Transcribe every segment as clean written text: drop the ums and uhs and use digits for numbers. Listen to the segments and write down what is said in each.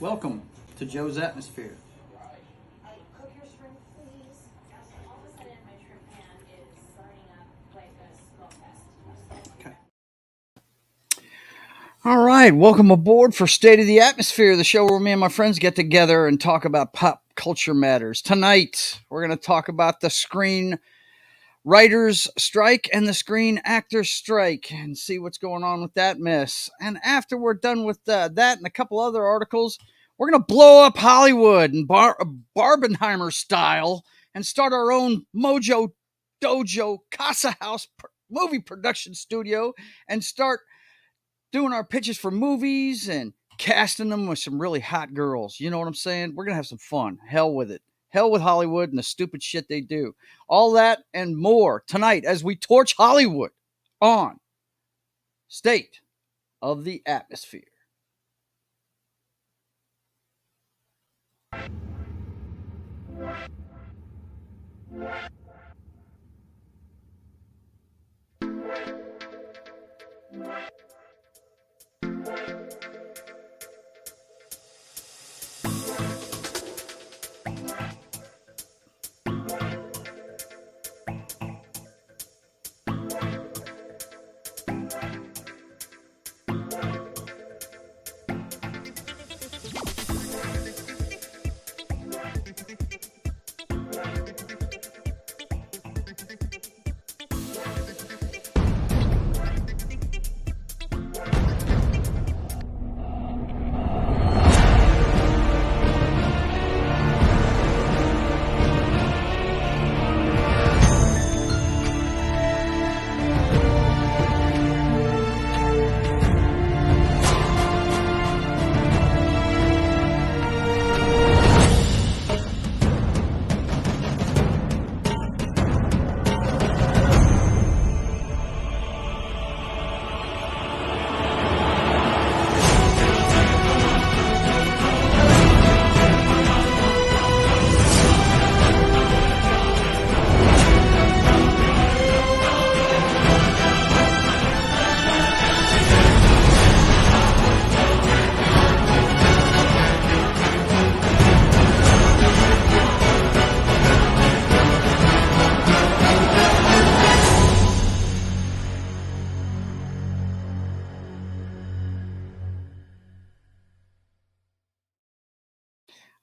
Welcome to Joe's Atmosphere. Cook your shrimp, please. All of a sudden, my shrimp pan is burning up like a smoke fest. Okay. All right, welcome aboard for State of the Atmosphere, the show where me and my friends get together and talk about pop culture matters. Tonight, we're going to talk about the Screen Writers Strike and the Screen Actors Strike and see what's going on with that mess. And after we're done with that and a couple other articles, we're going to blow up Hollywood in Barbenheimer style and start our own Mojo Dojo Casa house movie production studio and start doing our pitches for movies and casting them with some really hot girls. You know what I'm saying? We're going to have some fun. Hell with it. Hell with Hollywood and the stupid shit they do. All that and more tonight as we torch Hollywood on State of the Atmosphere.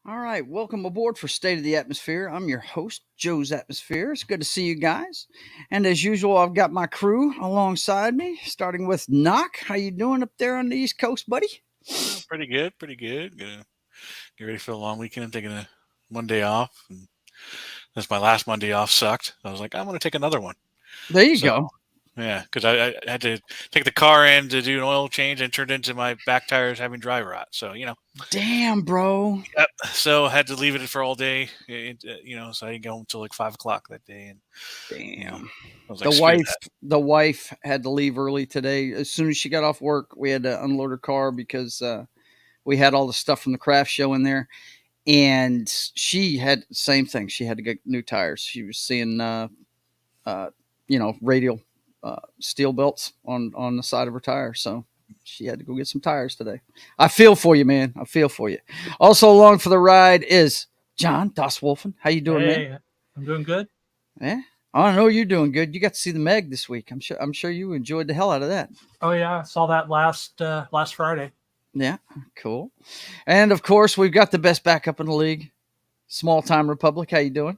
All right, welcome aboard for State of the Atmosphere. I'm your host, Joe's Atmosphere. It's good to see you guys. And as usual, I've got my crew alongside me, starting with Knock. How you doing up there on the East Coast, buddy? Pretty good, pretty good. Gonna get ready for the long weekend. I'm taking a Monday off. And since my last Monday off sucked, I was like, I'm going to take another one. There you go. Yeah, because I had to take the car in to do an oil change and turned into my back tires having dry rot. So, Damn, bro. Yep. So I had to leave it for all day, so I didn't get home until like 5 o'clock that day. And Damn. I was like, The wife had to leave early today. As soon as she got off work, we had to unload her car because we had all the stuff from the craft show in there. And she had the same thing. She had to get new tires. She was seeing, radial steel belts on the side of her tire. So she had to go get some tires today. I feel for you, man. I feel for you. Also along for the ride is John Das Wolfen. How you doing, man? I'm doing good. Yeah. I know you're doing good. You got to see the Meg this week. I'm sure you enjoyed the hell out of that. Oh yeah, I saw that last Friday. Yeah, cool. And of course, we've got the best backup in the league, Small Time Republic. How you doing?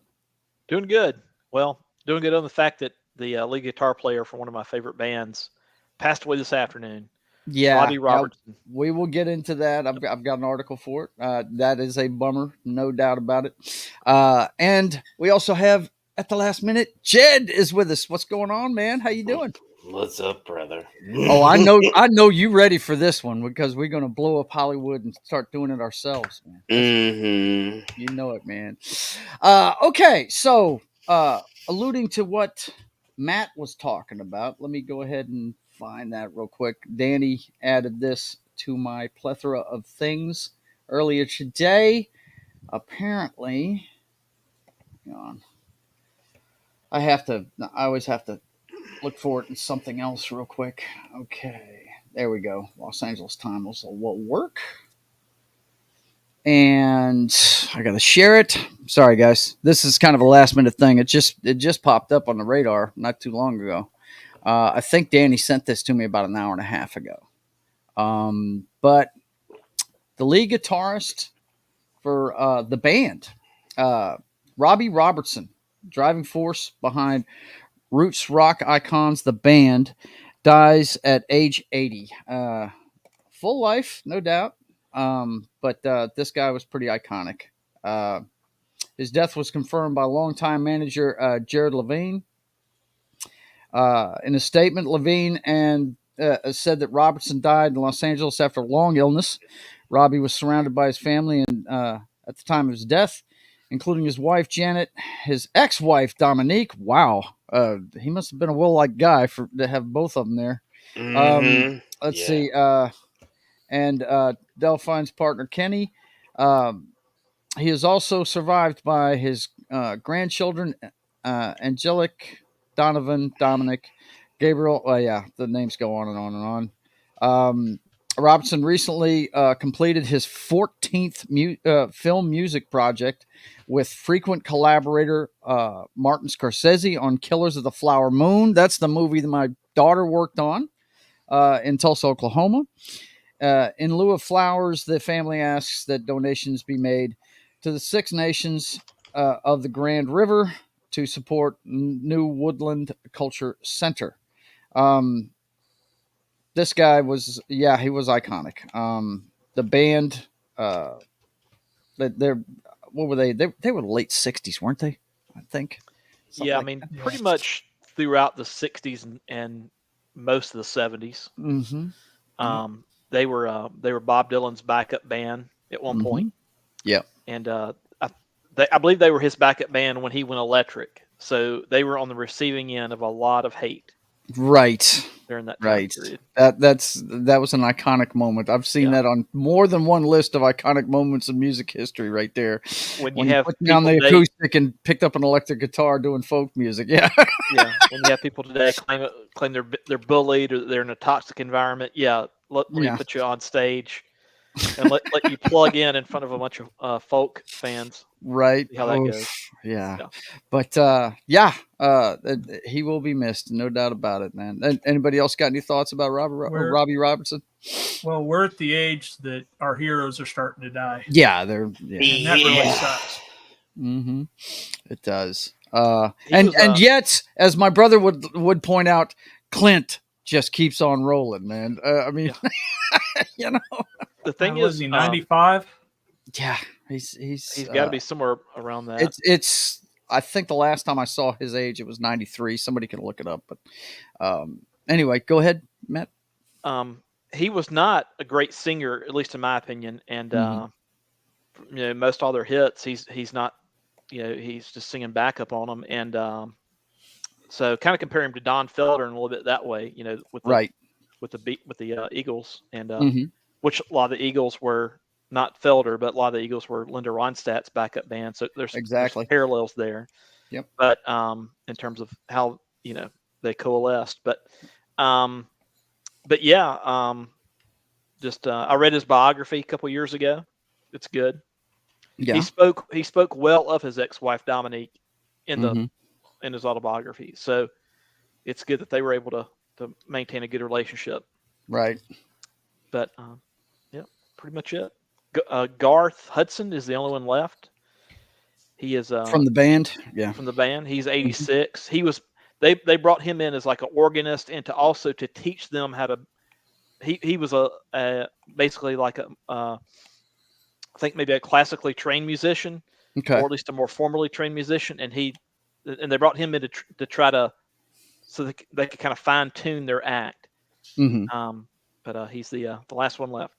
Doing good. Well, doing good on the fact that the lead guitar player for one of my favorite bands passed away this afternoon. Yeah, Robbie Robertson. We will get into that. I've got an article for it. That is a bummer, no doubt about it. And we also have at the last minute, Jed is with us. What's going on, man? How you doing? What's up, brother? Oh, I know you ready for this one because we're gonna blow up Hollywood and start doing it ourselves, man. Mm-hmm. You know it, man. Okay, so alluding to what Matt was talking about, let me go ahead and find that real quick. Danny added this to my plethora of things earlier today. Apparently, hang on. I always have to look for it in something else real quick. Okay, there we go. Los Angeles Times will work. and I got to share it. Sorry, guys. This is kind of a last minute thing. It just popped up on the radar not too long ago. I think Danny sent this to me about an hour and a half ago. But the lead guitarist for the band, Robbie Robertson, driving force behind roots rock icons, the band, dies at age 80. Full life, no doubt. But this guy was pretty iconic. His death was confirmed by longtime manager Jared Levine. In a statement, Levine said that Robertson died in Los Angeles after a long illness. Robbie was surrounded by his family and at the time of his death, including his wife Janet, his ex-wife Dominique. Wow, he must have been a well-liked guy to have both of them there. Let's see, and Delphine's partner Kenny. He is also survived by his grandchildren, Angelic, Donovan, Dominic, Gabriel. Oh yeah, the names go on and on and on. Robertson recently completed his 14th film music project with frequent collaborator Martin Scorsese on Killers of the Flower Moon. That's the movie that my daughter worked on in Tulsa, Oklahoma. In lieu of flowers, the family asks that donations be made to the Six Nations of the Grand River to support New Woodland Culture Center. This guy was, he was iconic. The band, they're what were they? They were the late 60s, weren't they? I think. Something I mean, pretty much throughout the 60s and most of the 70s. Mm-hmm. They were Bob Dylan's backup band at one point. Yeah. And I believe they were his backup band when he went electric. So they were on the receiving end of a lot of hate. Right. During that time period. That was an iconic moment. I've seen that on more than one list of iconic moments in music history right there. When you have put down the acoustic and picked up an electric guitar doing folk music. Yeah. Yeah. When you have people today claim they're bullied or they're in a toxic environment. Yeah. Let me put you on stage and let you plug in front of a bunch of folk fans. Right. See how that goes. Yeah. But he will be missed, no doubt about it, man. Anybody else got any thoughts about Robbie Robertson? Well, we're at the age that our heroes are starting to die. Yeah, and that really sucks. Mm-hmm. It does. And yet, as my brother would point out, Clint just keeps on rolling, man. I mean, you know, the thing is, he 95? Yeah, he's got to be somewhere around that. It's. I think the last time I saw his age, it was 93. Somebody can look it up, but anyway, go ahead, Matt. He was not a great singer, at least in my opinion, and most all their hits, he's not, he's just singing backup on them, and so kind of compare him to Don Felder in a little bit that way, with the Eagles, and which a lot of the Eagles were not Felder, but a lot of the Eagles were Linda Ronstadt's backup band. So there's parallels there. Yep. But in terms of how they coalesced, but yeah, I read his biography a couple years ago. It's good. Yeah. He spoke well of his ex-wife Dominique in his autobiography. So it's good that they were able to maintain a good relationship. Right. But yeah, pretty much it. Garth Hudson is the only one left. He is from the band. Yeah, from the band. He's 86. He was. They brought him in as like an organist and to teach them how to. He was basically like I think maybe a classically trained musician, or at least a more formally trained musician, and they brought him in to try to so they could kind of fine tune their act. But he's the last one left.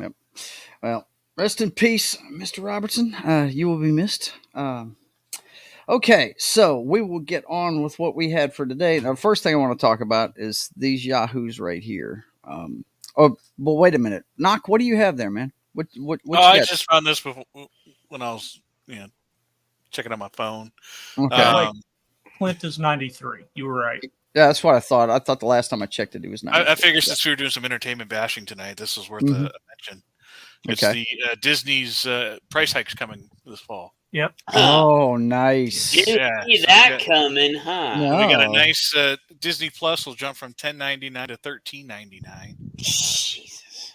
Yep. Well, rest in peace, Mr. Robertson. You will be missed. Okay, so we will get on with what we had for today. Now, the first thing I want to talk about is these yahoos right here. Well, wait a minute. Knock, what do you have there, man? What I just found this when I was checking on my phone. Okay. Clint is 93. You were right. Yeah, that's what I thought. I thought the last time I checked it, he was 93. I figured since we were doing some entertainment bashing tonight, this was worth a mention. It's Okay. the Disney's price hikes coming this fall. Yep. Oh, nice. Didn't Yeah, see so that coming, huh? No. We got a Oh. nice Disney Plus will jump from $10.99 to $13.99, Jesus.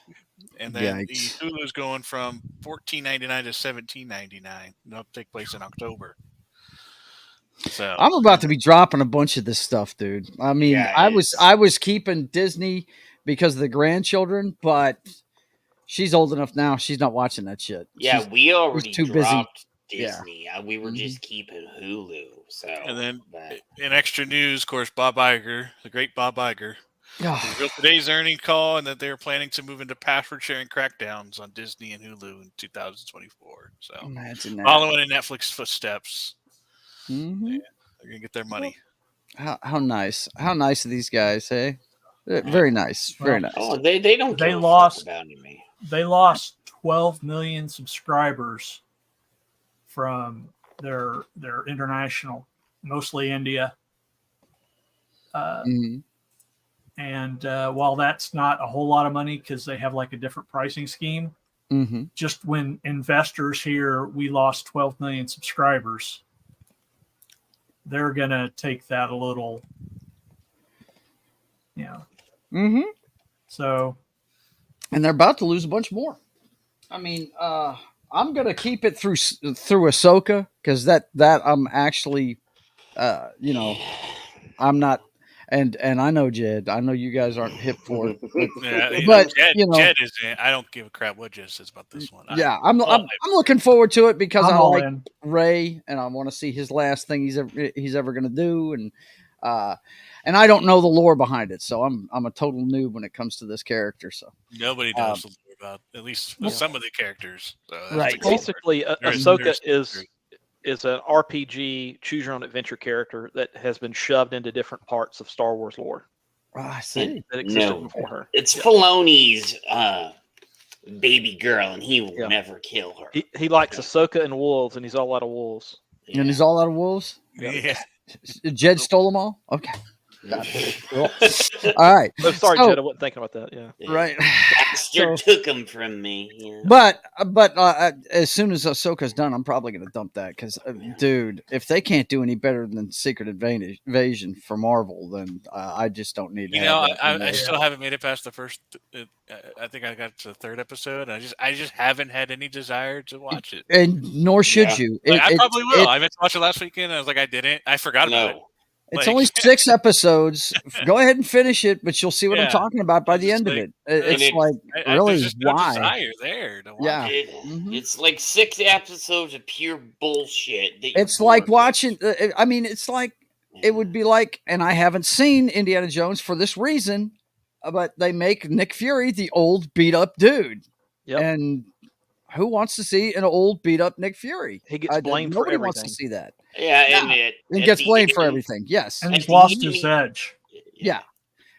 and then the Yikes. Hulu's going from $14.99 to $17.99. That'll take place in October. So I'm about to be dropping a bunch of this stuff, dude. I mean, Yeah, I was keeping Disney because of the grandchildren, but she's old enough now. She's not watching that shit. Yeah, we already too busy. dropped Yeah. Disney. We were just keeping Hulu. So, and then but in extra news, of course, Bob Iger, the great Bob Iger, Oh, revealed today's earnings call, and that they were planning to move into password sharing crackdowns on Disney and Hulu in 2024. So, imagine that. following in Netflix footsteps, Mhm. they're gonna get their money. How nice. How nice of these guys, hey? Very nice. Very nice. oh, they don't They give a lost- fuck about me. They lost 12 million subscribers from their international, mostly India. Mhm. And while that's not a whole lot of money because they have like a different pricing scheme, Mhm. just when investors hear we lost 12 million subscribers, they're going to take that a little, Mhm. So, And they're about to lose a bunch more. I mean, I'm gonna keep it through Ahsoka because that I'm actually, I'm not, and I know Jed. I know you guys aren't hip for it, Yeah, but Jed, you know, Jed is. I don't give a crap what Jed says about this one. yeah, I'm looking forward to it because I'm I all like in. Ray, and I want to see his last thing he's ever gonna do, and I don't know the lore behind it, so I'm a total noob when it comes to this character. So Nobody knows about at least some of the characters. So that's Right. the cool part. Basically, There's- Ahsoka there's- is an RPG choose your own adventure character that has been shoved into different parts of Star Wars lore I see. that existed No, before her. it's Filoni's baby girl, and he will Yeah. never kill her. He likes Ahsoka and wolves, and he's all out of wolves. And he's all out of wolves. Yeah. Jed stole them all. Okay. Cool. All right. Oh, sorry, So- Jed, I wasn't thinking about that. Yeah. Right. Bastard took him from me. Yeah. But as soon as Ahsoka's done, I'm probably going to dump that because, dude, if they can't do any better than Secret Invasion for Marvel, then I just don't need to. You know, have that I still haven't made it past the first. I think I got to the third episode. I just haven't had any desire to watch it. and nor should Yeah. you. Like, I probably will. I meant to watch it last weekend. And I was like, I didn't. I forgot about it. No. It's Like- only 6 episodes. Go ahead and finish it, but you'll see what I'm Yeah. talking about by the It's end of like- it. It's it- like really there's just no why? desire there to watch Yeah. it. Mhm. It's like 6 episodes of pure bullshit. that you're It's like bored with. watching. I mean, it's like it would be like, and I haven't seen Indiana Jones for this reason, but they make Nick Fury the old beat up dude, Yep. and who wants to see an old beat up Nick Fury? He gets blamed for Nobody wants to everything. see that. Yeah, and And at gets the blamed for end- everything. Yes, and he's At the lost end, his edge. yeah.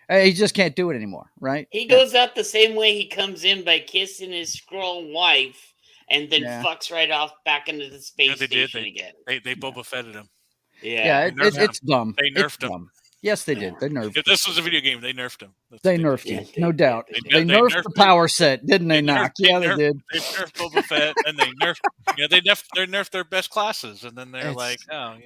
He just can't do it anymore, right? He goes out the same way he comes in by kissing his scroll wife and then Yeah. fucks right off back into the space Yeah, they did. station again. They Boba Fetted him. Yeah, Yeah. it's dumb. They It's nerfed him. dumb. Yes, they did. They nerfed. If this was a video game, they nerfed him. That's They what nerfed Yeah, him, they no did. doubt. They They they nerfed nerfed the it. power set, didn't they? They Knock. nerfed- they Yeah, they nerfed- did. They nerfed Boba Fett, and they nerfed. They nerfed their best classes, and then they're It's- like, oh,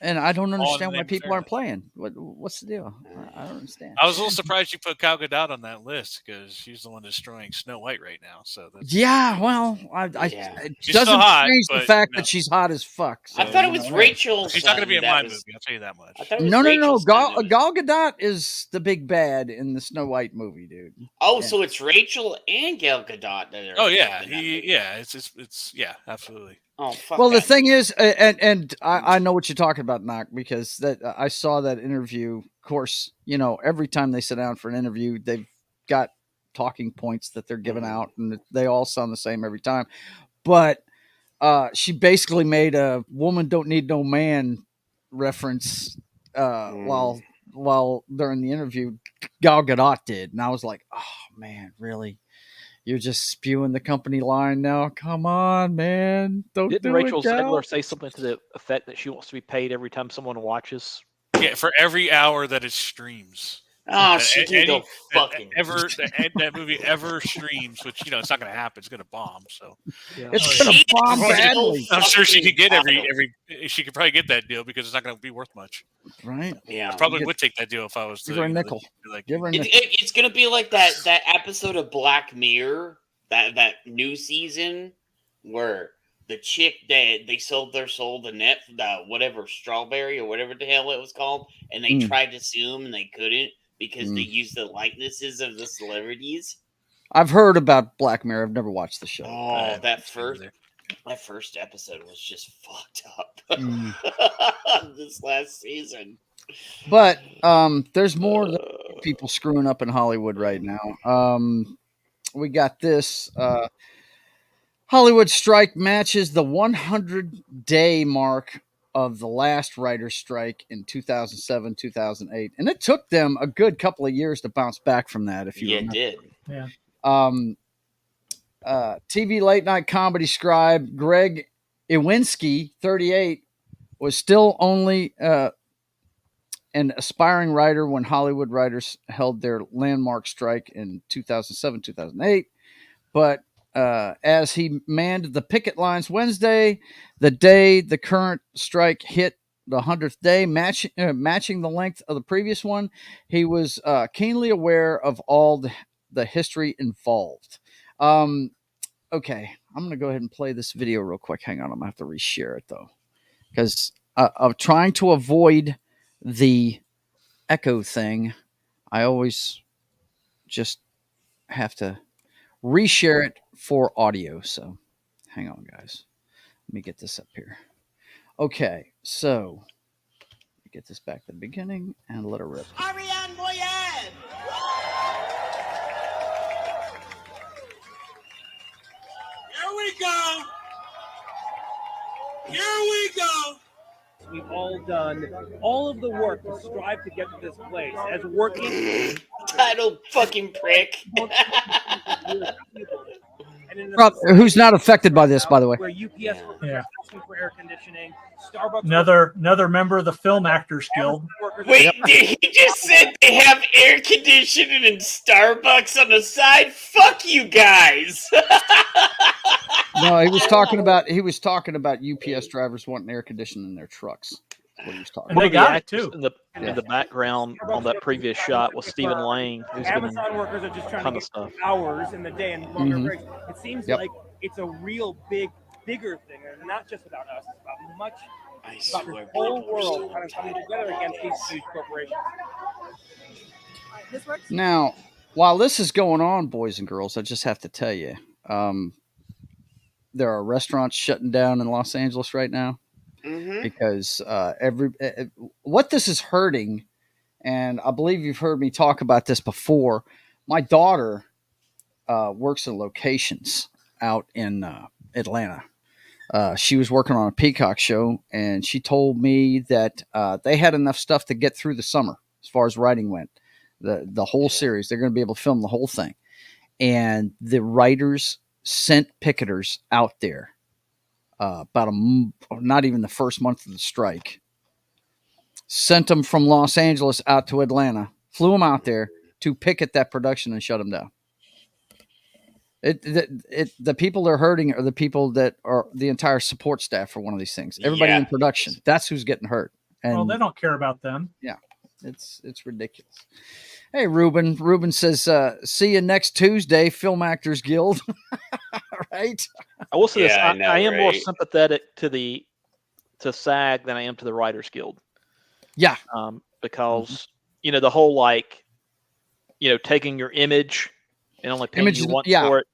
And I don't in understand the why name of people aren't fairness. playing. What's the deal? I don't understand. I was a little surprised you put Gal Gadot on that list because she's the one destroying Snow White right now. So that's, Yeah, well, Yeah. it She's still doesn't hot, change the but, fact you know. that she's hot as fuck. I so, thought it you was know, Rachel. she's not going to be in my that movie. I'll tell you that much. I thought it was No. Rachel's son that was- Gal Gadot is the big bad in the Snow White movie, dude. Oh, yeah. so it's Rachel and Gal Gadot that are. Oh yeah, in that movie. it's yeah, absolutely. Oh fuck. Well, the that thing movie. is, and I know what you're talking about, Knock, because that I saw that interview. Of course, every time they sit down for an interview, they've got talking points that they're giving out, and they all sound the same every time. But she basically made a "woman don't need no man" reference while during the interview. Gal Gadot did, and I was like, "Oh man, really? You're just spewing the company line now? Come on, man! Don't Didn't do Rachel it, Gal." Zegler say something to the effect that she wants to be paid every time someone watches? Yeah, for every hour that it streams. Oh, she can go fucking. that movie ever streams, which it's not going to happen. It's going to bomb. So It's going to bomb badly. I'm sure she could get she could probably get that deal because it's not going to be worth much. Right? Yeah, I probably would take that deal if I was. Give her a nickel. Give her a nickel. It's going to be like that episode of Black Mirror, that new season where the chick they sold their soul to whatever Strawberry or whatever the hell it was called, and they tried to sue him and they couldn't because they used the likenesses of the celebrities. I've heard about Black Mirror. I've never watched the show. Oh, that first episode was just fucked up. This last season. But there's more people screwing up in Hollywood right now. We got this. Hollywood strike matches the 100-day mark of the last writer's strike in 2007, 2008. And it took them a good couple of years to bounce back from that, if you remember. It did. Yeah. TV late night comedy scribe Greg Iwinski, 38, was still only an aspiring writer when Hollywood writers held their landmark strike in 2007, 2008. But as he manned the picket lines Wednesday, the day the current strike hit the 100th day, matching the length of the previous one, he was keenly aware of all the history involved. Okay, I'm going to go ahead and play this video real quick. Hang on, I'm going to have to reshare it, though, because of trying to avoid the echo thing, I always just have to reshare it for audio. So hang on, guys. Let me get this up here. Okay, so get this back to the beginning and let it rip. Ariane Moyenne! Here we go! Here we go! We've all done all of the work to strive to get to this place as working title fucking prick. Who's not affected by this, by the way? Where UPS workers asking for air conditioning, Starbucks. Another member of the Film Actors Guild. Wait, he just said they have air conditioning and Starbucks on the side? Fuck you guys. No, he was talking about UPS drivers wanting air conditioning in their trucks. That's what he was talking And they got it too. In the background on that previous shot was Stephen Lang, who's Amazon workers are just trying to get hours in the day and longer breaks. It seems like it's a real bigger thing, and not just about us. It's about the whole world kind of coming together against these huge corporations. Now, while this is going on, boys and girls, I just have to tell you, there are restaurants shutting down in Los Angeles right now because what this is hurting, and I believe you've heard me talk about this before. My daughter works in locations out in Atlanta. She was working on a Peacock show, and she told me that they had enough stuff to get through the summer as far as writing went. The whole series, they're going to be able to film the whole thing. And the writers sent picketers out there not even the first month of the strike. Sent them from Los Angeles out to Atlanta, flew them out there to picket that production and shut them down. The people they're hurting are the people that are the entire support staff for one of these things. Everybody in production, that's who's getting hurt. And well, they don't care about them. Yeah, it's ridiculous. Hey, Ruben. Ruben says, see you next Tuesday, Film Actors Guild. Right? I will say this. I am more sympathetic to SAG than I am to the Writers Guild. Yeah. Because, the whole, taking your image and only paying you once for it,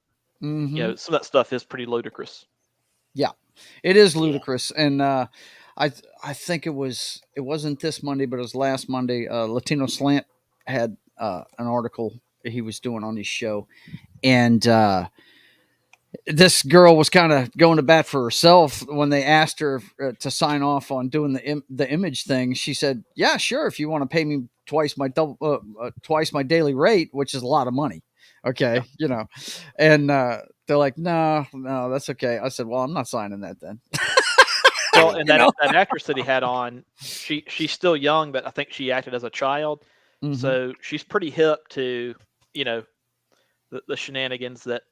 some of that stuff is pretty ludicrous. Yeah, it is ludicrous. And I think it wasn't this Monday, but it was last Monday. Latino Slant had an article he was doing on his show, and this girl was kind of going to bat for herself when they asked her to sign off on doing the image thing. She said, "Yeah, sure, if you want to pay me twice my daily rate, which is a lot of money." Okay, and they're like, "No, that's okay." I said, "Well, I'm not signing that then." Well, and that actress that he had on, she's still young, but I think she acted as a child. Mhm. So she's pretty hip to, the shenanigans that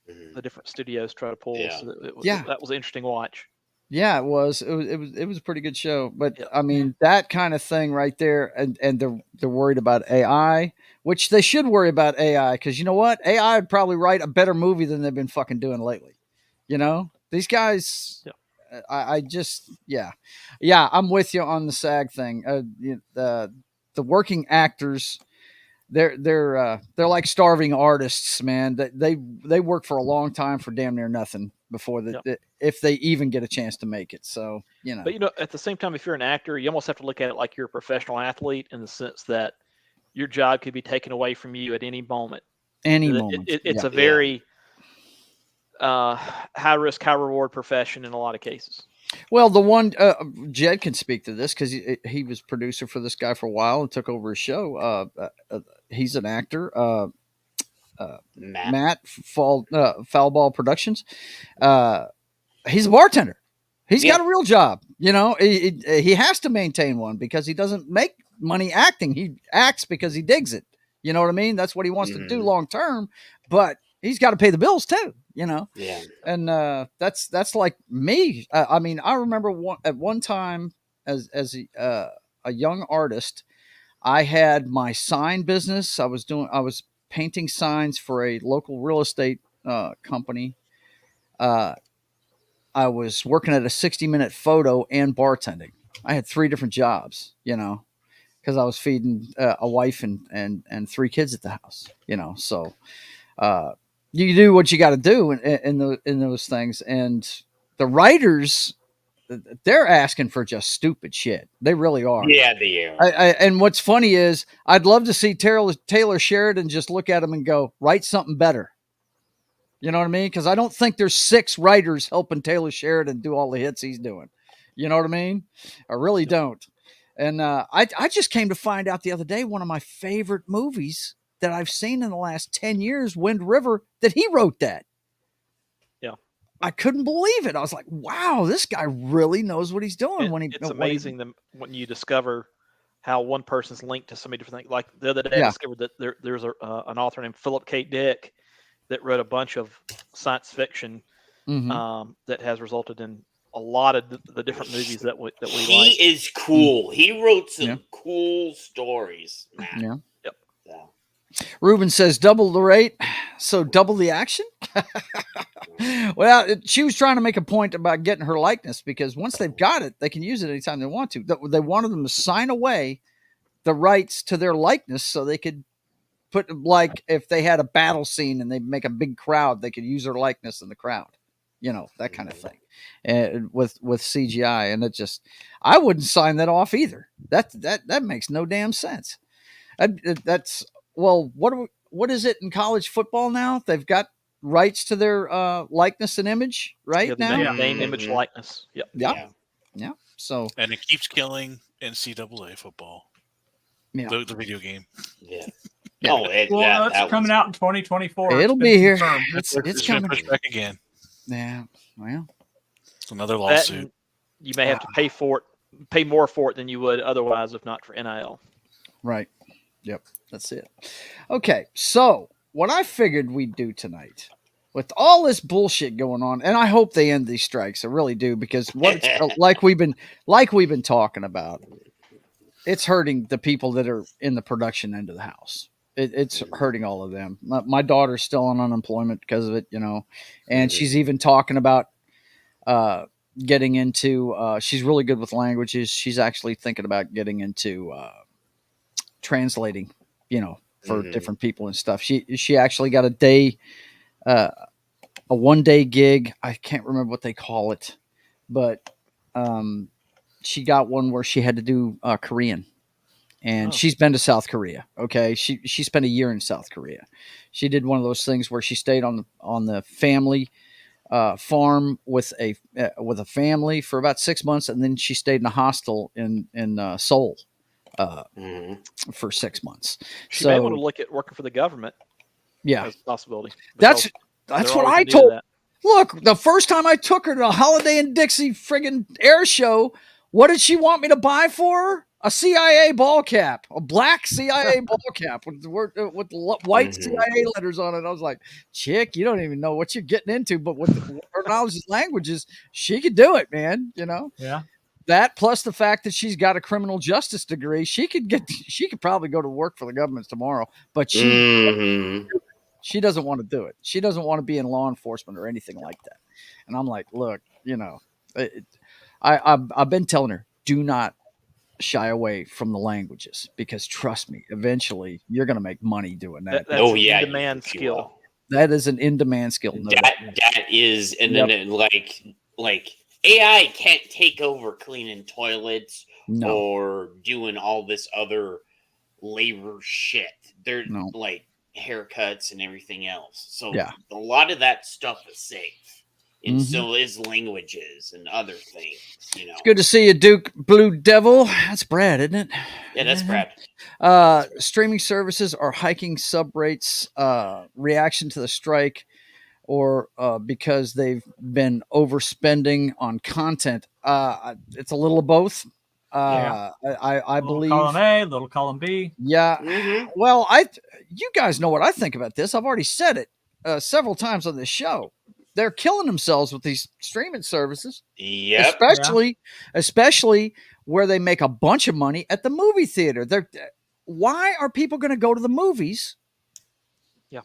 the different studios try to pull. Yeah. So Yeah. that was an interesting watch. Yeah, it was. It was a pretty good show. But Yep. I mean, that kind of thing right there, and they're worried about AI, which they should worry about AI, because you know what? AI would probably write a better movie than they've been fucking doing lately. These guys. Yep. I just yeah, I'm with you on the SAG thing. The working actors, they're like starving artists, man. They work for a long time for damn near nothing before if they even get a chance to make it. So But at the same time, if you're an actor, you almost have to look at it like you're a professional athlete, in the sense that your job could be taken away from you at any moment. It's a very high risk, high reward profession in a lot of cases. Well, the one Jed can speak to this, because he was producer for this guy for a while and took over his show. He's an actor. Matt Foulball Productions. He's a bartender. He's got a real job. He has to maintain one because he doesn't make money acting. He acts because he digs it. You know what I mean? That's what he wants to do long term. But he's got to pay the bills too. Yeah. And that's like me. I mean, I remember at one time as a young artist, I had my sign business. I was painting signs for a local real estate company. I was working at a 60-minute photo and bartending. I had 3 different jobs, because I was feeding a wife and 3 kids at the house, So you do what you got to do in those things. And the writers, they're asking for just stupid shit. They really are. Yeah, they are. And what's funny is I'd love to see Taylor Sheridan just look at him and go, write something better. You know what I mean? Because I don't think there's 6 writers helping Taylor Sheridan do all the hits he's doing. You know what I mean? I really don't. And I just came to find out the other day, one of my favorite movies that I've seen in the last 10 years, Wind River, that he wrote that. Yeah. I couldn't believe it. I was like, wow, this guy really knows what he's doing. It's amazing when you discover how one person's linked to so many different things. Like the other day, I discovered that there's an author named Philip K. Dick that wrote a bunch of science fiction that has resulted in a lot of the different movies that we like. He is cool. He wrote some cool stories, man. Yeah. Yep. Yeah. Ruben says double the rate, so double the action. Well, she was trying to make a point about getting her likeness, because once they've got it, they can use it anytime they want to. They wanted them to sign away the rights to their likeness so they could put, like, if they had a battle scene and they make a big crowd, they could use their likeness in the crowd, that kind of thing, and with CGI. And I wouldn't sign that off either. That makes no damn sense. That's what is it in college football now? They've got rights to their likeness and image right now. Name, image, likeness. Yep. Yeah. So, and it keeps killing NCAA football. Yeah. The video game. Yeah. Yeah. Oh, that's coming out in 2024. It'll be here. It's coming. Push back again. Yeah. Well, it's another lawsuit. You may have to pay more for it than you would otherwise if not for NIL. Right. Yep. That's it. Okay. So what I figured we'd do tonight, with all this bullshit going on, and I hope they end these strikes. I really do, because like we've been talking about, it's hurting the people that are in the production end of the house. It's hurting all of them. My daughter's still on unemployment because of it, and she's even talking about getting into. She's really good with languages. She's actually thinking about getting into translating, for different people and stuff. She actually got a 1-day gig. I can't remember what they call it, but she got one where she had to do Korean. And she's been to South Korea. Okay. She spent a year in South Korea. She did one of those things where she stayed on the family farm with a family for about 6 months. And then she stayed in a hostel in Seoul for 6 months. She may want to look at working for the government. Yeah. As a possibility. That's what I told. Look, the first time I took her to a Holiday in Dixie friggin' air show, what did she want me to buy for her? a CIA ball cap, a black CIA ball cap with the word with white CIA letters on it. I was like, chick, you don't even know what you're getting into, but with her knowledge of languages, she could do it, man. You know, Yeah. that plus the fact that she's got a criminal justice degree, she could probably go to work for the government tomorrow, but she doesn't want to do it. She doesn't want to be in law enforcement or anything like that. And I'm like, look, you know, I've been telling her, do not shy away from the languages, because trust me, eventually you're going to make money doing that. That's an in-demand skill. That is an in-demand skill. That is, and then like AI can't take over cleaning toilets or doing all this other labor shit. They're like haircuts and everything else. So a lot of that stuff is safe. And so is languages and other things, you know. It's good to see you, Duke Blue Devil. That's Brad, isn't it? Yeah, that's Brad. Streaming services are hiking sub rates, reaction to the strike, or because they've been overspending on content. It's a little of both. I believe. Column A, little column B. Yeah. Well, you guys know what I think about this. I've already said it several times on this show. They're killing themselves with these streaming services. Yep. Especially where they make a bunch of money at the movie theater. Why are people going to go to the movies? Yeah.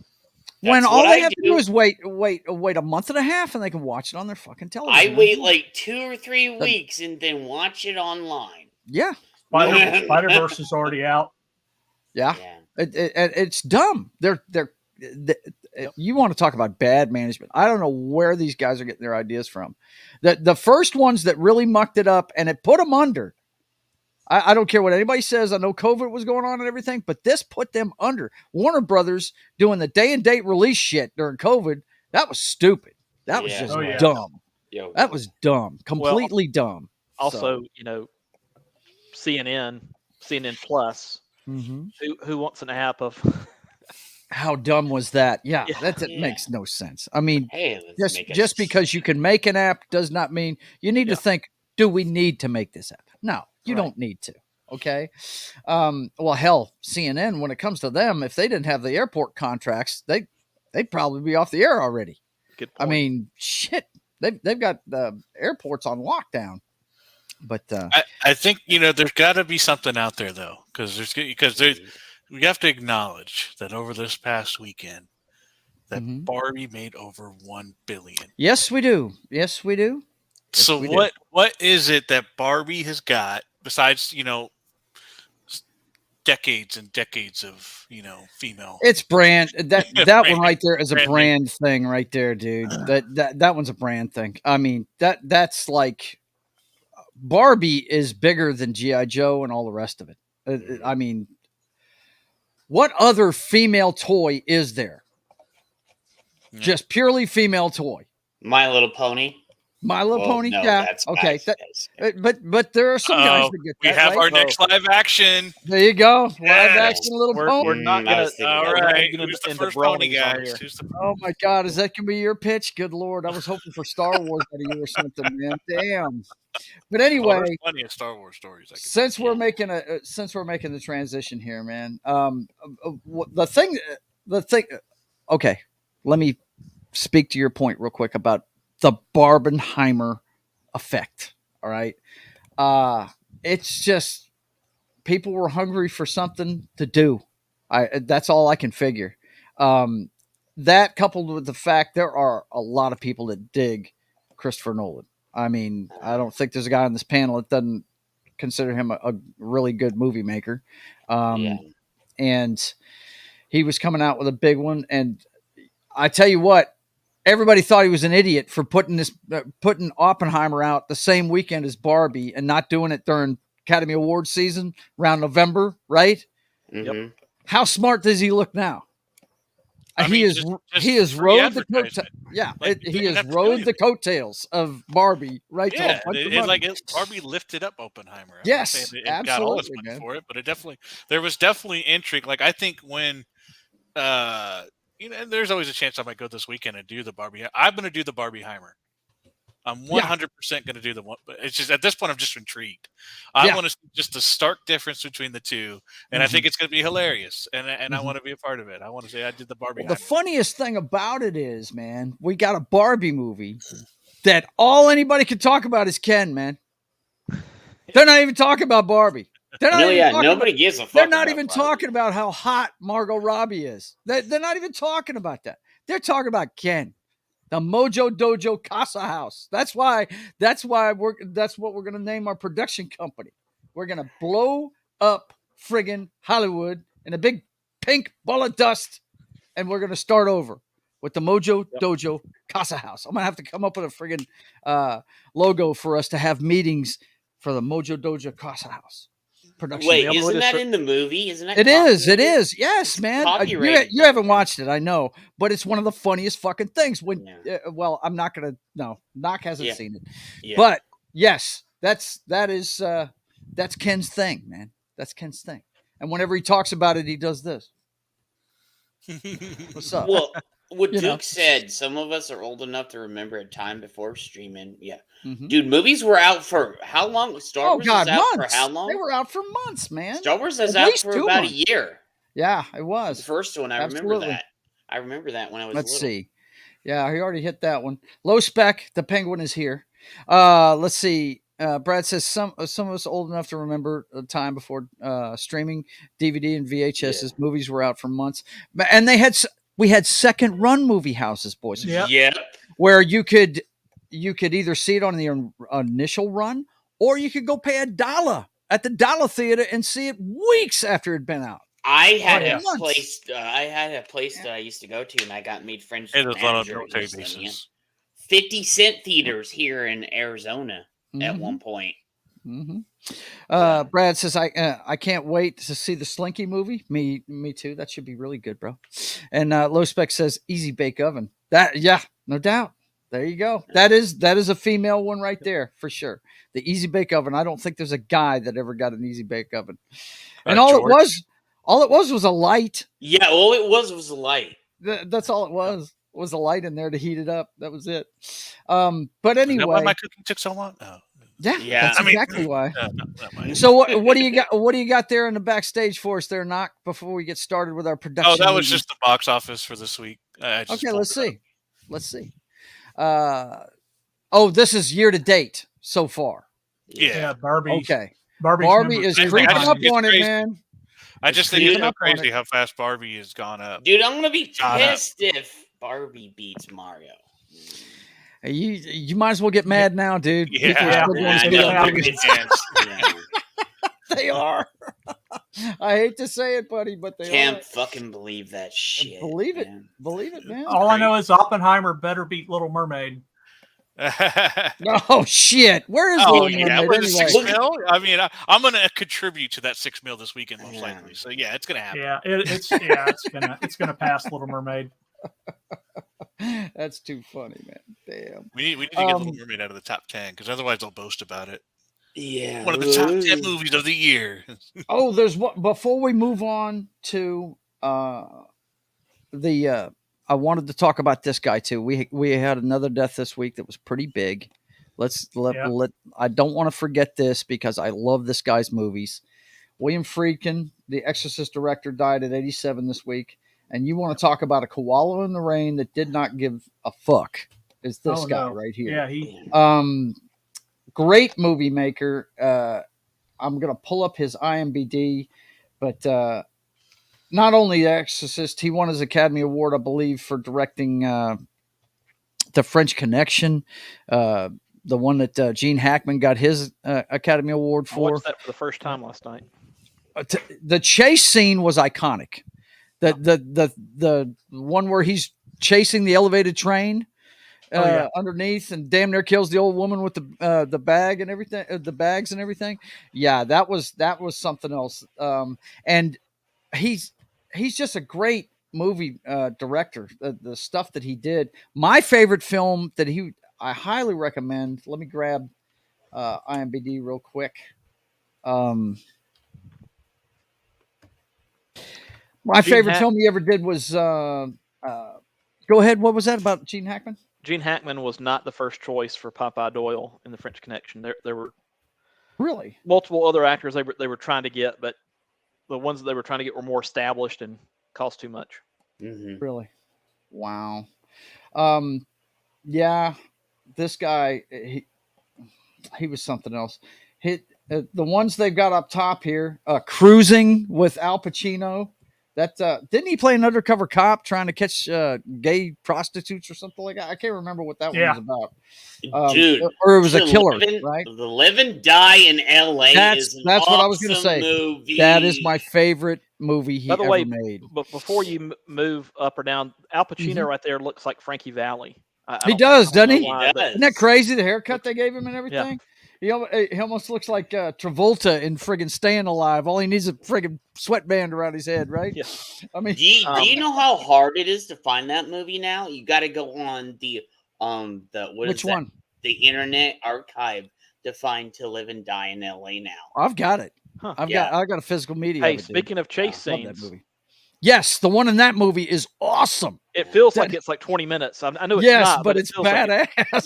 When all they have to do is wait a month and a half, and they can watch it on their fucking television. I wait like 2 or 3 weeks and then watch it online. Yeah. Spider-Verse is already out. Yeah. It's dumb. You want to talk about bad management. I don't know where these guys are getting their ideas from. The first ones that really mucked it up and it put them under. I don't care what anybody says. I know COVID was going on and everything, but this put them under. Warner Brothers doing the day and date release shit during COVID. That was stupid. That was just dumb. That was dumb. Completely dumb. Also, you know, CNN Plus. Who wants an app of? How dumb was that? Yeah, that makes no sense. I mean, just because you can make an app does not mean you need to think, do we need to make this app? No, you don't need to. Okay. Well, hell, CNN, when it comes to them, if they didn't have the airport contracts, they'd probably be off the air already. Good point. I mean, shit, they've got the airports on lockdown. But I think, you know, there's got to be something out there though, because we have to acknowledge that over this past weekend, that Barbie made over $1 billion. Yes, we do. Yes, we do. Yes, so what is it that Barbie has got besides, you know, decades and decades of, you know, female? It's brand. That one right there is a brand thing right there, dude. That one's a brand thing. I mean, that's like Barbie is bigger than G.I. Joe and all the rest of it. I mean, what other female toy is there? Just purely female toy. My Little Pony. My Little Pony. No, yeah. that's okay. But there are some guys that get that. We have our next live action. There you go. Live action Little Pony. We're not going to. All right. Who's the first pony, guys? Oh my God. Is that going to be your pitch? Good Lord. I was hoping for Star Wars out of you or something, man. Damn. But anyway, there's plenty of Star Wars stories. Since we're making the transition here, man. The thing. Okay, let me speak to your point real quick about the Barbenheimer effect. All right, it's just people were hungry for something to do. That's all I can figure. That coupled with the fact there are a lot of people that dig Christopher Nolan. I mean, I don't think there's a guy on this panel that doesn't consider him a really good movie maker. And he was coming out with a big one. And I tell you what, everybody thought he was an idiot for putting Oppenheimer out the same weekend as Barbie and not doing it during Academy Awards season around November, right? Yep. How smart does he look now? He has rode the coattails. Yeah, he has rode the coattails of Barbie, right? Yeah, Barbie lifted up Oppenheimer. Yes, it absolutely, got all this money for it, but there was definitely intrigue. Like I think when, you know, there's always a chance I might go this weekend and do the Barbie. I'm going to do the Barbieheimer. I'm 100% going to do the one, but it's just at this point I'm just intrigued. I want to see just the stark difference between the two, and I think it's going to be hilarious. And I want to be a part of it. I want to say I did the Barbie. Well, the funniest thing about it is, man, we got a Barbie movie that all anybody can talk about is Ken, man. They're not even talking about Barbie. They're not nobody gives a fuck. They're not even talking about how hot Margot Robbie is. They're not even talking about that. They're talking about Ken, the Mojo Dojo Casa house. That's what we're going to name our production company. We're going to blow up friggin' Hollywood in a big pink ball of dust, and we're going to start over with the Mojo Dojo Casa house. I'm going to have to come up with a friggin' logo for us to have meetings for the Mojo Dojo Casa house production. Wait, isn't that in the movie? Isn't that? It is. Yes, man. You haven't watched it, I know, but it's one of the funniest fucking things. Well, I'm not gonna. No, Knock hasn't seen it, but yes, that's Ken's thing, man. That's Ken's thing. And whenever he talks about it, he does this. What's up? Well, what Duke said, some of us are old enough to remember a time before streaming. Yeah. Mm-hmm. Dude, movies were out for how long? Star Wars was out for how long? They were out for months, man. Star Wars was out for about a year. Yeah, it was. The first one, I remember that. I rember that when I was Let's see. Yeah, he already hit that one. Low spec, the Penguin is here. Let's see. Brad says some of us old enough to remember a time before streaming DVD and VHSs. Movies were out for months. And we had second run movie houses, boys. Yeah. Where you could either see it on the initial run, or you could go pay $1 at the Dollar Theater and see it weeks after it'd been out. I had a place that I used to go to, and I got made friends with the manager. 50-cent theaters here in Arizona at one point. Mm-hmm. Brad says, I can't wait to see the Slinky movie. Me too. That should be really good, bro. And Low Spec says Easy Bake Oven. No doubt. There you go. That is a female one right there for sure. The Easy Bake Oven. I don't think there's a guy that ever got an Easy Bake Oven. And all it was a light. Yeah, all it was a light. That's all it was. Was a light in there to heat it up. That was it. But anyway, is that why my cooking took so long? Oh. Yeah, that's exactly why. So what do you got? What do you got there in the backstage for us there, Knock? Before we get started with our production. Oh, that was just the box office for this week. Okay, let's see. This is year to date so far. Yeah, Barbie. Okay, Barbie is creeping up on it, man. I just think it's so crazy how fast Barbie has gone up. Dude, I'm gonna be pissed if Barbie beats Mario. You might as well get mad now, dude. Yeah. They are. I hate to say it, buddy, but they can't fucking believe that shit. Believe it, man. All I know is Oppenheimer better beat Little Mermaid. Oh shit! Where is Little Mermaid? Anyway? 6 mil? I mean, I'm going to contribute to that 6 mil this weekend, most likely. So yeah, it's going to happen. Yeah, it's gonna pass Little Mermaid. That's too funny, man. Damn. We need to get Little Mermaid out of the top 10 because otherwise they'll boast about it. Yeah, one of the top 10 movies of the year. There's one before we move on to the. I wanted to talk about this guy too. We had another death this week that was pretty big. I don't want to forget this because I love this guy's movies. William Friedkin, the Exorcist director, died at 87 this week. And you want to talk about a koala in the rain that did not give a fuck? Is this guy right here? Yeah, great movie maker. I'm gonna pull up his IMDb, but not only The Exorcist, he won his Academy Award, I believe, for directing The French Connection, the one that Gene Hackman got his Academy Award for. I watched that for the first time last night. The chase scene was iconic. The one where he's chasing the elevated train underneath and damn near kills the old woman with the bag and everything, the bags and everything. Yeah, that was something else. And he's just a great movie director. The stuff that he did. My favorite film that I highly recommend. Let me grab IMDb real quick. My favorite film he ever did was go ahead. What was that about Gene Hackman? Gene Hackman was not the first choice for Popeye Doyle in The French Connection. There were really multiple other actors they were trying to get, but the ones that they were trying to get were more established and cost too much. Mm-hmm. Really? Wow. Yeah, this guy, he was something else. The ones they've got up top here, Cruising with Al Pacino. That didn't he play an undercover cop trying to catch gay prostitutes or something like that? I can't remember what that one was about. Dude, or it was a killer, right? The Live and Die in L.A. That's awesome what I was going to say. Movie. That is my favorite movie he ever made. But before you move up or down, Al Pacino right there looks like Frankie Valli. He does, doesn't he? He does. Isn't that crazy? The haircut they gave him and everything. Yeah. He almost looks like Travolta in friggin' Staying Alive. All he needs is a friggin' sweatband around his head, right? Yeah. I mean, do you know how hard it is to find that movie now? You got to go on the which one? The Internet Archive to find To Live and Die in L.A. now. I've got it. Huh. I've got a physical media. Hey, speaking of chase scenes, that movie. Yes, the one in that movie is awesome. It feels like it's like 20 minutes. I know it's not, but it's badass. Like it.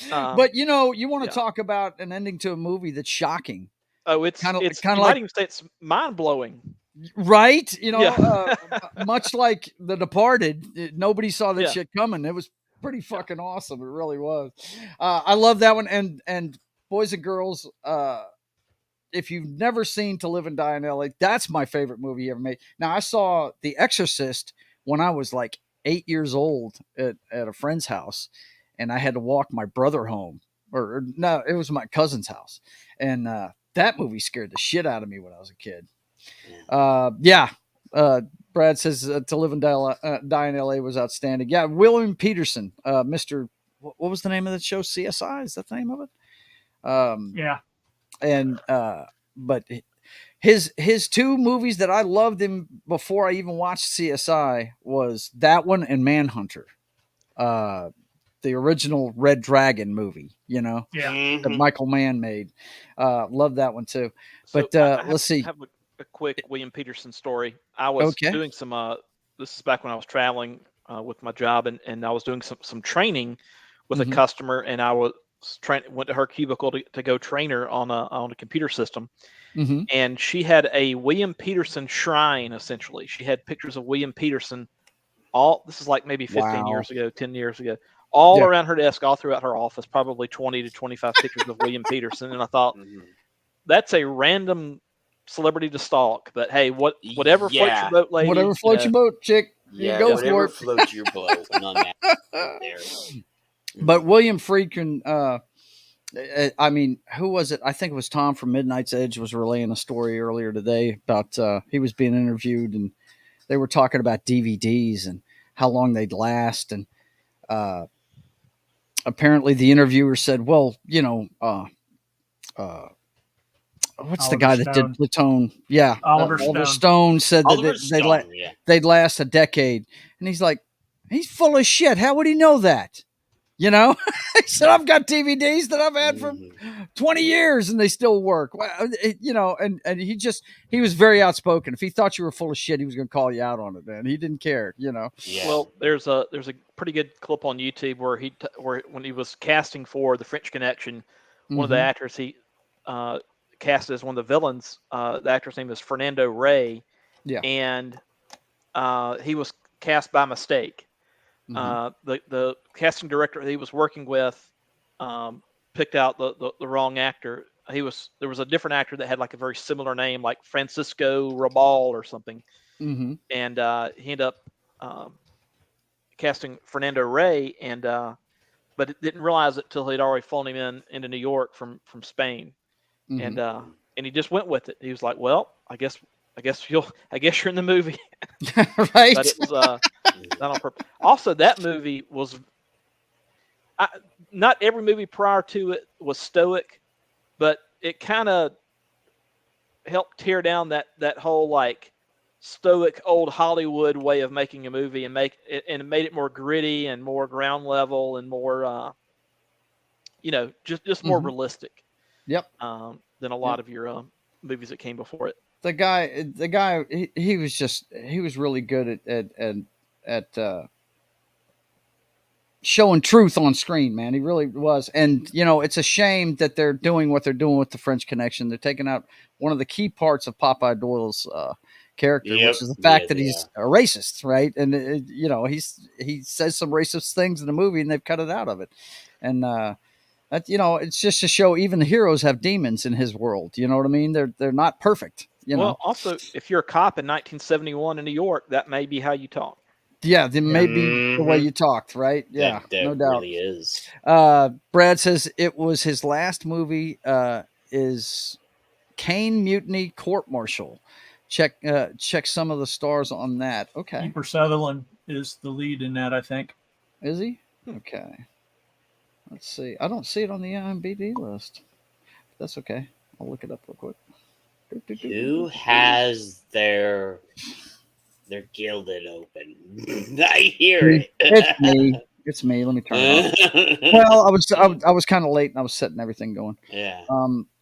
Yeah. But you want to talk about an ending to a movie that's shocking. Oh, it's kind of like, might even say it's mind blowing, right? Much like The Departed, nobody saw that shit coming. It was pretty fucking awesome. It really was. I love that one. And boys and girls, if you've never seen To Live and Die in LA, that's my favorite movie he ever made. Now, I saw The Exorcist when I was like 8 years old at a friend's house, and I had to walk my brother home. Or no, it was my cousin's house. And that movie scared the shit out of me when I was a kid. Brad says To Live and Die in LA was outstanding. Yeah, William Peterson, Mr. What was the name of the show? CSI? Is that the name of it? Yeah. And but his two movies that I loved him before I even watched CSI was that one and Manhunter, the original Red Dragon movie, that Michael Mann made. Love that one too. But let's see. I have a quick William Peterson story. I was doing some. This is back when I was traveling with my job, and I was doing some training with a customer, and I was went to her cubicle to go train her on a computer system. And she had a William Peterson shrine. Essentially, she had pictures of William Peterson. This is like maybe 15 years ago, 10 years ago, all around her desk, all throughout her office, probably 20 to 25 pictures of William Peterson. And I thought, that's a random celebrity to stalk, but hey, whatever floats your boat, lady. Whatever floats your boat, chick. Yeah, go whatever for it. floats your boat. On that there. But William Friedkin, I mean, who was it? I think it was Tom from Midnight's Edge was relaying a story earlier today about he was being interviewed, and they were talking about DVDs and how long they'd last. And apparently the interviewer said, well, what's the guy that did Platoon? Yeah. Oliver Stone said that they'd last a decade. And he's like, he's full of shit. How would he know that? He said, I've got DVDs that I've had for 20 years and they still work. Well, and he was very outspoken. If he thought you were full of shit, he was going to call you out on it, man. He didn't care, Yeah. Well, there's a pretty good clip on YouTube where when he was casting for The French Connection, one of the actors he cast as one of the villains, the actor's name is Fernando Rey. Yeah. And he was cast by mistake. The casting director he was working with picked out the wrong actor. There was a different actor that had like a very similar name, like Francisco Rabal or something. And he ended up casting Fernando Rey, but it didn't realize it till he'd already flown him into New York from Spain. And he just went with it. He was like, well, I guess you're in the movie. Right. But it was not on purpose. Also, that movie was not every movie prior to it was stoic, but it kind of helped tear down that whole like stoic old Hollywood way of making a movie and made it more gritty and more ground level and more just more realistic. Yep. Than a lot of your movies that came before it. The guy, he was really good at showing truth on screen, man. He really was. And, it's a shame that they're doing what they're doing with the French Connection. They're taking out one of the key parts of Popeye Doyle's character, which is the fact that he's a racist, right? And, he says some racist things in the movie, and they've cut it out of it. And, that, it's just to show even the heroes have demons in his world. You know what I mean? They're not perfect. Well, also, if you're a cop in 1971 in New York, that may be how you talk. Yeah, that may be the way you talked, right? Yeah, that no doubt. Really is. Brad says it was his last movie. Is Kane Mutiny Court Martial? Check some of the stars on that. Okay, Kiefer Sutherland is the lead in that, I think. Is he? Okay. Let's see. I don't see it on the IMDb list. That's okay. I'll look it up real quick. Who has their gilded open? I hear it. It's me. It's me. Let me turn it off. Well, I was kind of late and I was setting everything going. Yeah.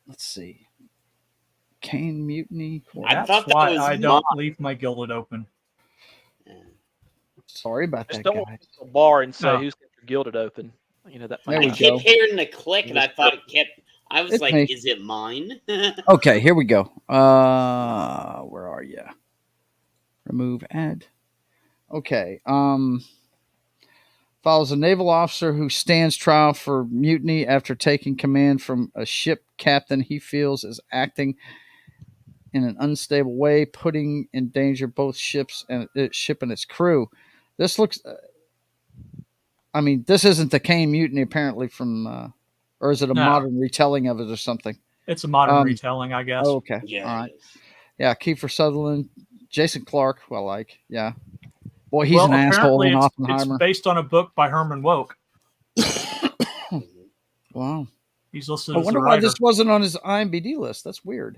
Let's see. Kane Mutiny. That's why I don't leave my gilded open. Sorry about Just that, don't guy. walk to the bar and say who's got your gilded open. That There we I go. kept hearing the click, and I thought it kept. I was It's like, me. "Is it mine?" Okay, here we go. Where are you? Remove ad. Okay. Follows a naval officer who stands trial for mutiny after taking command from a ship captain he feels is acting in an unstable way, putting in danger both ships and its crew. This looks. This isn't the Kane Mutiny apparently from, or is it a modern retelling of it or something? It's a modern retelling, I guess. Oh, okay. Yeah. All right. Yeah, Kiefer Sutherland, Jason Clarke, who I like. Yeah. Boy, he's an asshole in Oppenheimer. It's based on a book by Herman Wouk. Wow. He's listed I as wonder a why writer. this wasn't on his IMDb list. That's weird.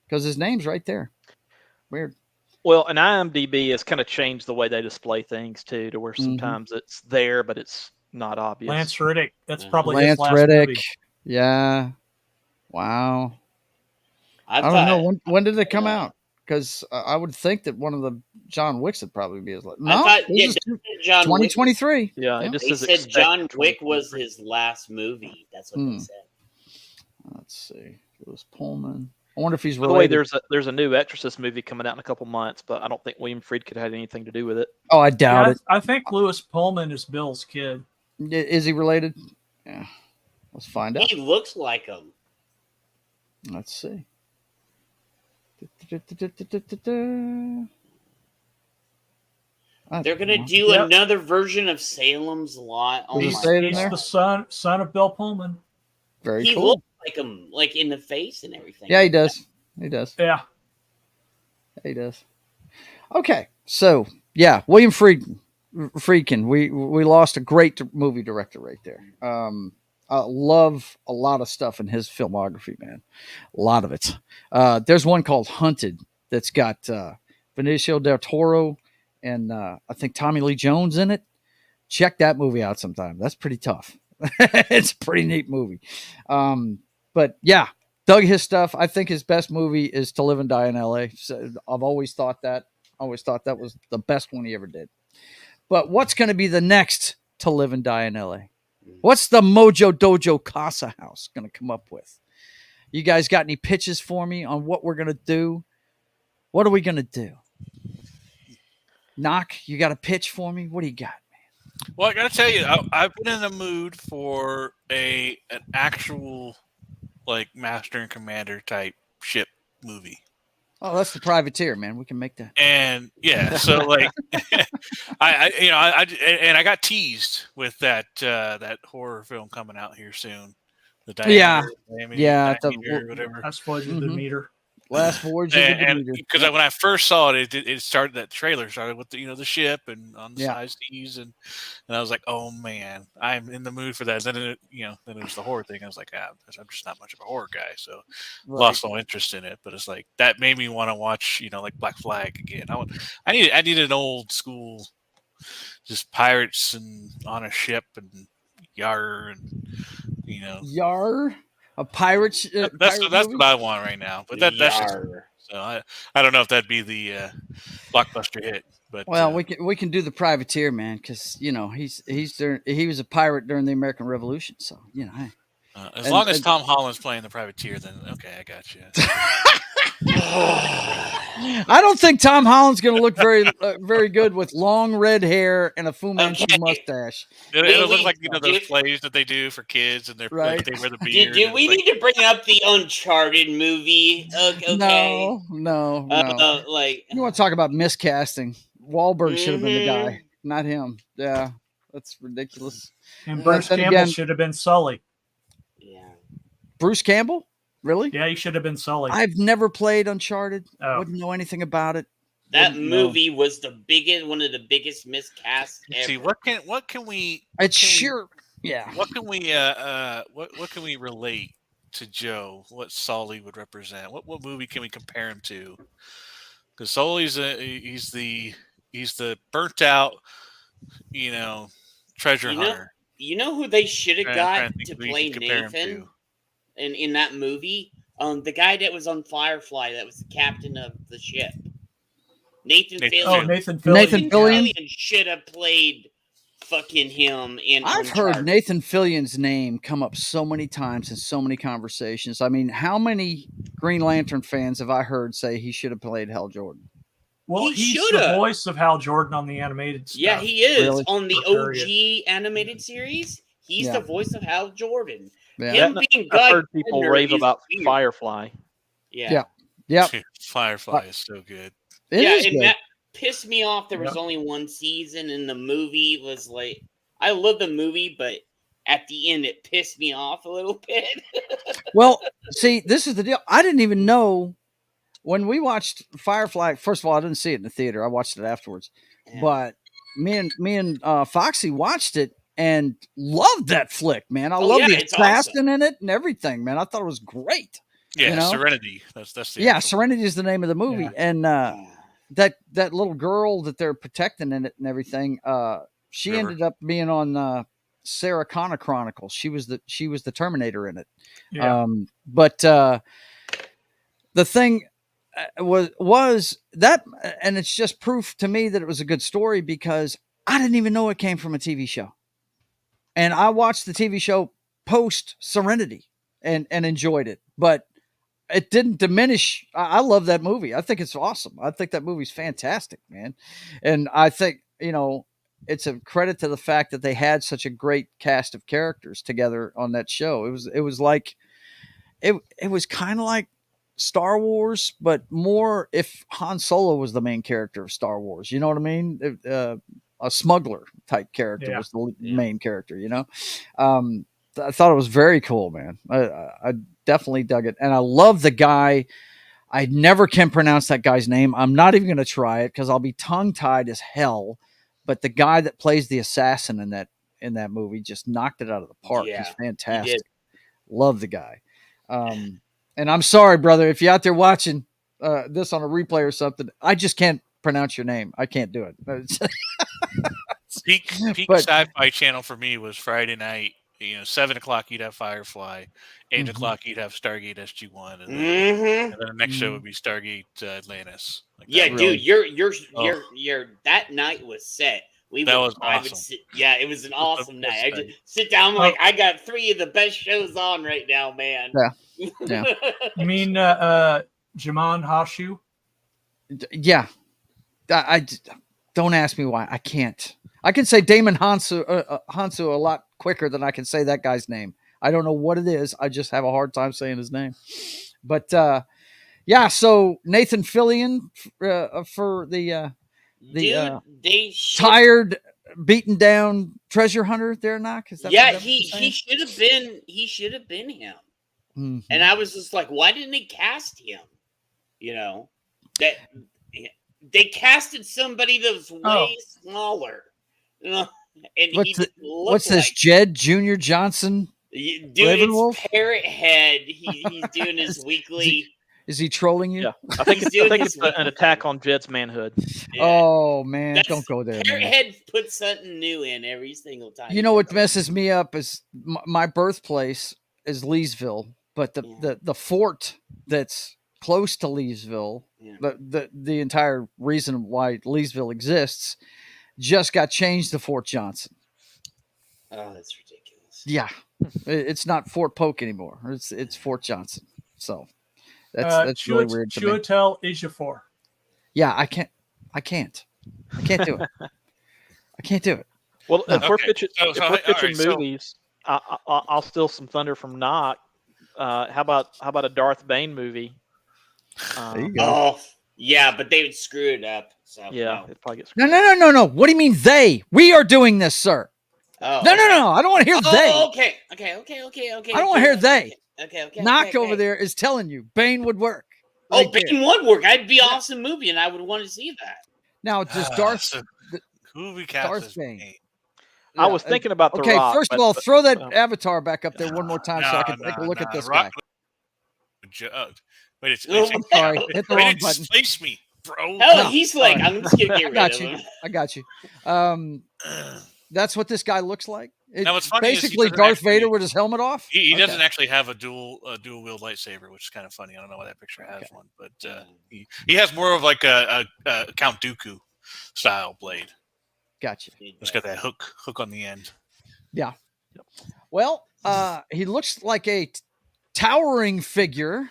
Because his name's right there. Weird. Well, and IMDb has kind of changed the way they display things too, to where sometimes it's there, but it's not obvious. Lance Riddick. That's probably Lance his last Riddick. movie. Yeah. Wow. I don't know. When did it come out? Because I would think that one of the John Wicks would probably be his last. No, John 2023. Wick. Yeah, it just they says said John Wick was his last movie. That's what they said. Let's see. Lewis Pullman. I wonder if he's related. By the way, there's a new Exorcist movie coming out in a couple months, but I don't think William Friedkin had anything to do with it. Oh, I doubt it. I think Lewis Pullman is Bill's kid. Is he related? Yeah. Let's find out. He looks like him. Let's see. They're gonna do another version of Salem's Lot. Oh He's the son of Bill Pullman. Very cool. He looks like him, like in the face and everything. Yeah, he does. He does. Yeah. He does. Okay, so yeah, William Friedkin. We lost a great movie director right there. I love a lot of stuff in his filmography, man. A lot of it. There's one called Hunted that's got Benicio del Toro and I think Tommy Lee Jones in it. Check that movie out sometime. That's pretty tough. It's a pretty neat movie. But yeah, dug his stuff. I think his best movie is To Live and Die in L.A. So I've always thought that. Always thought that was the best one he ever did. But what's going to be the next To Live and Die in L.A.? What's the Mojo Dojo Casa house going to come up with? You guys got any pitches for me on what we're going to do? What are we going to do? Knock, you got a pitch for me? What do you got, man? Well, I got to tell you, I've been in the mood for an actual like Master and Commander type ship movie. Oh, that's the Privateer, man. We can make that. And yeah, so like, I got teased with that horror film coming out here soon. The Diameter, whatever. Last Voyage of the Meter. Last Voyage of the Meter. Because when I first saw it, it started, that trailer started with the ship and on the high seas, and I was like, oh man, I'm in the mood for that. And then then it was the horror thing. I was like, I'm just not much of a horror guy, so lost all interest in it. But it's like that made me want to watch like Black Flag again. I need an old school, just pirates and on a ship and yar and yar. A pirate. That's what I want right now. But that's just so I don't know if that'd be the blockbuster hit. But well, we can do the privateer, man, because he was a pirate during the American Revolution, so hey. As long as Tom Holland's playing the privateer, then okay, I got you. I don't think Tom Holland's going to look very good with long red hair and a Fu Manchu mustache. It'll look like those plays that they do for kids, and they wear the beard. Do we need to bring up the Uncharted movie? Okay. No. Like, you want to talk about miscasting? Wahlberg should have been the guy, not him. Yeah, that's ridiculous. And Bruce Campbell should have been Sully. Yeah. Bruce Campbell? Really? Yeah, he should have been Sully. I've never played Uncharted. Wouldn't know anything about it. That movie was one of the biggest miscasts ever. See, what can we? Yeah. What can we relate to Joe? What Sully would represent? What movie can we compare him to? Because Sully's he's the burnt out, treasure hunter. You know who they should have got to play Nathan in that movie? The guy that was on Firefly, that was the captain of the ship. Nathan Fillion. Oh, Nathan Fillion. Nathan Fillion should have played fucking him in I've heard Nathan Fillion's name come up so many times in so many conversations. I mean, how many Green Lantern fans have I heard say he should have played Hal Jordan? Well, he's the voice of Hal Jordan on the animated stuff. Yeah, he is. Really? On the OG animated series, he's the voice of Hal Jordan. Yeah. Him being I've heard people rave about weird. Firefly. Yeah. Firefly is so good. It is and good. that pissed me off. There was only one season, and the movie was like, I love the movie, but at the end, it pissed me off a little bit. Well, see, this is the deal. I didn't even know when we watched Firefly. First of all, I didn't see it in the theater. I watched it afterwards. Yeah. But me and Foxy watched it and loved that flick, man. I love the assassin in it and everything, man. I thought it was great. Yeah, Serenity. That's the Serenity is the name of the movie, and that little girl that they're protecting in it and everything. She ended up being on Sarah Connor Chronicles. She was the Terminator in it. Yeah. But the thing was that, and it's just proof to me that it was a good story because I didn't even know it came from a TV show, and I watched the TV show post Serenity and enjoyed it, but it didn't diminish. I love that movie. I think it's awesome. I think that movie's fantastic, man. And I think, it's a credit to the fact that they had such a great cast of characters together on that show. It was like, it was kind of like Star Wars, but more if Han Solo was the main character of Star Wars. You know what I mean? A smuggler type character was the main character, I thought it was very cool, man. I definitely dug it. And I love the guy. I never can pronounce that guy's name. I'm not even going to try it because I'll be tongue-tied as hell. But the guy that plays the assassin in that movie just knocked it out of the park. Yeah, he's fantastic. Love the guy. And I'm sorry, brother, if you're out there watching this on a replay or something, I just can't pronounce your name. I can't do it. Peak Sci-Fi Channel for me was Friday night. 7 o'clock you'd have Firefly, 8 o'clock you'd have Stargate SG-1, and then the next show would be Stargate Atlantis. Dude, your that night was set. That was awesome. It was an awesome night. I just sit down I got 3 of the best shows on right now, man. Yeah. You mean Jamon Hashu? Yeah. I don't ask me why. I can't. I can say Damon Hansu a lot quicker than I can say that guy's name. I don't know what it is. I just have a hard time saying his name. But so Nathan Fillion for the tired, beaten down treasure hunter there, Knock? He should have been him. Mm-hmm. And I was just like, why didn't they cast him? That they casted somebody that was way smaller. And what's this, Jed Junior Johnson? Dude, it's Parrot Head. He's doing his weekly. Is he trolling you? Yeah, I think it's an attack on Jed's manhood. Yeah. Oh man, don't go there. Parrot Head puts something new in every single time. You know what messes me up is my birthplace is Leesville, but the fort that's close to Leesville the entire reason why Leesville exists, just got changed to Fort Johnson. Oh, that's ridiculous. Yeah, it's not Fort Polk anymore. It's Fort Johnson. So that's really weird to me. Chiwetel Ejiofor. Yeah, I can't do it. I can't do it. Well, No. if we're pitching, right, movies, I'll steal some thunder from Knock. How about a Darth Bane movie? There you go. Oh, yeah, but they would screw it up. So Yeah, it probably gets No. What do you mean they? We are doing this, sir. Oh, No. I don't want to hear they. Okay. I don't want to hear they. Okay. Knock over there is telling you Bane would work. Oh, Right there. Bane would work. I'd be awesome movie, and I would want to see that. Now, does Darth who we cast Darth as Bane? Bane? I was thinking about the Okay, Rock. first of all, throw that avatar back up there one more time so I can take a look at this Rock, guy. Wait, I'm sorry, hit the wrong button. Displace me, bro. Hell, No. he's like, I'm just gonna get rid of him. I got you. That's what this guy looks like. Now, what's funny is he basically doesn't Darth actually- Vader with his helmet off. He Okay. doesn't actually have a dual wield lightsaber, which is kind of funny. I don't know why that picture has one, but he has more of like a Count Dooku style blade. Gotcha. It's got that hook on the end. Yeah. Well, he looks like a towering figure.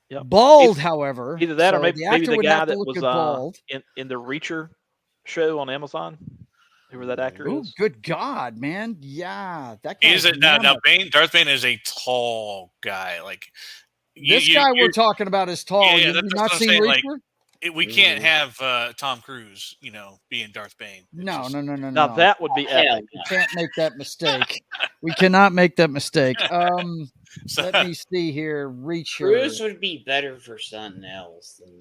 Yep. Bald, however. Either that or so maybe actor the would guy have to that look was good bald. in the Reacher show on Amazon. Whoever that actor Oh, is. good God, man! Yeah, that guy. Is it now? Bane, Darth Bane is a tall guy. Like This guy we're talking about is tall. Yeah, Have that's you what not I'm seen saying, like, Reaper? we can't have Tom Cruise, being Darth Bane. It's No. Now that would be epic. We can't make that mistake. We cannot make that mistake. So- Let me see here. Reacher. Cruise would be better for something else than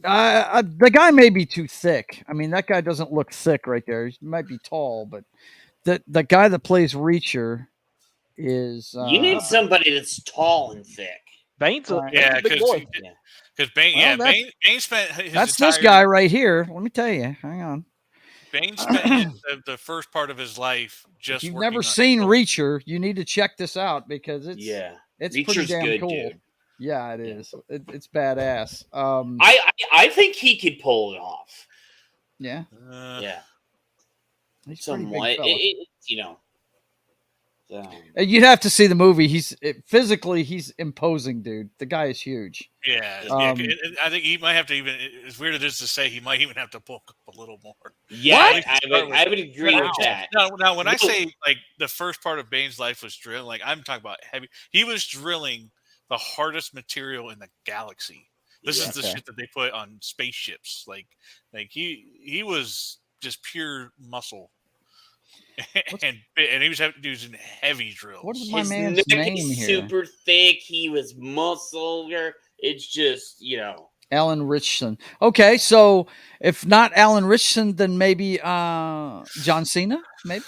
that. The guy may be too thick. I mean, that guy doesn't look thick right there. He might be tall, but the guy that plays Reacher is. You need somebody that's tall and thick. Bane's a Yeah, big boy. because Bane, Well, Bane spent his That's entire, this guy right here. Let me tell you. Hang on. Bane spent the first part of his life just. If you've working never on seen film. Reacher, you need to check this out because it's it's pretty Reacher's damn good, cool. dude. Yeah, it is. It's badass. I think he could pull it off. Yeah. Yeah, He's a pretty big somewhat. fella. So. You'd have to see the movie. Physically, he's imposing, dude. The guy is huge. Yeah, and I think he might have to even. As weird as it is to say, he might even have to bulk up a little more. Yeah, I would agree with that. Now, when I say like the first part of Bane's life was drilling, like I'm talking about heavy. He was drilling the hardest material in the galaxy. This is the shit that they put on spaceships. Like he was just pure muscle. and he was using heavy drills. What is my His man's neck name is here? super thick. He was muscular. It's just Alan Richardson. Okay, so if not Alan Richardson, then maybe John Cena. Maybe.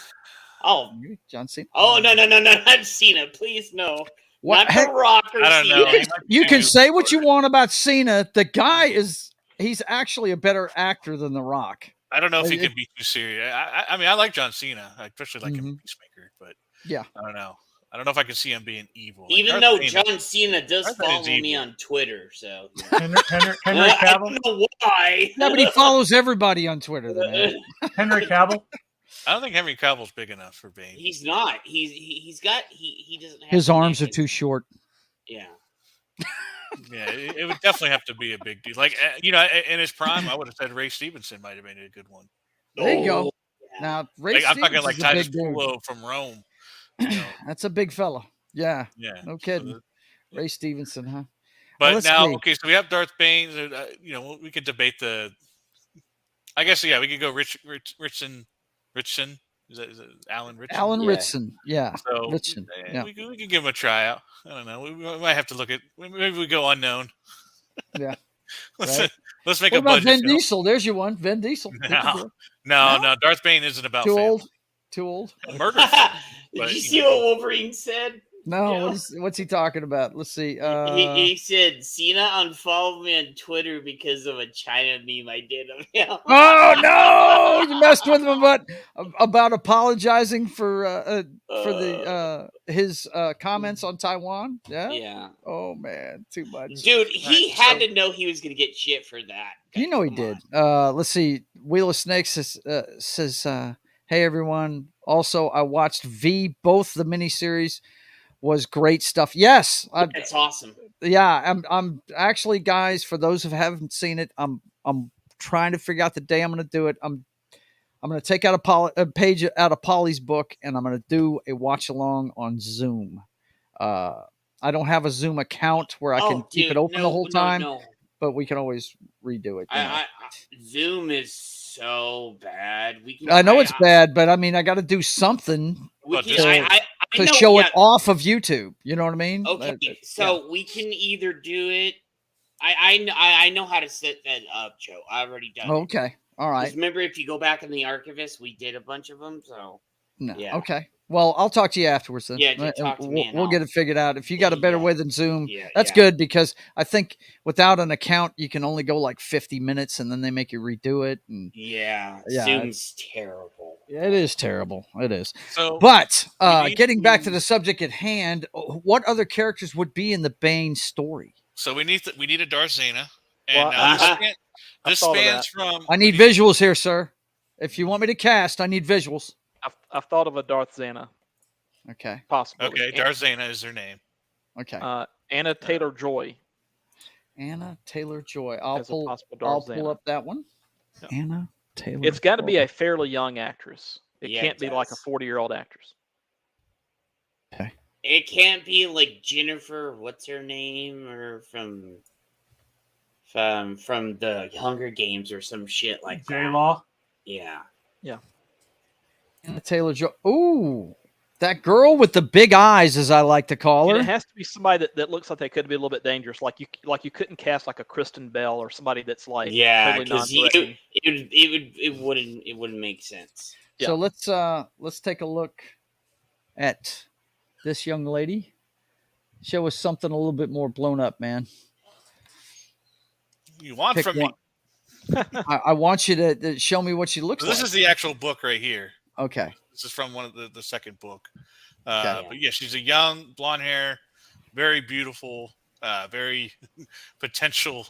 Oh, Maybe John Cena. oh no, not Cena, please no. What? Not The Rock or I don't Cena. know. You can say what you want about Cena. The guy he's actually a better actor than The Rock. I don't know if he can be too serious. I mean, I like John Cena. I especially like him in Peacemaker, but Yeah. I don't know. I don't know if I can see him being evil. Like, Even Darth though Bane- John Cena does Darth Bane follow is me evil. on Twitter, so Henry I Cavill. don't know why. Yeah, but he follows everybody on Twitter. Then, Henry Cavill. I don't think Henry Cavill's big enough for Bane. He's not. He doesn't have his arms are connection. too short. Yeah. Yeah, it would definitely have to be a big deal. Like in his prime, I would have said Ray Stevenson might have been a good one. There you go. Oh, Now, Ray Like, I'm talking Stevens like is a Titus big dude. Pullo from Rome. That's a big fella. Yeah, Yeah, no kidding. Ray Stevenson, huh? But let's now, see. okay, so we have Darth Bane. We could debate the. I guess we could go Richardson. Is that Alan Richardson? Alan Yeah. Richardson. Yeah. So Richardson. Yeah. we can give him a tryout. I don't know. We might have to look at. Maybe we go unknown. Yeah. let's Right. let's make What a about budget. Vin film. Diesel? There's your one. Vin Diesel. He could do it. No. Darth Bane isn't about Too family. old. Too old. Murder. Did But, you you see know. what Wolverine said? No, what's he talking about? Let's see. He said Cena unfollowed me on Twitter because of a China meme I did of him. Oh no! You messed with him about apologizing for the his comments on Taiwan. Yeah. Yeah. Oh man, too much, dude. He had to know he was gonna get shit for that. You know he did. Let's see. Wheel of Snakes says, "Hey everyone. Also, I watched V. Both the miniseries was great stuff. Yes, that's awesome. Yeah, I'm actually, guys. For those who haven't seen it, I'm trying to figure out the day I'm going to do it. I'm going to take out a page out of Polly's book, and I'm going to do a watch along on Zoom. I don't have a Zoom account where I can keep it open the whole time, but we can always redo it. Zoom is so bad. I know it's bad, but I mean, I got to do something to show it off of YouTube. You know what I mean? Okay, so we can either do it. I know how to set that up, Joe. I already done. Okay, all right. Remember, if you go back in the archivist, we did a bunch of them. So no, yeah. Okay. Well, I'll talk to you afterwards then. Yeah, talk to me. We'll get it figured out. If you got a better way than Zoom, that's good, because I think without an account, you can only go like 50 minutes, and then they make you redo it. And Zoom's terrible. It is terrible. It is. So, but getting back to the subject at hand, what other characters would be in the Bane story? So we need a Darth Zena, and this spans from. I need visuals here, sir. If you want me to cast, I need visuals. I've thought of a Darth Zena. Okay. Possibly. Okay, Darth Zena is her name. Okay. Anna Taylor-Joy. Anna Taylor-Joy. I'll pull up that one. Yep. Anna Taylor. It's got to be a fairly young actress. It can't be like a 40-year-old actress. Okay. It can't be like Jennifer, what's her name, or from the Hunger Games or some shit like that. J-Law? Yeah. Yeah. Anna Taylor-Joy. Ooh, that girl with the big eyes, as I like to call her. It has to be somebody that looks like they could be a little bit dangerous. Like you couldn't cast like a Kristen Bell or somebody that's like because it wouldn't make sense. Yeah. So let's take a look at this young lady. Show us something a little bit more blown up, man. You want Pick from one. Me? I want you to show me what she looks like. This is the actual book right here. Okay. This is from one of the second book. But yeah, she's a young, blonde hair, very beautiful, very potential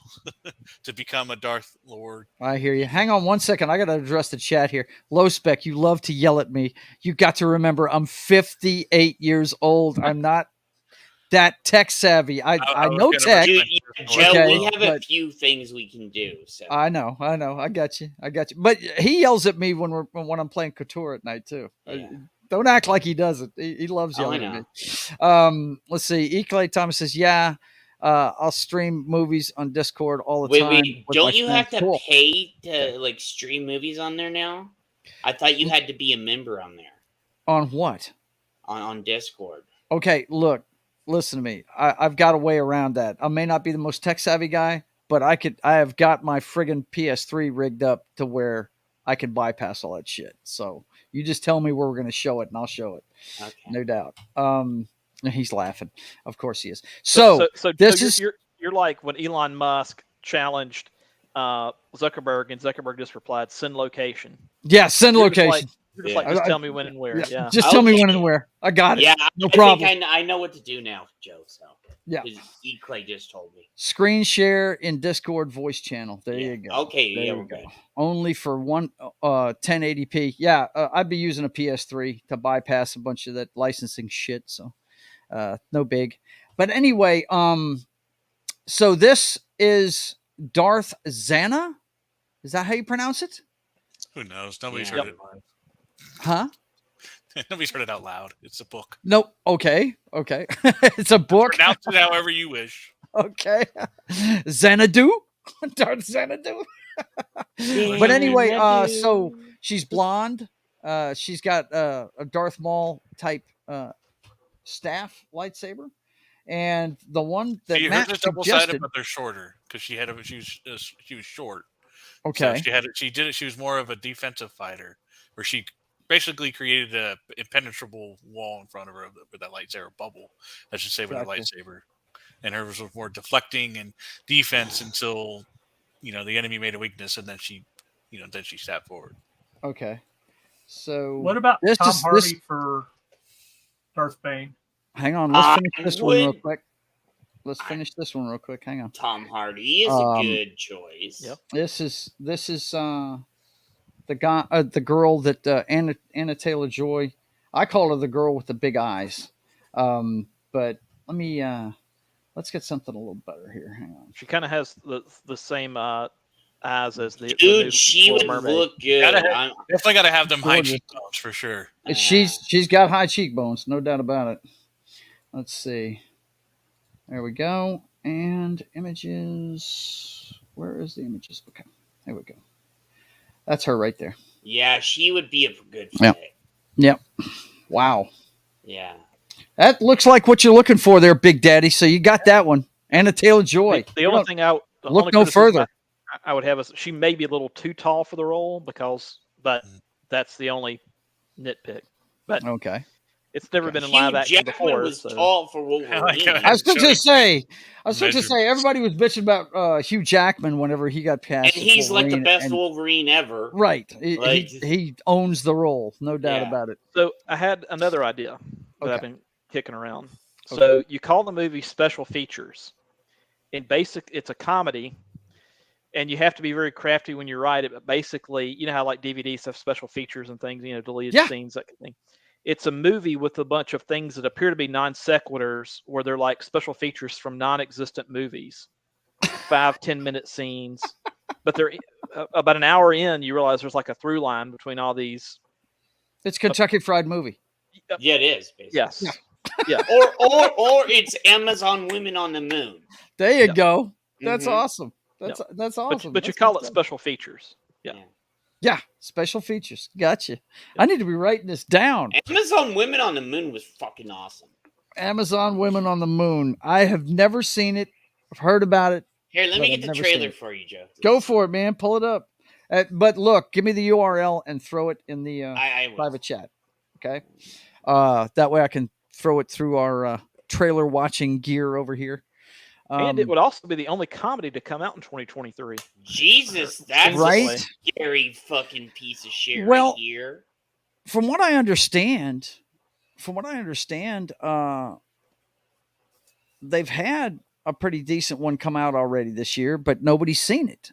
to become a Darth Lord. I hear you. Hang on one second. I got to address the chat here. Low Spec, you love to yell at me. You got to remember, I'm 58 years old. I'm not that tech savvy. I know tech. Joe, we have a few things we can do. So I know. I got you. But he yells at me when I'm playing Couture at night too. Yeah. Don't act like he doesn't. He loves yelling at me. Let's see. Eclay Thomas says, "Yeah, I'll stream movies on Discord all the time." Wait, don't you have to pay to like stream movies on there now? I thought you had to be a member on there. On what? On Discord. Okay, look. Listen to me. I've got a way around that. I may not be the most tech savvy guy, but I have got my friggin' PS3 rigged up to where I can bypass all that shit. So you just tell me where we're going to show it, and I'll show it. Okay. No doubt. He's laughing. Of course he is. So you're like when Elon Musk challenged Zuckerberg, and Zuckerberg just replied, "Send location." Yeah, send location. Just tell me when and where. Yeah. Just tell me when and where. I got it. Yeah, no problem. I think I know what to do now, Joe. So yeah, Eclay just told me. Screen share in Discord voice channel. There you go. Okay, there you go. Only for 1080p. Yeah, I'd be using a PS3 to bypass a bunch of that licensing shit. So no big. But anyway, so this is Darth Zena. Is that how you pronounce it? Who knows? Nobody's heard it. Huh? Nobody's heard it out loud. It's a book. No. Okay. It's a book. Pronounce it however you wish. Okay. Xanadu? Darth Xanadu? But anyway, so she's blonde. She's got a Darth Maul type staff lightsaber. And the one that Matt suggested, but they're shorter because she was short. Okay. So she was more of a defensive fighter, where she basically created a impenetrable wall in front of her with that lightsaber bubble. I should say with her lightsaber, and hers was more deflecting and defense until the enemy made a weakness, and then she stepped forward. Okay. So what about Tom Hardy for Darth Bane? Hang on, let's finish this one real quick. Let's finish this one real quick. Hang on. Tom Hardy is a good choice. Yep. This is the guy, the girl that Anna Taylor-Joy. I call her the girl with the big eyes. But let me let's get something a little better here. Hang on. She kind of has the same eyes as the Dude, she would look good. Definitely got to have them high cheekbones for sure. She's got high cheekbones, no doubt about it. Let's see. There we go. And images. Where is the images? Okay. There we go. That's her right there. Yeah, she would be a good fit. Yep. Wow. Yeah. That looks like what you're looking for there, Big Daddy. So you got that one. Anna Taylor-Joy. The only thing look no further. I would have is she may be a little too tall for the role but that's the only nitpick. But okay. It's never been in live action before. Was tall for Wolverine. I was going to say, everybody was bitching about Hugh Jackman whenever he got cast. And he's like the best Wolverine ever. Right. He owns the role, no doubt about it. So I had another idea that I've been kicking around. So you call the movie Special Features. In basic, it's a comedy, and you have to be very crafty when you write it. But basically, you know how like DVDs have special features and things, deleted scenes, that kind of thing. It's a movie with a bunch of things that appear to be non sequiturs, where they're like special features from non-existent movies, 5-10 minute scenes. But they're about an hour in, you realize there's like a through line between all these. It's Kentucky Fried Movie. Yeah, it is. Basically. Yes. Yeah. Or it's Amazon Women on the Moon. There you go. That's awesome. That's awesome. But you call it special features. Yeah, special features. Gotcha. I need to be writing this down. Amazon Women on the Moon was fucking awesome. Amazon Women on the Moon. I have never seen it. I've heard about it. Here, let me get the trailer for you, Joe. Go for it, man. Pull it up. But look, give me the URL and throw it in the private chat. Okay. That way I can throw it through our trailer watching gear over here. And it would also be the only comedy to come out in 2023. Jesus, that's right? a scary fucking piece of shit right here. From what I understand, they've had a pretty decent one come out already this year, but nobody's seen it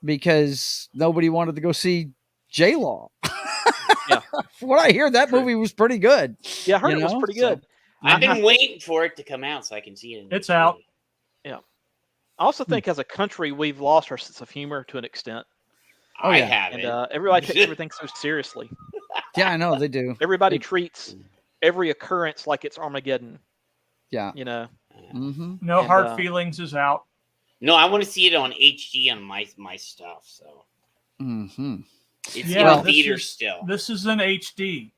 because nobody wanted to go see J-Law. Yeah. From what I hear, that movie was pretty good. Yeah, I heard it was pretty good. I've been waiting for it to come out so I can see it. It's out. Yeah. I also think as a country, we've lost our sense of humor to an extent. I have it. And everybody takes everything so seriously. Yeah, I know they do. Everybody treats every occurrence like it's Armageddon. Yeah. Mm-hmm. No hard feelings is out. No, I want to see it on HD on my stuff. So. Mm-hmm. It's in theater still. This is an HD.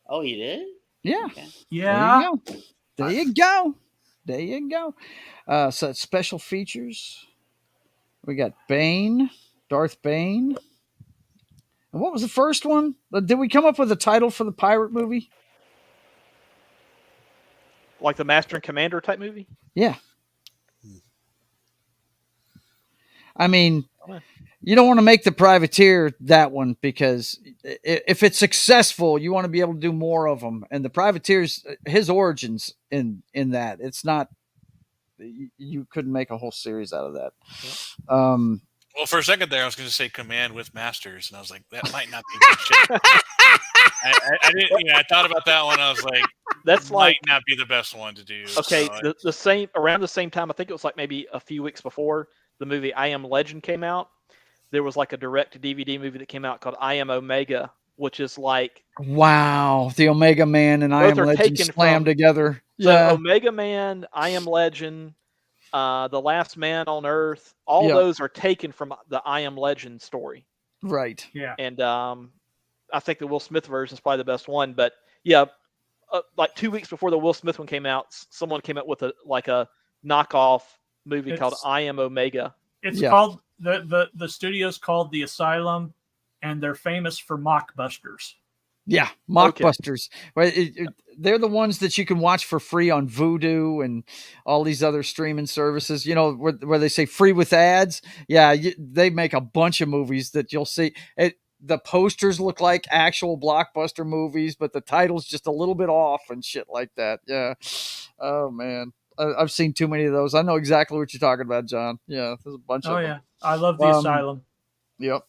Oh, you did? Yeah. Okay. Yeah. There you go. So it's special features. We got Bane, Darth Bane. And what was the first one? Did we come up with a title for the pirate movie? Like the Master and Commander type movie? Yeah. I mean, you don't want to make the Privateer that one because if it's successful, you want to be able to do more of them. And the Privateer's his origins in that. It's not. You couldn't make a whole series out of that. Well, for a second there, I was going to say Command with Masters, and I was like, that might not be good shit. I didn't. Yeah, I thought about that one. I was like, that might not be the best one to do. Okay, so the same around the same time. I think it was like maybe a few weeks before the movie I Am Legend came out. There was like a direct-to-DVD movie that came out called I Am Omega, which is like the Omega Man and I Am Legend slammed together. So Omega Man, I Am Legend, The Last Man on Earth, all those are taken from the I Am Legend story. Right. Yeah. And I think the Will Smith version is probably the best one. But yeah, like 2 weeks before the Will Smith one came out, someone came up with a knockoff movie called I Am Omega. It's called the studio's called The Asylum, and they're famous for mockbusters. Yeah, mockbusters. They're the ones that you can watch for free on Vudu and all these other streaming services. You know, where they say free with ads. Yeah, they make a bunch of movies that you'll see. The posters look like actual blockbuster movies, but the title's just a little bit off and shit like that. Yeah. Oh man, I've seen too many of those. I know exactly what you're talking about, John. Yeah, there's a bunch of them. Oh yeah, I love the Asylum. Yep.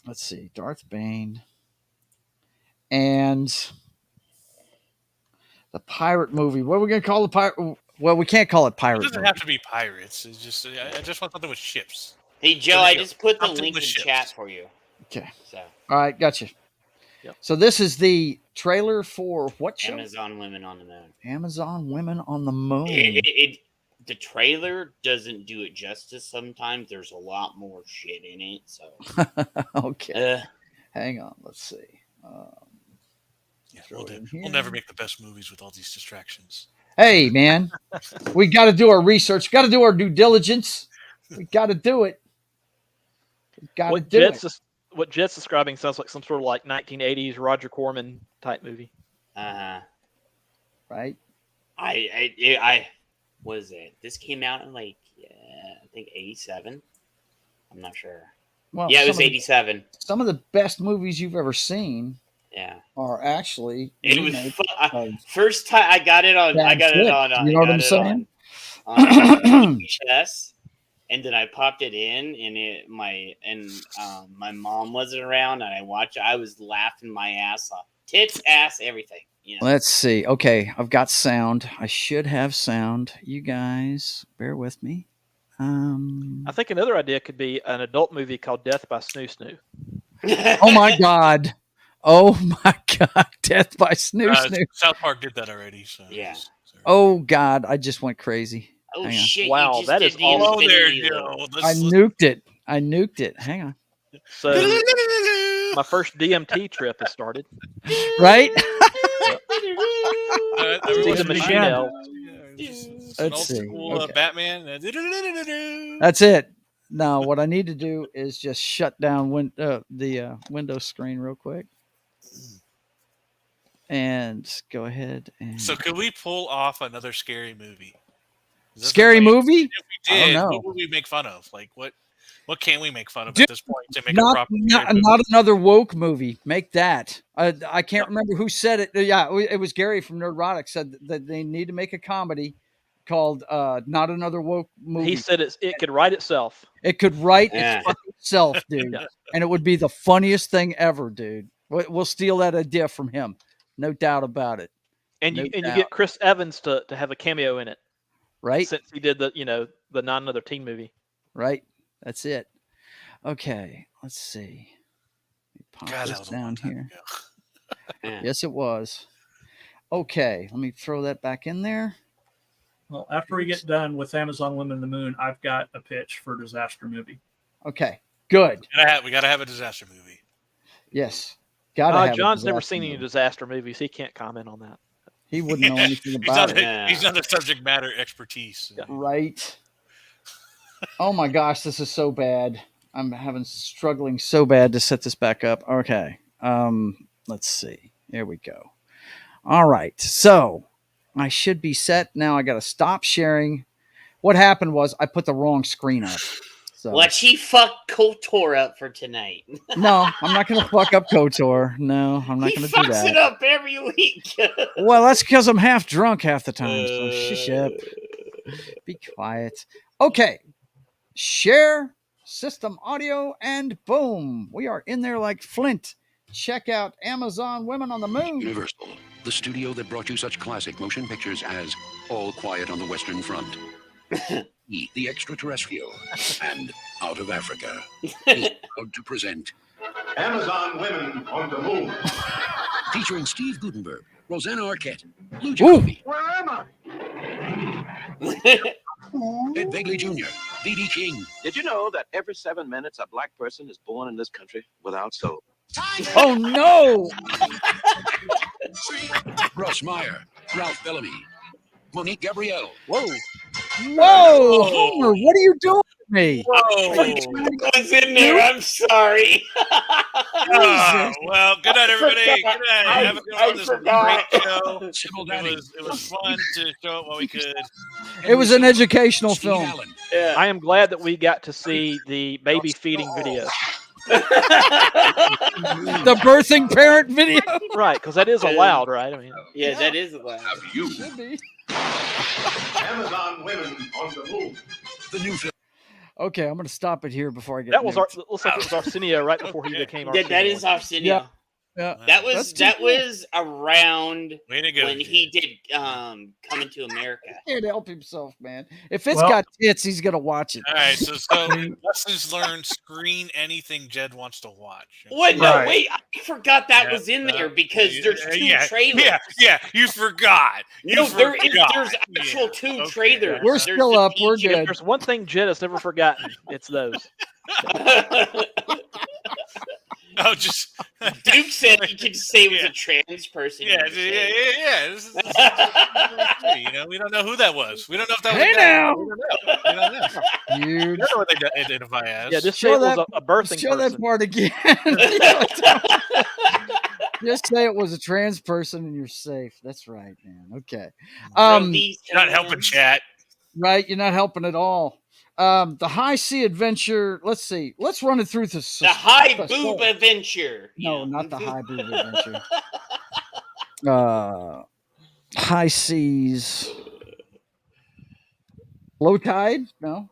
Let's see, Darth Bane, and the pirate movie. What are we gonna call the pirate? Well, we can't call it pirate. It doesn't have to be pirates. It's just I just want something with ships. Hey Joe, I just put the link in chat for you. Okay. So. All right, gotcha. Yep. So this is the trailer for what show? Amazon Women on the Moon. Amazon Women on the Moon. The trailer doesn't do it justice. Sometimes there's a lot more shit in it. So okay, hang on. Let's see. We'll never make the best movies with all these distractions. Hey, man, we got to do our research. Got to do our due diligence. We got to do it. What Jet's describing sounds like some sort of like 1980s Roger Corman type movie. Right. I what is it? This came out in I think 87. I'm not sure. Well, yeah, it was 87. Some of the best movies you've ever seen. Yeah. Are actually. It was first time I got it on. I got it on. You know what I'm saying? On VHS. And then I popped it in, and my mom wasn't around, and I watched it. I was laughing my ass off, tits, ass, everything. You know? Let's see. Okay, I've got sound. I should have sound. You guys, bear with me. I think another idea could be an adult movie called Death by Snoo Snoo. Oh my God! Oh my God! Death by Snoo Snoo. South Park did that already. So yeah. Oh God! I just went crazy. Oh shit! Wow, that is all. Oh, there you go. I nuked it. Hang on. So my first DMT trip has started. Right? He's a machine elf. Let's see. Okay. Batman. That's it. Now, what I need to do is just shut down the window screen real quick. And go ahead and. So, could we pull off another scary movie? Scary movie? If we did, I don't know. what would we make fun of? Like, what can we make fun of at this point to make a proper not another woke movie. Make that. I can't remember who said it. Yeah, it was Gary from Nerdrotic said that they need to make a comedy called Not Another Woke Movie. He said it could write itself. It could write itself, dude. And it would be the funniest thing ever, dude. We'll steal that idea from him. No doubt about it. And you get Chris Evans to have a cameo in it. Right. Since he did the Not Another Teen movie. Right. That's it. Okay. Let's see. Pop this down here. Yes, it was. Okay. Let me throw that back in there. Well, after we get done with Amazon Women on the Moon, I've got a pitch for a disaster movie. Okay. Good. We gotta have a disaster movie. Yes. John's never seen any disaster movies. He can't comment on that. He wouldn't know anything about it. He's not a subject matter expertise. Right. Oh my gosh, this is so bad. I'm struggling so bad to set this back up. Okay. Let's see. There we go. All right. So I should be set. Now I got to stop sharing. What happened was I put the wrong screen up. So. Let she fuck KOTOR up for tonight. No, I'm not going to fuck up KOTOR. No, I'm not going to do that. He fucks it up every week. Well, that's because I'm half drunk half the time. So shush up. Be quiet. Okay. Share system audio and boom. We are in there like Flint. Check out Amazon Women on the Moon. Universal, the studio that brought you such classic motion pictures as All Quiet on the Western Front, The Extraterrestrial, and Out of Africa, is proud to present Amazon Women on the Moon. Featuring Steve Guttenberg, Rosanna Arquette, Lou Jacoby. Where am I? Ed Begley Jr., B.B. King. Did you know that every 7 minutes a black person is born in this country without soul? Oh, no! Russ Meyer, Ralph Bellamy, Monique Gabrielle. Whoa. Whoa, Homer, what are you doing to me? I was in there. I'm sorry. Well, good night, everybody. Good night. Have a good one. This was a great show. It was fun to show it while we could. It was an educational film. Yeah. I am glad that we got to see the baby feeding video. The birthing parent video. Right, because that is allowed, right? I mean, yeah, that is allowed. Should be. Amazon women on the move. The new film. Okay, I'm going to stop it here before I get. that was looks like it was Arsenio right before he became Arsenio. That is Arsenio. Yeah. That was around Way to go, when he did Coming to America. He can't help himself, man. If it's got tits, he's going to watch it. All right, so lessons learned: screen anything Jed wants to watch. Wait, no, wait! I forgot that was in there because there's two trailers. Yeah, you forgot. There's actual two trailers. We're still up. We're good. There's one thing Jed has never forgotten. It's those. Oh, just Duke said he could say it was a trans person. Yeah. This is you know, we don't know who that was. We don't know if that was. Hey a guy. now. We don't know. You We don't know what they identify as. Yeah, just say it was a birthing show person. that part again. Just say it was a trans person and you're safe. That's right, man. Okay. You're not helping chat. Right, you're not helping at all. The high sea adventure. Let's see. Let's run it through the high boob adventure. No, not the high boob adventure. High seas. Low tide? No.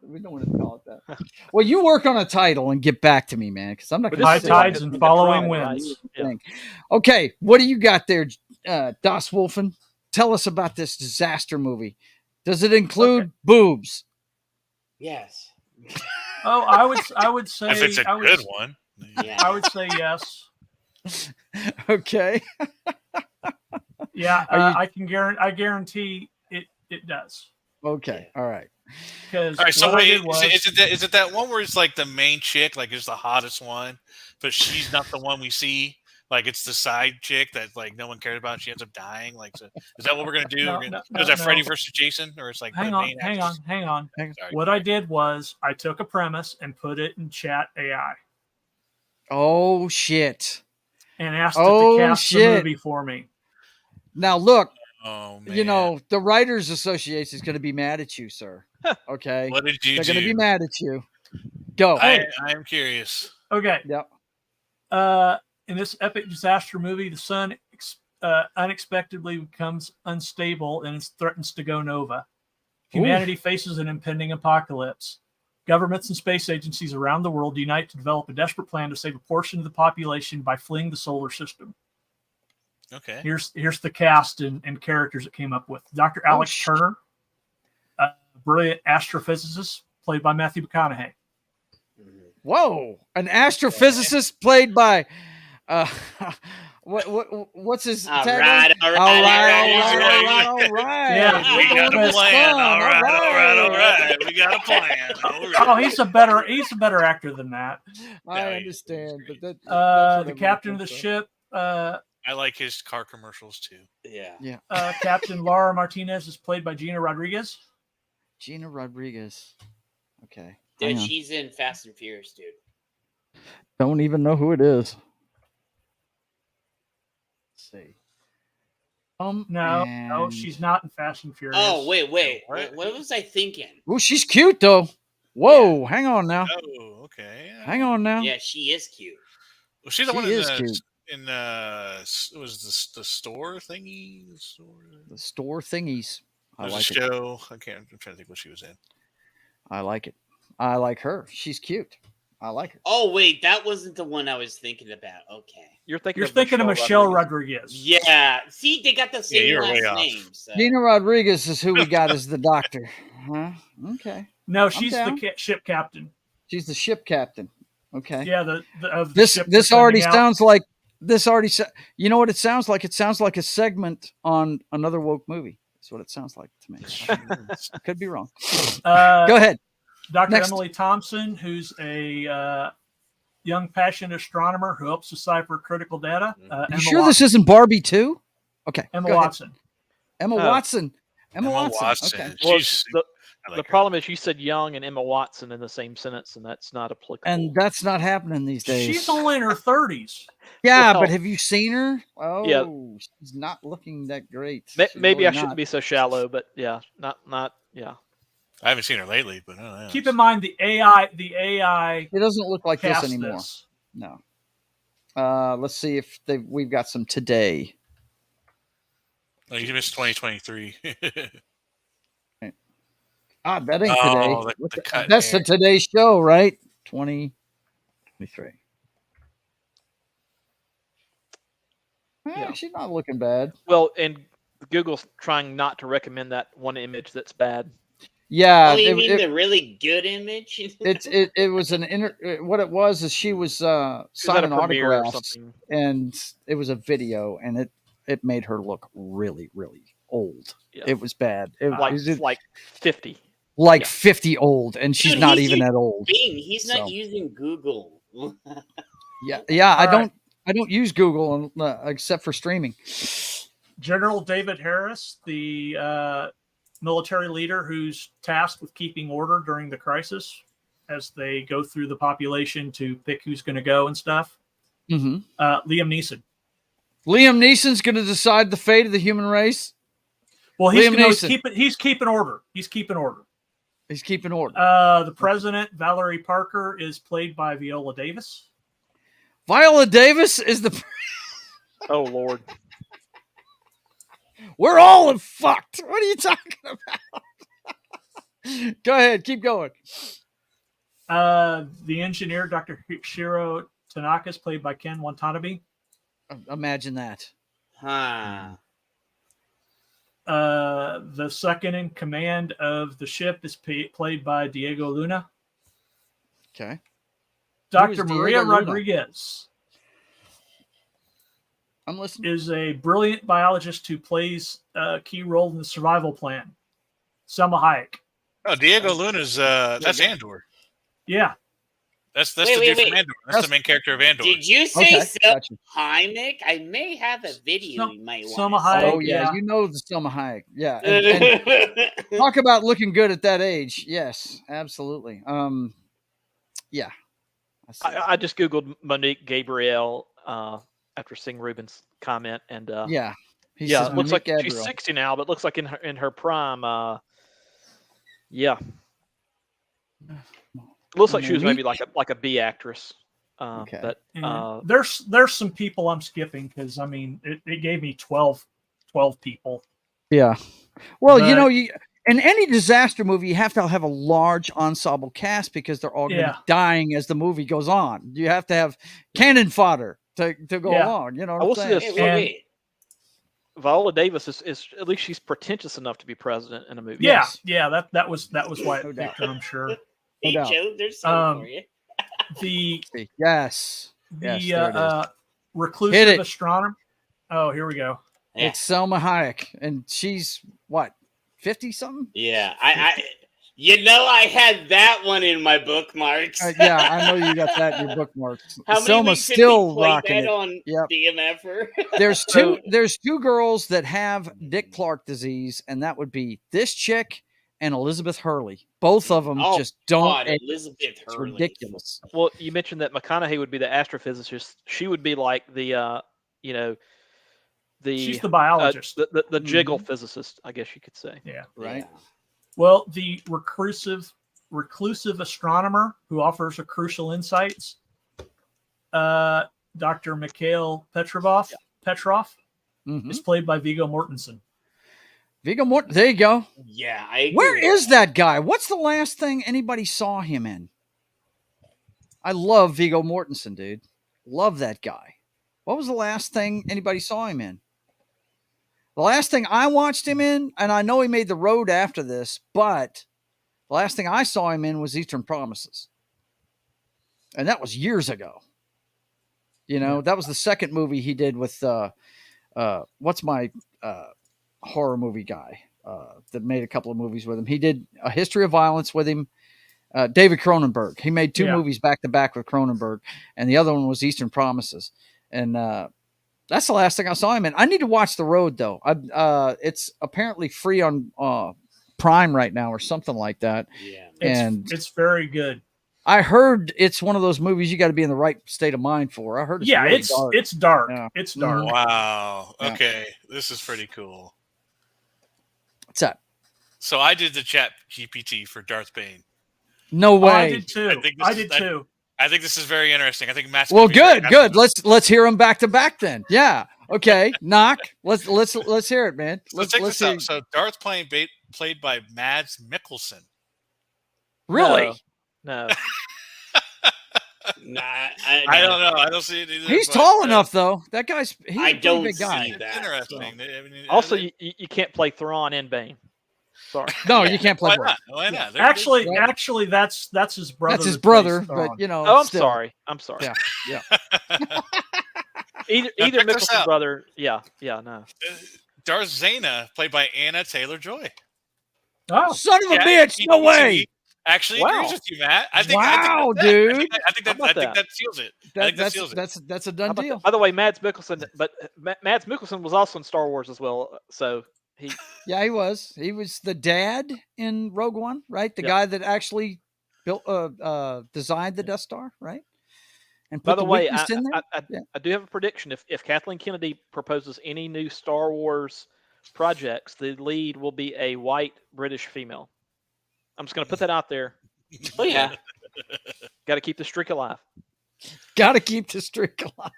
We don't want to call it that. Well, you work on a title and get back to me, man, because I'm not going to. High tides and following winds. Yeah. Okay, what do you got there, Das Wolfen? Tell us about this disaster movie. Does it include boobs? Yes. Oh, I would say If it's a good one. Yeah. I would say yes. Okay. Yeah, I guarantee it does. Okay. All right. Because all right, so what I wait, did was, is it that one where it's like the main chick, like it's the hottest one, but she's not the one we see? Like it's the side chick that like no one cares about. And she ends up dying. Like, so, is that what we're gonna do? Is that Freddy versus Jason, or it's like hang on. Sorry. What I did was I took a premise and put it in chat AI Oh shit! and asked it to cast the movie for me. Now look, oh man, you know the Writers Association is going to be mad at you, sir. Okay, what did you They're do? going to be mad at you. Go. I am curious. Okay. Yep. In this epic disaster movie, the sun unexpectedly becomes unstable and threatens to go nova. Humanity faces an impending apocalypse. Governments and space agencies around the world unite to develop a desperate plan to save a portion of the population by fleeing the solar system. Okay. Here's the cast and characters it came up with. Dr. Alex Turner, a brilliant astrophysicist played by Matthew McConaughey. Whoa, an astrophysicist played by what's his tagline? All right. Yeah, we got a plan. All right. We got a plan. Oh, he's a better actor than that. I understand, but that's the captain of the ship. I like his car commercials too. Yeah. Captain Laura Martinez is played by Gina Rodriguez. Gina Rodriguez. Okay. Dude, she's in Fast and Furious, dude. Don't even know who it is. Let's see. No, she's not in Fast and Furious. Oh, wait. What was I thinking? Oh, she's cute though. Whoa, hang on now. Oh, okay. Hang on now. Yeah, she is cute. Well, she's the one cute. in it was the store thingy. The store thingies. I like a show. I'm trying to think what she was in. I like it. I like her. She's cute. I like her. Oh wait, that wasn't the one I was thinking about. Okay. You're thinking of Michelle Rodriguez. Yeah. See, they got the same last name. So. Gina Rodriguez is who we got as the doctor. Huh? Okay. No, she's the ship captain. She's the ship captain. Okay. Yeah. This already sounds like you know what it sounds like? It sounds like a segment on another woke movie. That's what it sounds like to me. Could be wrong. Go ahead. Dr. Emily Thompson, who's a young passionate astronomer who helps decipher critical data. You sure this isn't Barbie too? Okay. Emma Watson. Emma Watson. Emma Watson. Okay. Well, She's the problem is you said Young and Emma Watson in the same sentence, and that's not applicable. And that's not happening these days. She's only in her 30s. Yeah, Well, but have you seen her? Oh, yeah. She's not looking that great. Maybe really I shouldn't not. be so shallow, but yeah, not yeah. I haven't seen her lately, but Keep in mind the AI. It doesn't look like this cast anymore. this. No. Let's see if we've got some today. Oh, you missed 2023. That ain't today. The cut That's hair. the Today Show, right? 2023. Yeah. She's not looking bad. Well, and Google's trying not to recommend that one image that's bad. Yeah. Oh, you mean the really good image? It was what it was is she was signing autographs, and it was a video, and it made her look really, really old. Yeah. It was bad. It was like 50. Like 50 old, and she's not even that old. Bing. He's not using Google. Yeah. I don't use Google except for streaming. General David Harris, the military leader who's tasked with keeping order during the crisis as they go through the population to pick who's going to go and stuff. Mm-hmm. Liam Neeson. Liam Neeson's going to decide the fate of the human race. Well, he's keeping order. He's keeping order. He's keeping order. The president, Valerie Parker, is played by Viola Davis. Viola Davis is the. Oh Lord. We're all fucked. What are you talking about? Go ahead. Keep going. The engineer, Dr. Shiro Tanaka, is played by Ken Watanabe. Imagine that. Huh. The second in command of the ship is played by Diego Luna. Okay. Dr. Maria Rodriguez. I'm listening. Is a brilliant biologist who plays a key role in the survival plan. Selma Hayek. Oh, Diego Luna's that's Andor. Yeah. That's the dude from Andor. That's the main character of Andor. Did you say Hynek? I may have a video you might want. Selma Hayek. Oh yeah, you know the Selma Hayek. Yeah. And talk about looking good at that age. Yes, absolutely. Yeah. I just Googled Monique Gabrielle after seeing Ruben's comment, and yeah, it looks like she's 60 now, but looks like in her prime. Yeah, looks like she was maybe like a B actress. Okay. But there's some people I'm skipping because I mean it gave me 12 people. Yeah. Well, in any disaster movie, you have to have a large ensemble cast because they're all going to be dying as the movie goes on. You have to have cannon fodder to go along. You know what I'm saying? Viola Davis is at least she's pretentious enough to be president in a movie. Yeah, yeah. That was why it picked her, I'm sure. Hey Joe, there's something for you. The reclusive astronomer. Oh, here we go. Yeah. It's Selma Hayek, and she's what, 50 something? Yeah, I had that one in my bookmarks. Yeah, I know you got that in your bookmarks. How many Selma's still rocking that it. On DMF-er? There's two girls that have Dick Clark disease, and that would be this chick and Elizabeth Hurley. Both of them just don't. God, Elizabeth Hurley. It's ridiculous. Well, you mentioned that McConaughey would be the astrophysicist. She would be like the she's the biologist, the jiggle physicist, I guess you could say. Yeah. Right. Yeah. Well, the reclusive astronomer who offers a crucial insights, Dr. Mikhail Petrov, is played by Viggo Mortensen. Viggo Mortensen. There you go. Yeah. I agree. Where is that guy? What's the last thing anybody saw him in? I love Viggo Mortensen, dude. Love that guy. What was the last thing anybody saw him in? The last thing I watched him in, and I know he made The Road after this, but the last thing I saw him in was Eastern Promises. And that was years ago. That was the second movie he did with, what's my horror movie guy that made a couple of movies with him. He did A History of Violence with him. David Cronenberg. He made two movies back to back with Cronenberg, and the other one was Eastern Promises. And That's the last thing I saw him in. I need to watch The Road though. It's apparently free on Prime right now or something like that. Yeah, it's very good. I heard it's one of those movies you got to be in the right state of mind for. I heard it's really dark. It's dark. Yeah. It's dark. Wow. Yeah. Okay, this is pretty cool. What's that? So I did the chat GPT for Darth Bane. No way. I did too. I did too. I think this is very interesting. I think Matt's Well, good. Let's hear them back to back then. Yeah. Okay. Knock. Let's hear it, man. Let's check this out. So Darth played by Mads Mikkelsen. Really? No. Nah, I don't know. I don't see it either. He's tall enough though. That guy's he's a pretty big guy. That's interesting. So. I mean, Also, you can't play Thrawn and Bane. Sorry. No, you can't play. Why not? Actually, that's his brother. That's his brother, but you know. Oh, I'm still. sorry. I'm sorry. Yeah. either Mikkelsen's brother. Yeah. No. Darth Zana, played by Anna Taylor-Joy. Oh, son of a bitch! No way. Actually agrees with you, Matt. Dude. I think that seals it. That's a done deal. By the way, Mads Mikkelsen, but Mads Mikkelsen was also in Star Wars as well. So he. Yeah, he was. He was the dad in Rogue One, right? The guy that actually built, designed the Death Star, right? And by the way, I do have a prediction. If Kathleen Kennedy proposes any new Star Wars projects, the lead will be a white British female. I'm just going to put that out there. Oh, yeah. Got to keep the streak alive. Got to keep the streak alive.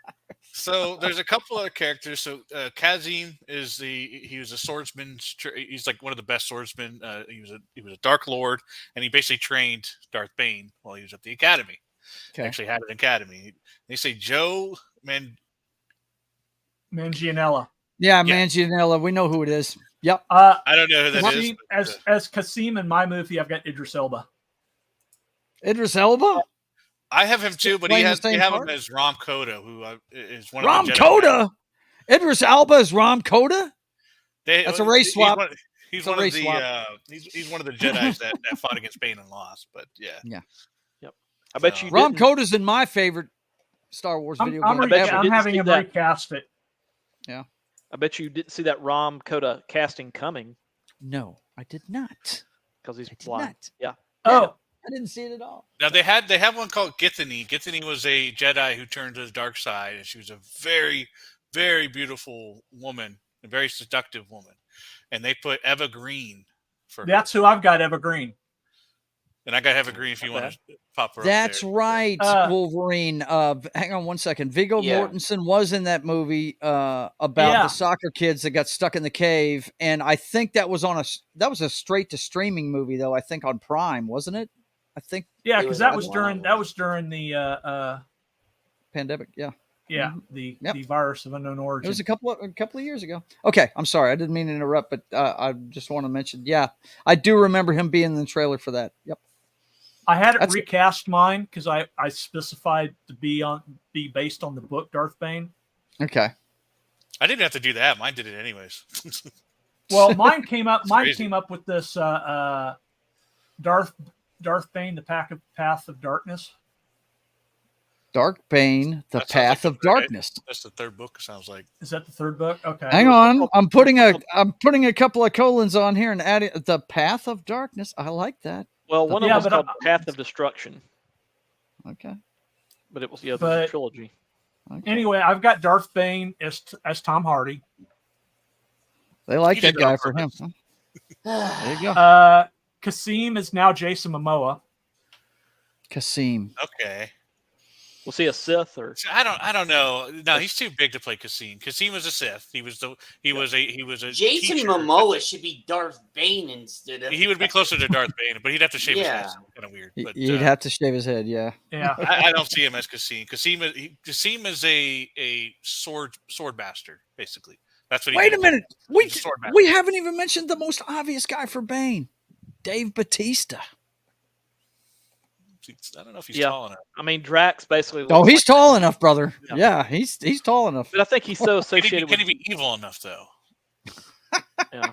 So there's a couple of characters. So Kazim he was a swordsman. He's like one of the best swordsmen. He was a Dark Lord, and he basically trained Darth Bane while he was at the academy. Okay. Actually had an academy. They say Joe Manganiello. Yeah, Manganiello. We know who it is. Yep. I don't know who that is. As Kasim in my movie, I've got Idris Elba. Idris Elba? I have him too, but they have him as Ram Koda, who is one Ram of the Koda? Idris Elba is Ram Koda? That's a race swap. He's one of the Jedis that fought against Bane and lost. But yeah. Yep. I bet you Ram Koda's in my favorite Star Wars video game. I'm having him recast it. Yeah. I bet you didn't see that Ram Koda casting coming. No, I did not. Because he's blind. Yeah. Oh, I didn't see it at all. Now they have one called Githany. Githany was a Jedi who turned to the dark side, and she was a very, very beautiful woman, a very seductive woman. And they put Eva Green for That's who I've got, Eva Green. And I got Eva Green if you want to pop her up That's there. right, Wolverine. Hang on one second. Viggo Mortensen was in that movie about the soccer kids that got stuck in the cave, and I think that was a straight to streaming movie though. I think on Prime, wasn't it? I think. Yeah, because that was during the pandemic. Yeah. Yeah, the virus of unknown origin. It was a couple of years ago. Okay, I'm sorry, I didn't mean to interrupt, but I just want to mention. Yeah, I do remember him being in the trailer for that. Yep. I had it recast mine because I specified to be based on the book Darth Bane. Okay. I didn't have to do that. Mine did it anyways. Well, mine came up. Came up with this Darth Bane, the Path of Darkness. Dark Bane, the Path of Darkness. That's the third book. Sounds like. Is that the third book? Okay. Hang on, I'm putting a couple of colons on here and adding the Path of Darkness. I like that. Well, one of them was called Path of Destruction. Okay. But it was a trilogy. Okay. Anyway, I've got Darth Bane as Tom Hardy. They like that guy for him. Huh? There you go. Kasim is now Jason Momoa. Kasim. Okay. Was he a Sith or? I don't know. No, he's too big to play Kasim. Kasim was a Sith. He was a Jason teacher. Momoa should be Darth Bane instead of. He would be closer to Darth Bane, but he'd have to shave his head. Kind of weird. But, He'd have to shave his head. Yeah. Yeah. I don't see him as Kasim. Kasim is a sword bastard, basically. That's what. Wait a minute. We haven't even mentioned the most obvious guy for Bane, Dave Bautista. I don't know if he's tall enough. I mean, Drax basically. Oh, he's tall enough, brother. Yeah, he's tall enough. But I think he's so associated. Can he be evil enough though? Yeah.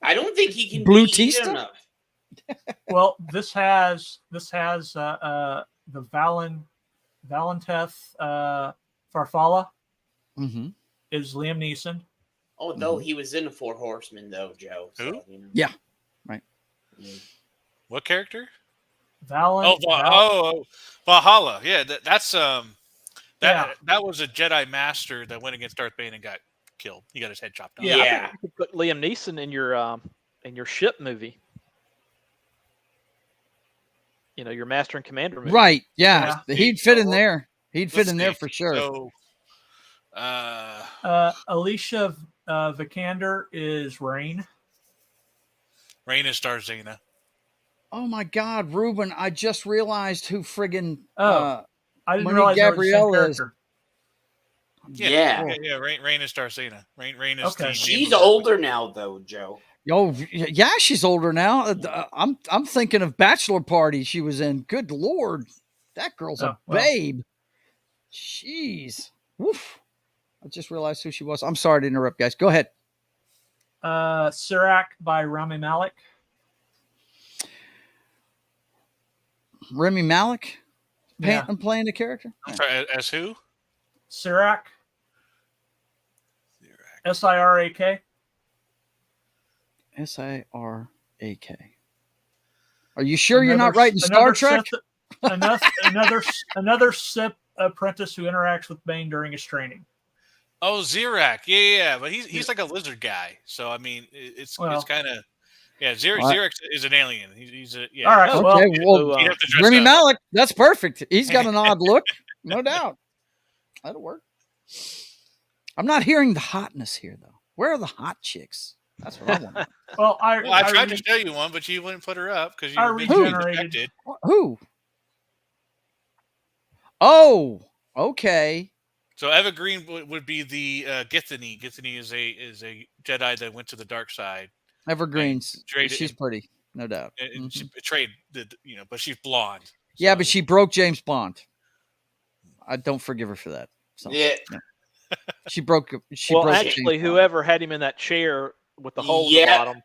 I don't think he can Blue be Tista? evil enough. Well, this has the Valenteth Farfalla. Mm-hmm. is Liam Neeson. Oh, though he was in the Four Horsemen, though, Joe. Who? So, Yeah. Right. What character? Valhalla. Valhalla. Yeah, that's that was a Jedi Master that went against Darth Bane and got killed. He got his head chopped off. Yeah, I think you could put Liam Neeson in your ship movie. Your Master and Commander movie. Right. Yeah. He'd fit in there. He'd fit in there for sure. So, Alicia Vikander is Rain. Rain is Darzana. Oh my God, Ruben! I just realized who friggin' I didn't Monique realize Gabrielle they were the is. same Yeah. Rain is Darzana. Rain is. Okay. She's older now, though, Joe. Oh yeah, she's older now. I'm thinking of Bachelor Party she was in. Good Lord, that girl's a babe. Jeez, woof! I just realized who she was. I'm sorry to interrupt, guys. Go ahead. Sirac by Rami Malek. Remy Malik playing the character. I'm sorry, as who? Sirac. Sirak. Sirak. Are you sure you're not writing Star Trek? Another Sith apprentice who interacts with Bane during his training. Oh, Zirak. Yeah. But he's like a lizard guy. So I mean, it's kind of Zirak is an alien. He's a All right. Okay. Well, Remy up. Malik. That's perfect. He's got an odd look, no doubt. That'll work. I'm not hearing the hotness here, though. Where are the hot chicks? That's what I want. Well, I tried to show you one, but you wouldn't put her up because you were regenerated. Who? Oh, okay. So Eva Green would be the Githany. Githany is a Jedi that went to the dark side. Evergreen's she's pretty, no doubt. She betrayed but she's blonde. So. Yeah, but she broke James Bond. I don't forgive her for that. So, yeah. She broke. Actually, whoever had him in that chair with the hole in the bottom.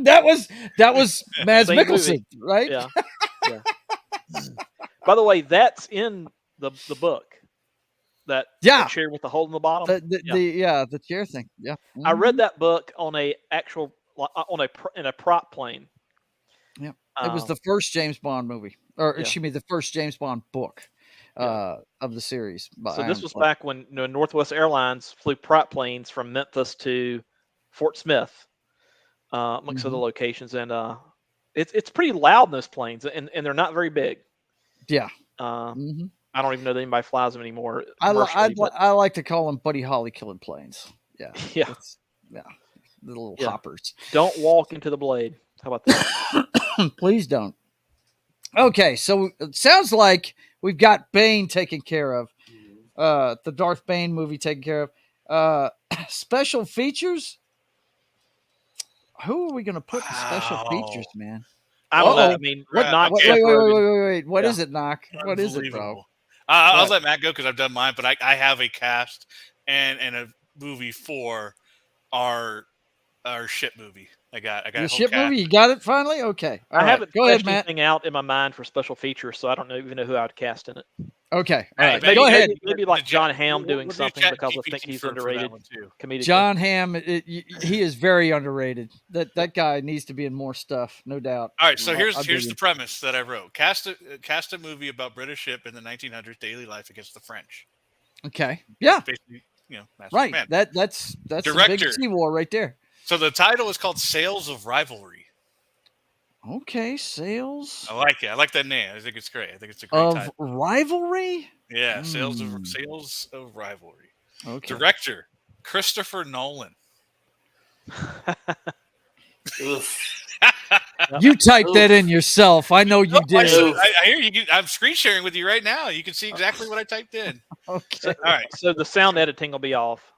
That was Mads Mikkelsen, right? Yeah. By the way, that's in the book. The chair with the hole in the bottom. The chair thing. Yeah. I read that book on a prop plane. Yeah. It was the first James Bond movie, or excuse me, the first James Bond book of the series. So this was back when Northwest Airlines flew prop planes from Memphis to Fort Smith, amongst other locations, and it's pretty loud in those planes, and they're not very big. Yeah. I don't even know that anybody flies them anymore. I like to call them Buddy Holly killing planes. Yeah. Yeah. The little hoppers. Don't walk into the blade. How about that? Please don't. Okay, so it sounds like we've got Bane taken care of. The Darth Bane movie taken care of. Special features? Who are we going to put in special features, man? I don't know. I mean, wait. What is it, Knock? What is it, bro? I'll let Matt go because I've done mine, but I have a cast and a movie for our ship movie. I got the ship movie. You got it finally. Okay, I haven't go ahead, Matt. Anything out in my mind for special features, so I don't even know who I would cast in it. Okay, all right. Maybe, go ahead. Maybe like John Hamm doing something because I think he's underrated. Comedic. John Hamm, he is very underrated. That guy needs to be in more stuff, no doubt. All right, so here's the premise that I wrote: cast a movie about British ship in the 1900s daily life against the French. Okay, yeah, basically, right. Man. That's the big sea war right there. So the title is called Sales of Rivalry. Okay, Sales. I like it. I like that name. I think it's great. I think it's a great title. Rivalry? Yeah, Sales of Rivalry. Okay. Director, Christopher Nolan. You typed that in yourself. I know you did. I hear you. I'm screen sharing with you right now. You can see exactly what I typed in. Okay. All right. So the sound editing will be off.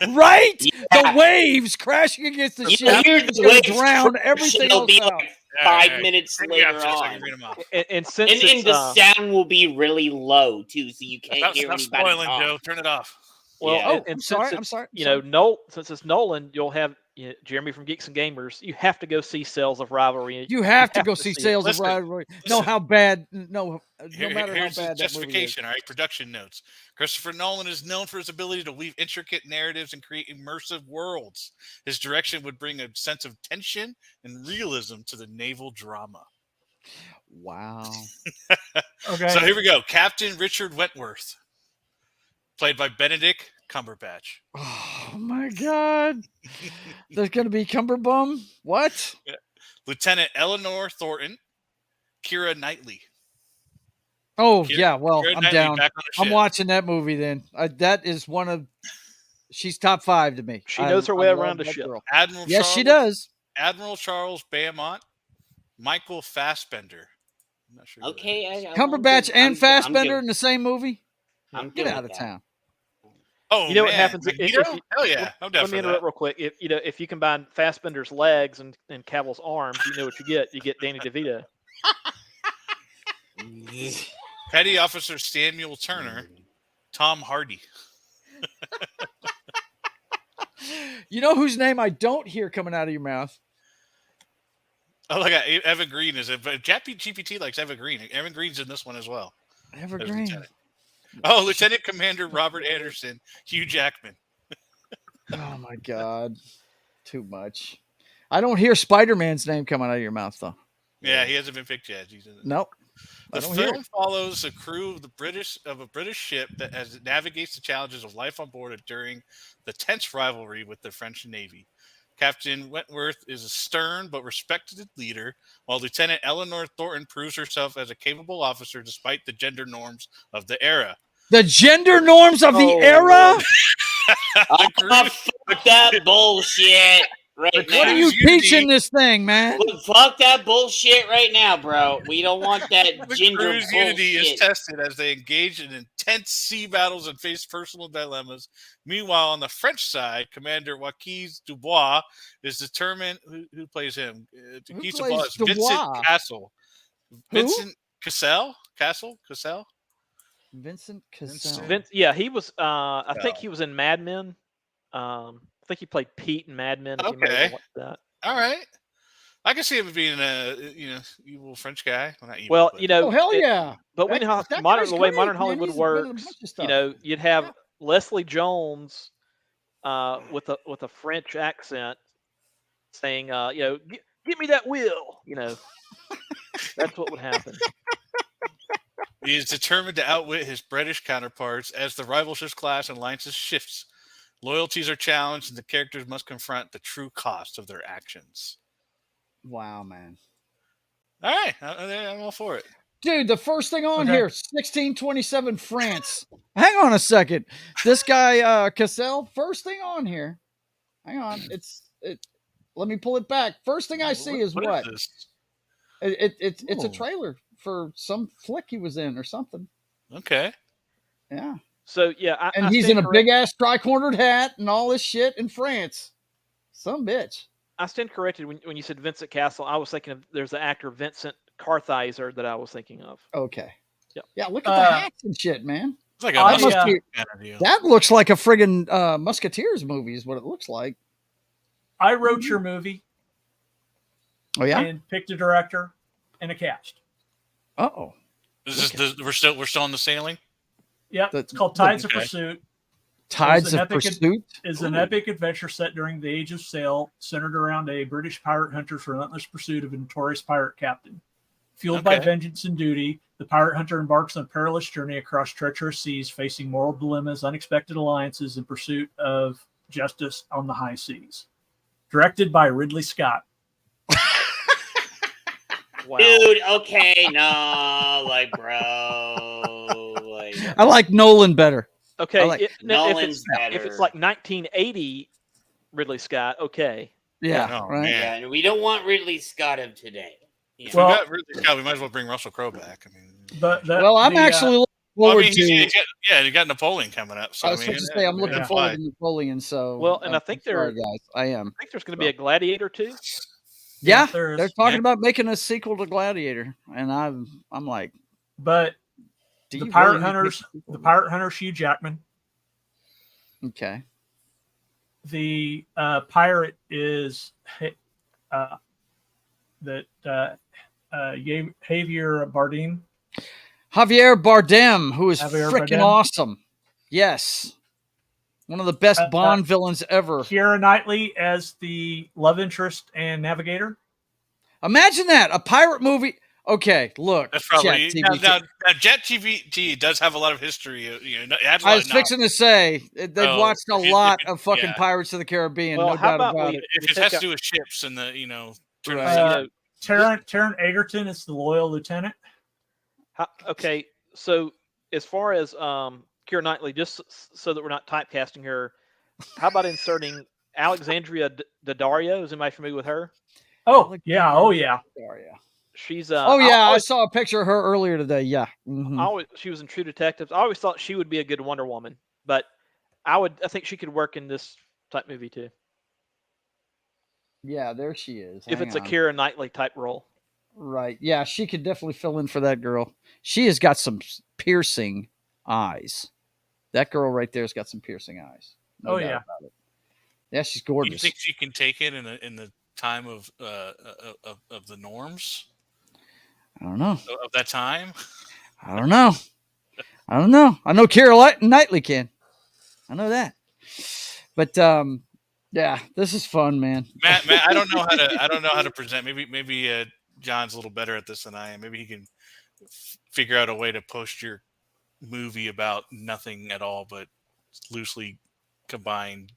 Right? Yeah. The waves crashing against the ship. It's going to drown everything else be out. like 5 minutes later on. And since the sound will be really low, too, so you can't hear anybody spoiling, talk. Joe. Turn it off. Well, I'm sorry. Since it's Nolan, you'll have Jeremy from Geeks and Gamers, you have to go see Sales of Rivalry. You have to go see it. Sales of Rivalry. No, how bad? No matter here's how bad that movie is. justification. All right, production notes. Christopher Nolan is known for his ability to weave intricate narratives and create immersive worlds. His direction would bring a sense of tension and realism to the naval drama. Wow. Okay. So here we go. Captain Richard Wentworth, played by Benedict Cumberbatch. Oh my God. There's going to be Cumberbum? What? Yeah. Lieutenant Eleanor Thornton, Keira Knightley. Oh, yeah. Well, Keira I'm Knightley down. back on the I'm ship. watching that movie then. That is one of... She's top 5 to me. She knows her way around the that ship. girl. Admiral Yes, Charles, she does. Admiral Charles Beaumont, Michael Fassbender. I'm not sure. Okay. Cumberbatch and I'm Fassbender good. in the same movie? I'm Get good out with of that. town. Oh, You know what man. happens Magneto? if you, Hell yeah. I'm down let me for interrupt that. real quick. If you combine Fassbender's legs and Cavill's arms, you know what you get. You get Danny DeVito. Petty Officer Samuel Turner, Tom Hardy. You know whose name I don't hear coming out of your mouth? Oh, look at Evan Green is it? But GPT likes Evan Green. Evan Green's in this one as well. Evergreen. Lieutenant. Oh, Lieutenant Commander Robert Anderson, Hugh Jackman. Oh my God. Too much. I don't hear Spider-Man's name coming out of your mouth though. Yeah, he hasn't been picked yet. Nope. The I don't hear film it. follows the crew of a British ship that as it navigates the challenges of life on board during the tense rivalry with the French Navy. Captain Wentworth is a stern but respected leader, while Lieutenant Eleanor Thornton proves herself as a capable officer despite the gender norms of the era. The gender norms of the era? Fuck that bullshit right now. What are you teaching this thing, man? Look, fuck that bullshit right now, bro. We don't want that The gender crew's unity is bullshit. tested as they engage in intense sea battles and face personal dilemmas. Meanwhile, on the French side, Commander Joaquin Dubois is determined. Who plays him? plays Dubois is Dubois? Vincent Castle. Who? Vincent Cassell? Cassell? Vincent Cassell. Yeah, he was. I think he was in Mad Men. I think he played Pete in Mad Men. If you may Okay. have watched that. All right. I can see him being a evil French guy. Well, not evil, Well, but- Oh, hell yeah. But we know how That modern guy's the way great, modern man. Hollywood He's been in a works. bunch of stuff. You'd have Leslie Jones with a French accent saying, "Give me that wheel." That's what would happen. He is determined to outwit his British counterparts as the rival ships clash and alliances shifts. Loyalties are challenged, and the characters must confront the true cost of their actions. Wow, man. All right, I'm all for it. Dude, the first thing on Okay. here, 1627 France. Hang on a second. This guy, Cassell, first thing on here. Hang on. Let me pull it back. First thing I see is what? this? It's a Oh. trailer for some flick he was in or something. Okay. Yeah. So yeah, And I he's stand in a big ass tri-cornered hat and all this shit in France. Some bitch. I stand corrected when you said Vincent Castle. I was thinking of there's the actor Vincent Kartheiser that I was thinking of. Okay. Yep. Yeah, look at the hats and shit, man. It's like That, a must be- kind of deal. that looks like a friggin' Musketeers movie is what it looks like. I wrote your movie Oh, yeah? and picked a director and a cast. Uh-oh. We're still on the sailing. Yep, The- it's called Tides of okay. Pursuit. Tides It's an of epic- Pursuit? Is an epic adventure set during the Age of Sail, centered around a British pirate hunter's relentless pursuit of a notorious pirate captain. Fueled by Okay. vengeance and duty, the pirate hunter embarks on a perilous journey across treacherous seas, facing moral dilemmas, unexpected alliances, in pursuit of justice on the high seas. Directed by Ridley Scott. Wow. Dude, okay, no, like, bro, like, I like Nolan better. Okay, I like- now, if Nolan's it's better. like 1980 Ridley Scott, okay. Yeah, Oh, right. man. yeah, and we don't want Ridley Scott of today. If Well- we got Ridley Scott, we might as well bring Russell Crowe back. I mean, But Well, I'm actually looking well, I forward mean, to... you got Napoleon coming up. So I was I mean, supposed to say I'm looking yeah. forward to Napoleon, so... Well, and I think I'm sorry, they're- guys. I am. I think there's going to be a Gladiator too. Yeah, there is. they're talking Yeah. about making a sequel to Gladiator, and I'm like... But do the you pirate really need to make hunters, a sequel? the pirate hunter Hugh Jackman, Okay. the pirate is Javier Bardem. Javier Bardem, who is Javier freaking Bardem. awesome. Yes. One of the best Bond villains ever. Keira Knightley as the love interest and navigator. Imagine that. A pirate movie. Okay, look. That's probably Jet now Jet TV does have a lot of history. It has a lot I was of fixing to say they've watched a lot of fucking yeah. Pirates of the Caribbean. Well, no how doubt about about we- it. If it has to do with ships and the Taron Egerton is the loyal lieutenant. Okay, so as far as Keira Knightley, just so that we're not typecasting her, how about inserting Alexandria Daddario? Is anybody familiar with her? Oh yeah, She's I saw a picture of her earlier today. Yeah, she was in True Detectives. I always thought she would be a good Wonder Woman, but I think she could work in this type movie too. Yeah, there she is. If it's a Keira Knightley type role. Right. Yeah, she could definitely fill in for that girl. She has got some piercing eyes. That girl right there has got some piercing eyes. No doubt about it. Yeah, she's gorgeous. Do you think she can take it in the time of the norms? I don't know. Of that time? I don't know. I know Keira Knightley can. I know that. But yeah, this is fun, man. Matt, I don't know how to present. Maybe John's a little better at this than I am. Maybe he can figure out a way to post your movie about nothing at all, but loosely combined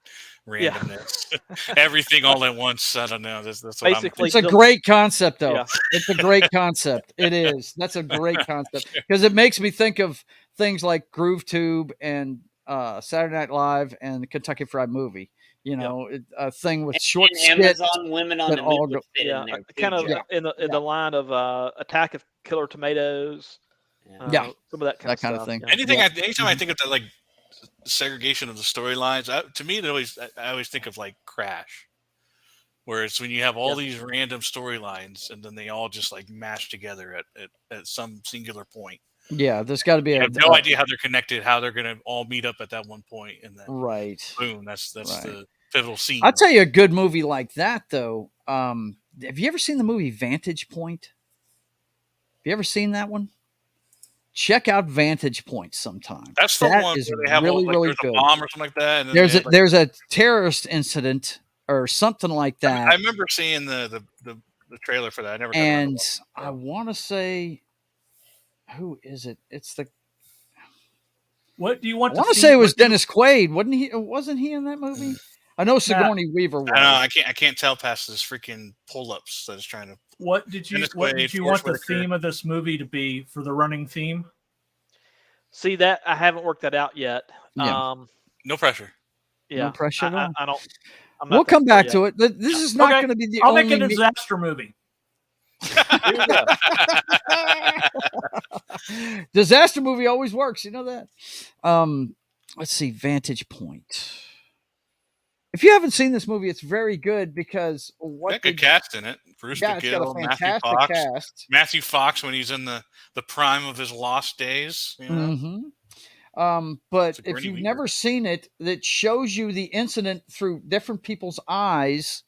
randomness. Everything all at once. I don't know. That's what basically. It's a great concept, though. Yeah. It's a great concept. It is. That's a great concept because it makes me think of things like Groove Tube and Saturday Night Live and the Kentucky Fried Movie. You know, a thing with short skits. Amazon Women on the Moon would fit in there too, kind of Jeff. in the line of Attack of Killer Tomatoes. Some of that kind of thing. Yeah. Anytime I think of that, like segregation of the storylines, to me, I always think of like Crash, where it's when you have all these random storylines and then they all just like mash together at some singular point. Yeah, there's got to be. I have no idea how they're connected, how they're going to all meet up at that one point, and then boom, that's the pivotal scene. I'll tell you a good movie like that, though. Have you ever seen the movie Vantage Point? Have you ever seen that one? Check out Vantage Point sometime. That's the one is where they have really a bomb or something like that. And there's a terrorist incident or something like that. I remember seeing the trailer for that. I never. And I want to say, who is it? It's the. What do you want? I want to say it was Dennis Quaid. Wasn't he in that movie? I know Sigourney Weaver was. I know. I can't tell past this freaking pull-ups that is trying to. What did you want the theme of this movie to be for the running theme? See that I haven't worked that out yet. Yeah. No pressure. Yeah, no pressure at all. I don't. We'll come back to it. This is not going to be the I'll only. make a disaster movie. Disaster movie always works. You know that. Let's see. Vantage Point. If you haven't seen this movie, it's very good because good cast in it. Bruce McGill, Matthew Fox when he's in the prime of his lost days. You know? But if you've never seen it, that shows you the incident through different people's eyes,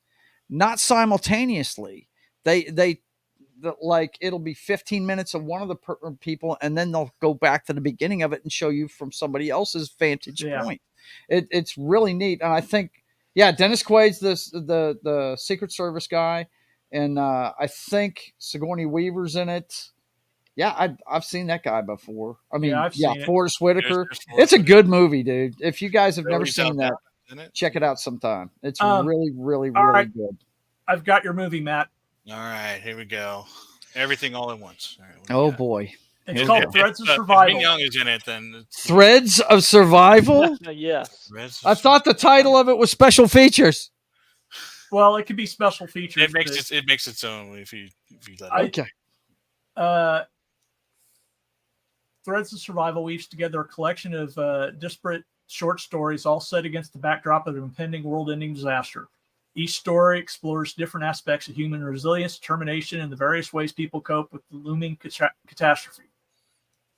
not simultaneously. They like it'll be 15 minutes of one of the people, and then they'll go back to the beginning of it and show you from somebody else's vantage point. It's really neat, and I think. Yeah, Dennis Quaid's the Secret Service guy, and I think Sigourney Weaver's in it. Yeah, I've seen that guy before. I mean, Forrest Whitaker. It's a good movie, dude. If you guys have never seen that, check it out sometime. It's really, really, really good. I've got your movie, Matt. All right, here we go. Everything all at once. All right, oh boy. It's called Threads of Survival. If Young is in it, then Threads of Survival? Yes. I thought the title of it was Special Features. Well, it could be Special Features. It makes its own if you let it. Okay. Threads of Survival weaves together a collection of disparate short stories, all set against the backdrop of an impending world-ending disaster. Each story explores different aspects of human resilience, determination, and the various ways people cope with the looming catastrophe.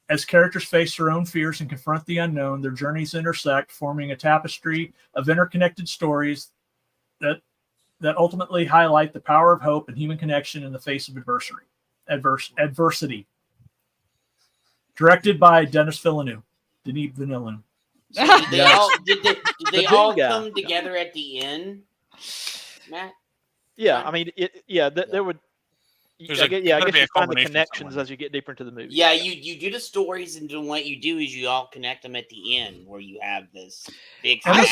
As characters face their own fears and confront the unknown, their journeys intersect, forming a tapestry of interconnected stories that ultimately highlight the power of hope and human connection in the face of adversity. Directed by Denis Villeneuve. So did they all come together at the end, Matt? Yeah, I mean, there would. I guess you find the connections as you get deeper into the movie. Yeah, you do the stories, and then what you do is you all connect them at the end, where you have this big. I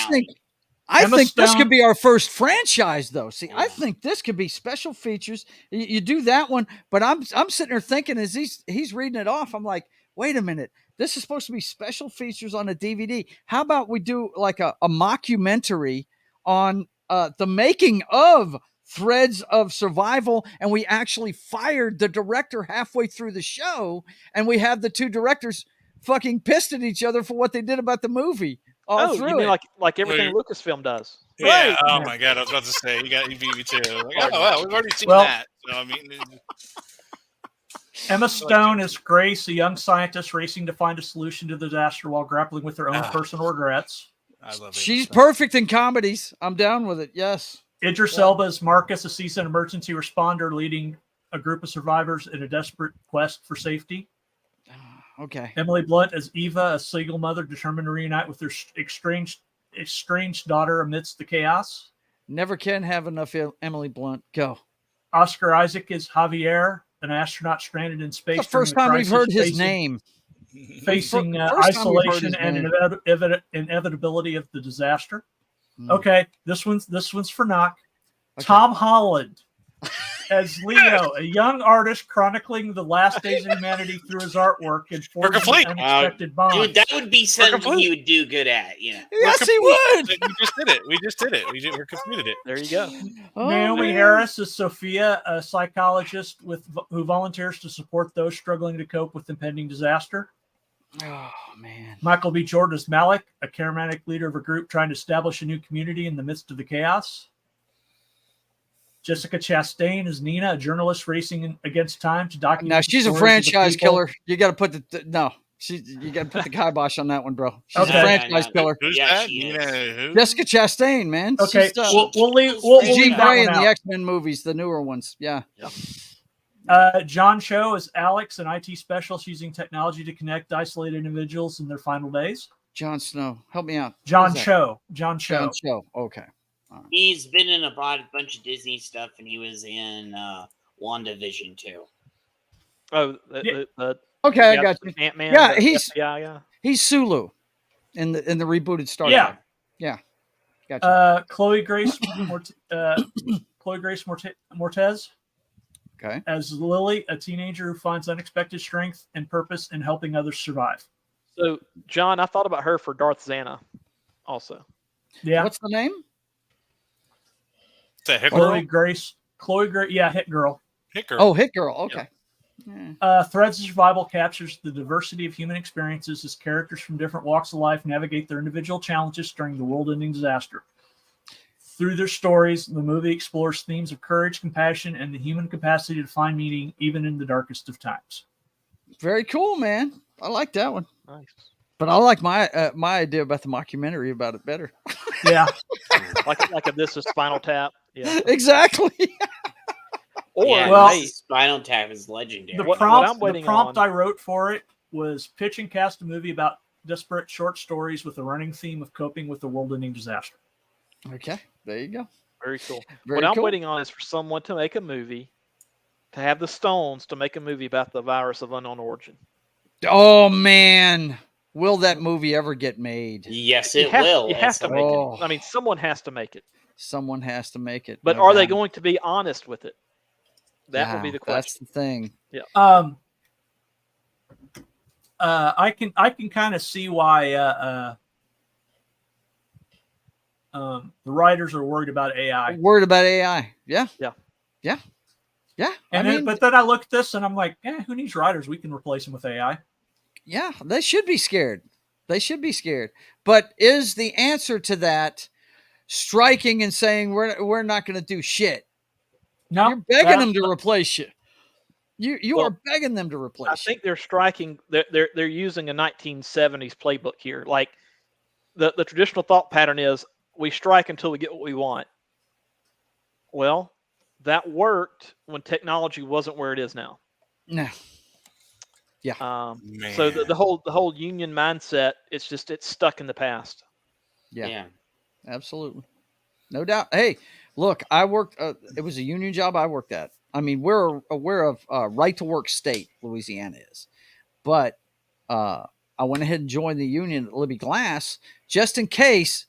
think this could be our first franchise, though. See, I think this could be special features. You do that one, but I'm sitting there thinking as he's reading it off, I'm like, wait a minute, this is supposed to be special features on a DVD. How about we do like a mockumentary on the making of Threads of Survival, and we actually fired the director halfway through the show, and we have the two directors fucking pissed at each other for what they did about the movie. You mean like everything Lucasfilm does? Yeah. Right. Oh my god, I was about to say you beat me too. Like, well, we've already seen that. So I mean, Emma Stone is Grace, a young scientist racing to find a solution to the disaster while grappling with her own personal regrets. I love it. She's perfect in comedies. I'm down with it. Yes. Idris Elba is Marcus, a seasoned emergency responder leading a group of survivors in a desperate quest for safety. Okay. Emily Blunt as Eva, a single mother determined to reunite with her estranged daughter amidst the chaos. Never can have enough Emily Blunt. Go. Oscar Isaac is Javier, an astronaut stranded in space. The first time we've heard his name. Facing isolation and inevitability of the disaster. Okay, this one's for Knock. Okay. Tom Holland as Leo, a young artist chronicling the last days of humanity through his artwork and forging unexpected bonds. Dude, that would be something he would do good at, you know. Yes, he would. We just did it. We completed it. There you go. Naomi Harris is Sophia, a psychologist who volunteers to support those struggling to cope with impending disaster. Oh, man. Michael B. Jordan is Malik, a charismatic leader of a group trying to establish a new community in the midst of the chaos. Jessica Chastain is Nina, a journalist racing against time to document. Now she's a franchise killer. You got to put you got to put the kibosh on that one, bro. She's a franchise killer. Who's that? Nina, Jessica Chastain, man. Okay, we'll leave Jean that Grey one in out. the X-Men movies, the newer ones. Yeah. John Cho is Alex, an IT specialist using technology to connect isolated individuals in their final days. Jon Snow, help me out. John Cho. Okay. He's been in a bunch of Disney stuff, and he was in WandaVision too. Oh, okay, I got you. Ant-Man. Yeah, he's Sulu in the rebooted Star Trek. Yeah. Gotcha. Chloe Grace Moretz. Okay. As Lily, a teenager who finds unexpected strength and purpose in helping others survive. So, John, I thought about her for Darth Zana also. Yeah. What's the name? Is that Hit Chloe Grace. Yeah, Hit Girl. Hit Girl. Oh, Hit Girl. Okay. Yeah. Threads of Survival captures the diversity of human experiences as characters from different walks of life navigate their individual challenges during the world-ending disaster. Through their stories, the movie explores themes of courage, compassion, and the human capacity to find meaning even in the darkest of times. Very cool, man. I like that one. Nice. But I like my idea about the mockumentary about it better. Yeah. like if this is Spinal Tap. Yeah. Exactly. Spinal Tap is legendary. The prompt I wrote for it was pitch and cast a movie about disparate short stories with a running theme of coping with the world-ending disaster. Okay, there you go. Very cool. Very what cool. I'm waiting on is for someone to make a movie, to have the stones to make a movie about the virus of unknown origin. Oh, man. Will that movie ever get made? Yes, it will. You have to make it. I mean, someone has to make it. Someone has to make it. But are they going to be honest with it? That would be the question. That's the thing. Yeah. I can kind of see why the writers are worried about AI. Worried about AI. Yeah. But then I look at this and I'm like, who needs writers? We can replace them with AI. Yeah, they should be scared. But is the answer to that striking and saying we're not going to do shit? No, you're begging them to replace you. You Well, are begging them to I replace you. think they're striking. They're using a 1970s playbook here. Like the traditional thought pattern is we strike until we get what we want. Well, that worked when technology wasn't where it is now. No. Yeah. So the whole union mindset, it's stuck in the past. Yeah. Absolutely. No doubt. Hey, look, I worked. It was a union job I worked at. I mean, we're aware of right to work state Louisiana is, but I went ahead and joined the union at Libby Glass just in case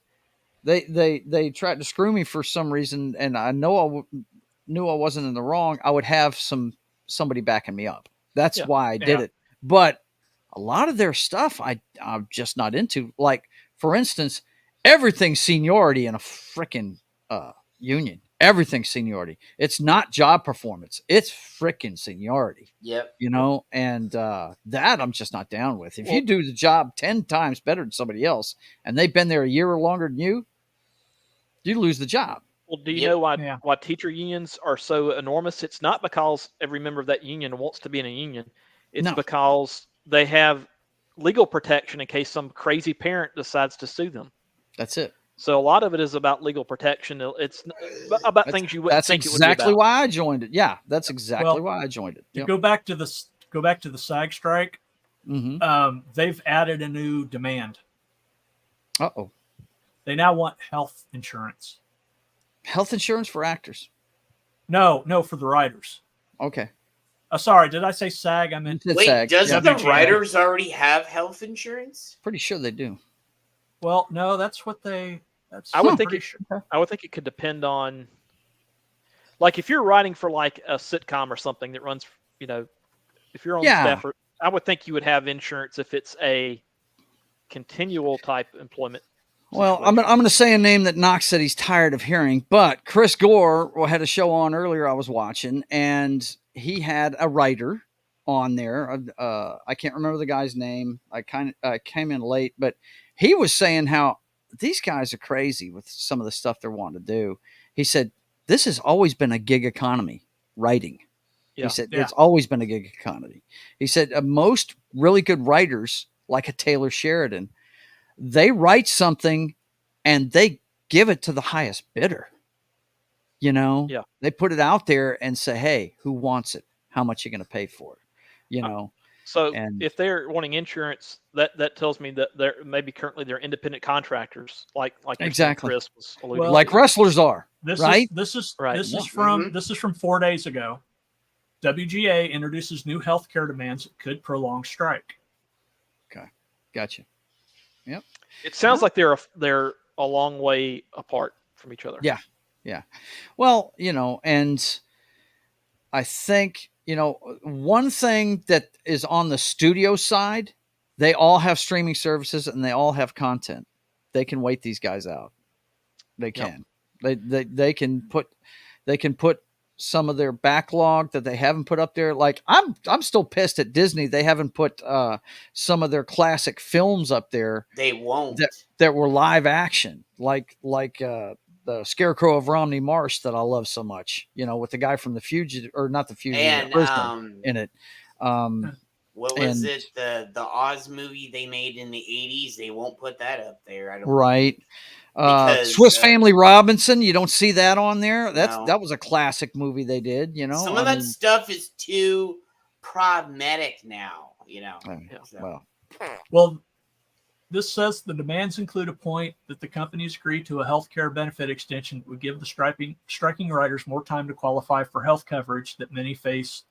they tried to screw me for some reason, and I know knew I wasn't in the wrong. I would have somebody backing me up. That's why I did it. But a lot of their stuff I'm just not into. Like, for instance, everything's seniority in a freaking union. Everything's seniority. It's not job performance. It's freaking seniority. Yep. You know, and that I'm just not down with. If you do the job 10 times better than somebody else and they've been there a year or longer than you lose the job. Well, do you know why teacher unions are so enormous? It's not because every member of that union wants to be in a union. It's because they have legal protection in case some crazy parent decides to sue them. That's it. So a lot of it is about legal protection. It's about things you wouldn't think it would be about. That's exactly why I joined it. Yeah, that's exactly why I joined it. To go back to the SAG strike. Mm-hmm. They've added a new demand. Uh-oh. They now want health insurance. Health insurance for actors? No, for the writers. Okay. Sorry, did I say SAG? I meant wait. SAG. Doesn't the writers already have health insurance? Pretty sure they do. Well, no, that's what they. I would think it could depend on, like, if you're writing for like a sitcom or something that runs, if you're on staff, I would think you would have insurance if it's a continual type employment. Well, I'm going to say a name that Knox said he's tired of hearing, but Chris Gore had a show on earlier I was watching, and he had a writer on there. I can't remember the guy's name. I came in late, but he was saying how these guys are crazy with some of the stuff they're wanting to do. He said, this has always been a gig economy, writing. He said, it's always been a gig economy. He said, most really good writers, like a Taylor Sheridan, they write something and they give it to the highest bidder. They put it out there and say, hey, who wants it? How much are you going to pay for it? So if they're wanting insurance, that tells me that they're maybe currently they're independent contractors, like exactly Chris was alluding to. Like wrestlers are. This right? Is from 4 days ago. WGA introduces new healthcare demands that could prolong strike. Okay, gotcha. Yep. It sounds like they're a long way apart from each other. Yeah. Well, and I think, one thing that is on the studio side, they all have streaming services and they all have content. They can wait these guys out. They can. Yep. They can put some of their backlog that they haven't put up there. Like I'm still pissed at Disney. They haven't put some of their classic films up there. They won't. That were live action, like the Scarecrow of Romney Marsh that I love so much, with the guy from The Fugitive, or not The Fugitive, and in it. What was it? The Oz movie they made in the 80s? They won't put that up there. I don't right. Because, Swiss Family Robinson, you don't see that on there. That was a classic movie they did. Some of that stuff is too problematic now. Well, this says the demands include a point that the companies agreed to a health care benefit extension that would give the striking writers more time to qualify for health coverage that many face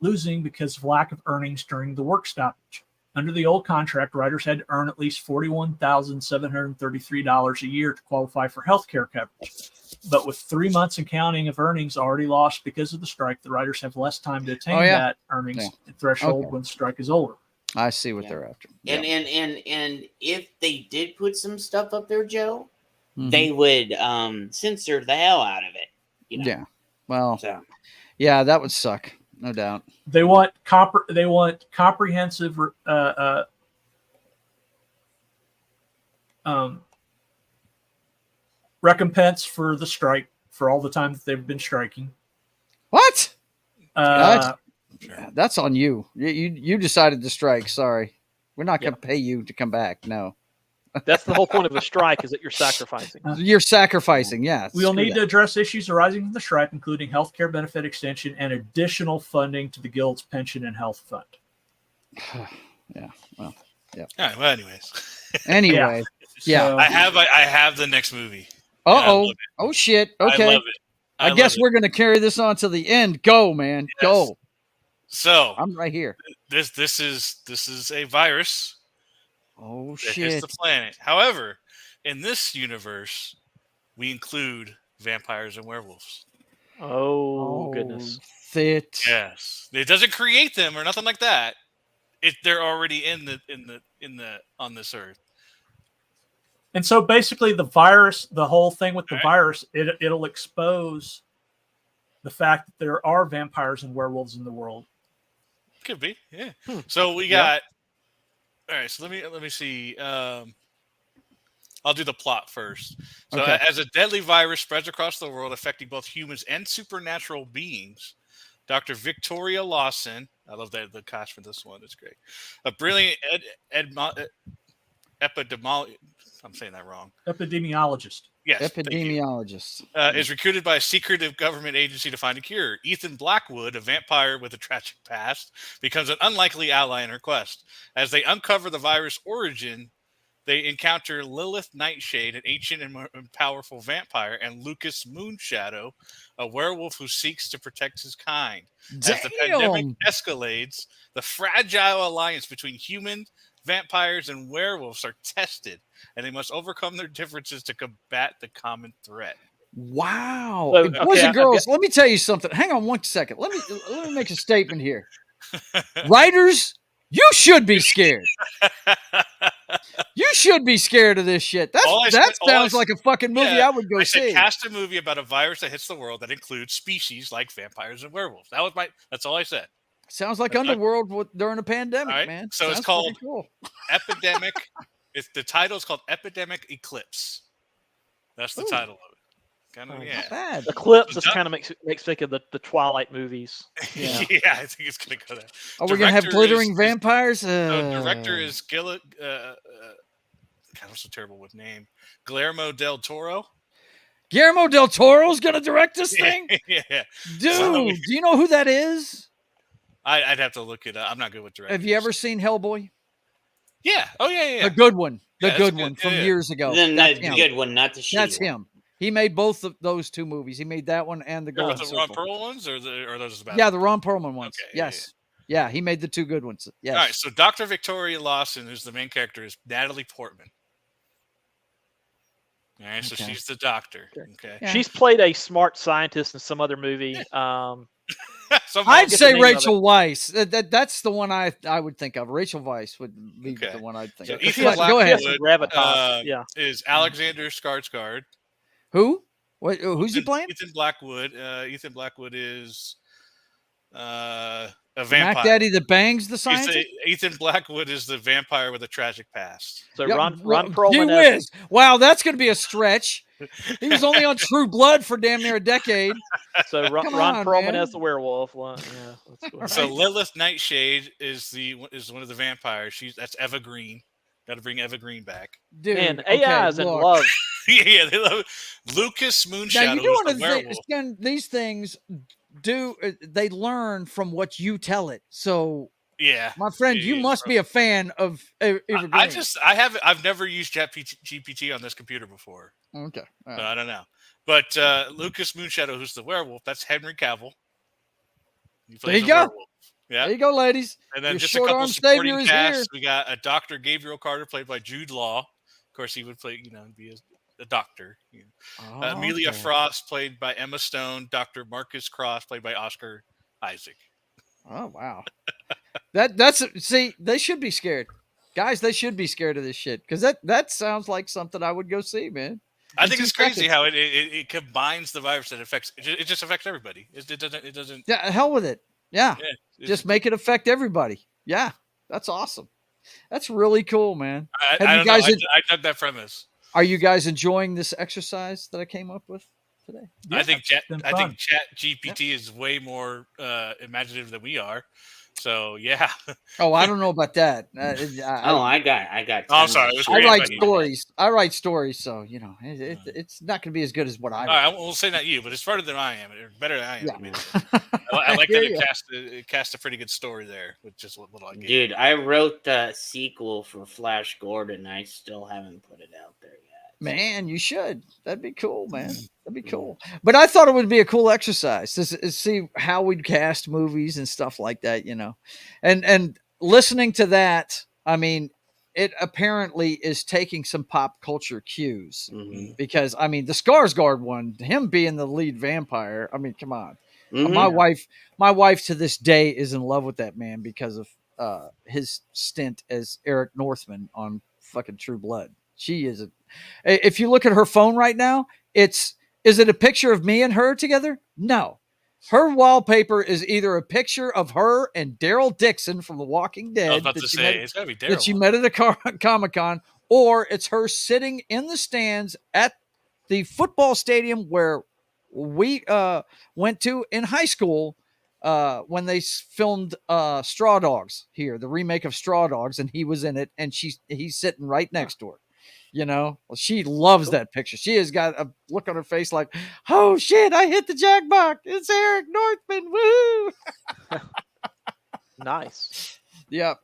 losing because of lack of earnings during the work stoppage. Under the old contract, writers had to earn at least $41,733 a year to qualify for health care coverage. But with 3 months and counting of earnings already lost because of the strike, the writers have less time to attain that earnings threshold when the strike is over. I see what they're after. And if they did put some stuff up there, Joe, they would censor the hell out of it. Yeah. Well, yeah, that would suck, no doubt. They want comprehensive recompense for the strike, for all the time that they've been striking. What? Yeah, that's on you. You decided to strike. Sorry. We're not going to pay you to come back. No. That's the whole point of a strike, is that you're sacrificing. You're sacrificing, yeah. We'll need to address issues arising from the strike, including healthcare benefit extension and additional funding to the Guild's pension and health fund. Yeah. Well, yeah. All right. Well, anyways. Anyway. Yeah. I have the next movie. Uh-oh. Oh, shit. Okay. I love it. I guess we're going to carry this on to the end. Go, man. Yes. Go. So I'm right here. This is a virus. Oh, that shit. hits the planet. However, in this universe, we include vampires and werewolves. Oh goodness. Fit. Yes. It doesn't create them or nothing like that. They're already on this earth. And so basically the virus, the whole thing with the virus, it'll expose the fact that there are vampires and werewolves in the world. Could be, yeah. So we got all right, so let me see. I'll do the plot first. So as a deadly virus spreads across the world, affecting both humans and supernatural beings, Dr. Victoria Lawson, I love that the cast for this one, it's great. A brilliant I'm saying that wrong. Epidemiologist. Yes, Epidemiologist. Is recruited by a secretive government agency to find a cure. Ethan Blackwood, a vampire with a tragic past, becomes an unlikely ally in her quest. As they uncover the virus origin, they encounter Lilith Nightshade, an ancient and powerful vampire, and Lucas Moonshadow, a werewolf who seeks to protect his kind. Damn. As the pandemic escalates, the fragile alliance between humans, vampires, and werewolves are tested, and they must overcome their differences to combat the common threat. Wow. So, Boys and girls, let me tell you something. Hang on 1 second. Let me make a statement here. Writers, you should be scared. You should be scared of this shit. That sounds like a fucking movie I would go see. Cast a movie about a virus that hits the world that includes species like vampires and werewolves. That's all I said. Sounds like Underworld during a pandemic, man. So sounds it's called cool. Epidemic. The title is called Epidemic Eclipse. That's the title of it. Kind of, Not bad. Eclipse just kind of makes think of the Twilight movies. Yeah, I think it's gonna go there. Are we gonna have glittering vampires? Director is God, I'm so terrible with name. Guillermo del Toro. Guillermo del Toro's gonna direct this thing? Yeah. Dude, do you know who that is? I'd have to look it up. I'm not good with directors. Have you ever seen Hellboy? Yeah. Oh, yeah. The good one. The good one from years ago. Then the good one, not the shitty That's one. him. He made both of those two movies. He made that one and the Golden the Circle. Ron Perlman ones or those bad? Yeah, the Ron Perlman ones. Okay, yes. Yeah, he made the two good ones. Yes. All right, so Dr. Victoria Lawson, who's the main character, is Natalie Portman. All right, so she's the doctor. Okay. Yeah. She's played a smart scientist in some other movie. I'd say Rachel Weisz. That's the one I would think of. Rachel Weisz would be the one I'd think of. Ethan Go ahead. Is Alexander Skarsgård. Who? Who's he playing? Ethan Blackwood. Ethan Blackwood is a vampire. Mac Daddy that bangs the scientist? Ethan Blackwood is the vampire with a tragic past. So Ron Perlman. Whiz. Wow, that's going to be a stretch. He was only on True Blood for damn near a decade. So Ron Perlman as the werewolf. So Lilith Nightshade is one of the vampires. That's Eva Green. Got to bring Eva Green back. Dude, and AI is in love. Yeah, they love Lucas Moonshadow. Now you do want to these things they learn from what you tell it. So yeah, my friend, you must be a fan of Eva Green. I've never used ChatGPT on this computer before. Okay, so I don't know. But Lucas Moonshadow, who's the werewolf, that's Henry Cavill. There you go. Werewolf. Yeah. There you go, ladies. And then Your just a couple supporting cast. Here. We got a Dr. Gabriel Carter, played by Jude Law. Of course, he would play, be a doctor. Amelia Frost, played by Emma Stone. Dr. Marcus Cross, played by Oscar Isaac. Oh wow. They should be scared, guys. They should be scared of this shit because that sounds like something I would go see, man. I think it's crazy how it combines the virus that affects. It just affects everybody. It doesn't. Yeah, hell with it. Yeah, just make it affect everybody. Yeah, that's awesome. That's really cool, man. I dug that premise. Are you guys enjoying this exercise that I came up with? today. I think Chat been fun. GPT is way more imaginative than we are. So yeah. Oh, I don't know about that. I got. Oh, I'm sorry. It was I write created by you. stories. I write stories, so you know it's not going to be as good as what I All write. right, I will say not you, but it's smarter than I am. Or better than I am. Yeah. I mean, I like hear that ya. it cast a pretty good story there with just what little I gave. Dude, I wrote the sequel for Flash Gordon. I still haven't put it out there yet. Man, you should. That'd be cool, man. That'd be cool. But I thought it would be a cool exercise to see how we'd cast movies and stuff like that, you know. And listening to that, I mean, it apparently is taking some pop culture cues because I mean, the Skarsgård one, him being the lead vampire. I mean, come on. My wife to this day is in love with that man because of his stint as Eric Northman on fucking True Blood. She is if you look at her phone right now, is it a picture of me and her together? No. Her wallpaper is either a picture of her and Daryl Dixon from The Walking Dead I was about to say it's gotta be Daryl. that she met at a Comic-Con, or it's her sitting in the stands at the football stadium where we went to in high school when they filmed Straw Dogs here, the remake of Straw Dogs, and he was in it, and he's sitting right next to her. You know, well, she loves that picture. She has got a look on her face like, oh shit, I hit the jackpot. It's Eric Northman. Woo! Nice. Yeah.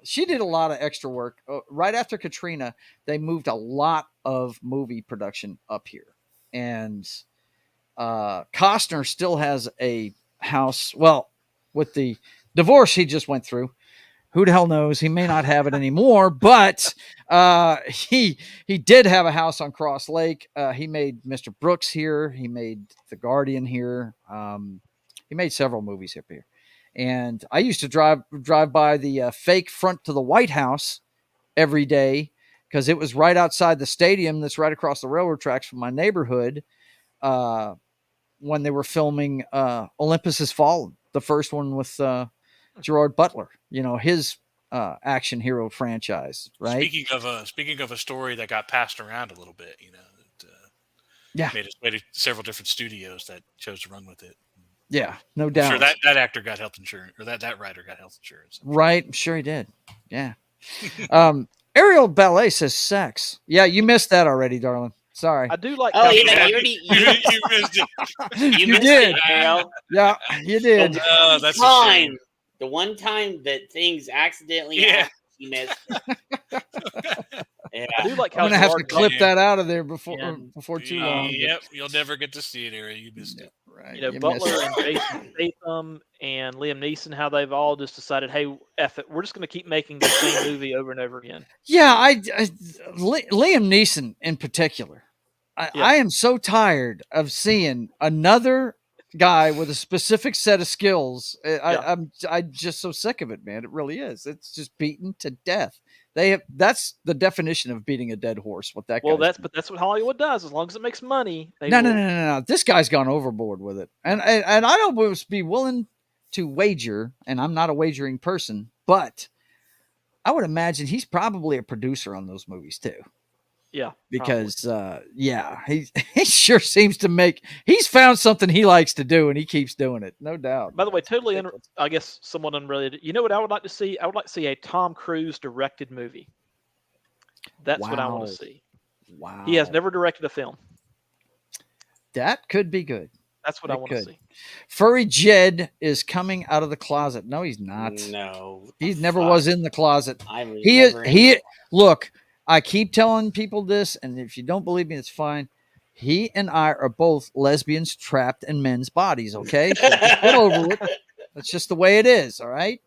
She did a lot of extra work. Right after Katrina, they moved a lot of movie production up here. And Costner still has a house. Well, with the divorce he just went through, who the hell knows? He may not have it anymore, but he did have a house on Cross Lake. He made Mr. Brooks here. He made The Guardian here. He made several movies up here. And I used to drive by the fake front to the White House every day because it was right outside the stadium that's right across the railroad tracks from my neighborhood when they were filming Olympus Has Fallen, the first one with Gerard Butler, you know, his action hero franchise, right? Speaking of a story that got passed around a little bit, you know, that made it to several different studios that chose to run with it. Yeah, no doubt. I'm sure that actor got health insurance, or that writer got health insurance. Right, I'm sure he did. Yeah. Ariel Ballet says sex. Yeah, you missed that already, darling. Sorry. I do like. Oh yeah, you missed it. You did. It, Ariel. Yeah, you did. That's a shame. The one time that things accidentally happen, you missed it. Yeah. I do like how I'm gonna have to clip that out of there before too long. Yep, you'll never get to see it, Ariel. You missed it. Right. You know, Butler and Jason Statham and Liam Neeson, how they've all just decided, hey, F it, we're just going to keep making the same movie over and over again. Yeah, Liam Neeson in particular. I am so tired of seeing another guy with a specific set of skills. I'm just so sick of it, man. It really is. It's just beaten to death. That's the definition of beating a dead horse. What that? Well, that's what Hollywood does. As long as it makes money. No. This guy's gone overboard with it, and I don't be willing to wager. And I'm not a wagering person, but I would imagine he's probably a producer on those movies too. Yeah, because he sure seems to he's found something he likes to do, and he keeps doing it, no doubt. By the way, totally, I guess somewhat unrelated. You know what I would like to see? I would like to see a Tom Cruise directed movie. That's what I want to see. Wow, he has never directed a film. That could be good. That's what I want to see. Furry Jed is coming out of the closet. No, he's not. No, he never was in the closet. He look. I keep telling people this, and if you don't believe me, it's fine. He and I are both lesbians trapped in men's bodies, okay? So just get over it. That's just the way it is, all right?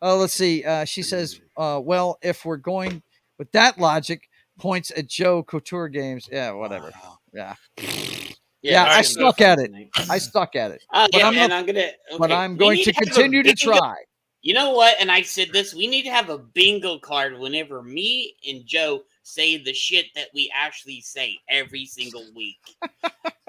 Let's see. She says, well, if we're going with that logic, points at Joe Couture games. Yeah, whatever. Wow. Yeah, I stuck at it. But I'm going to continue to try. You know what? And I said this, we need to have a bingo card whenever me and Joe say the shit that we actually say every single week.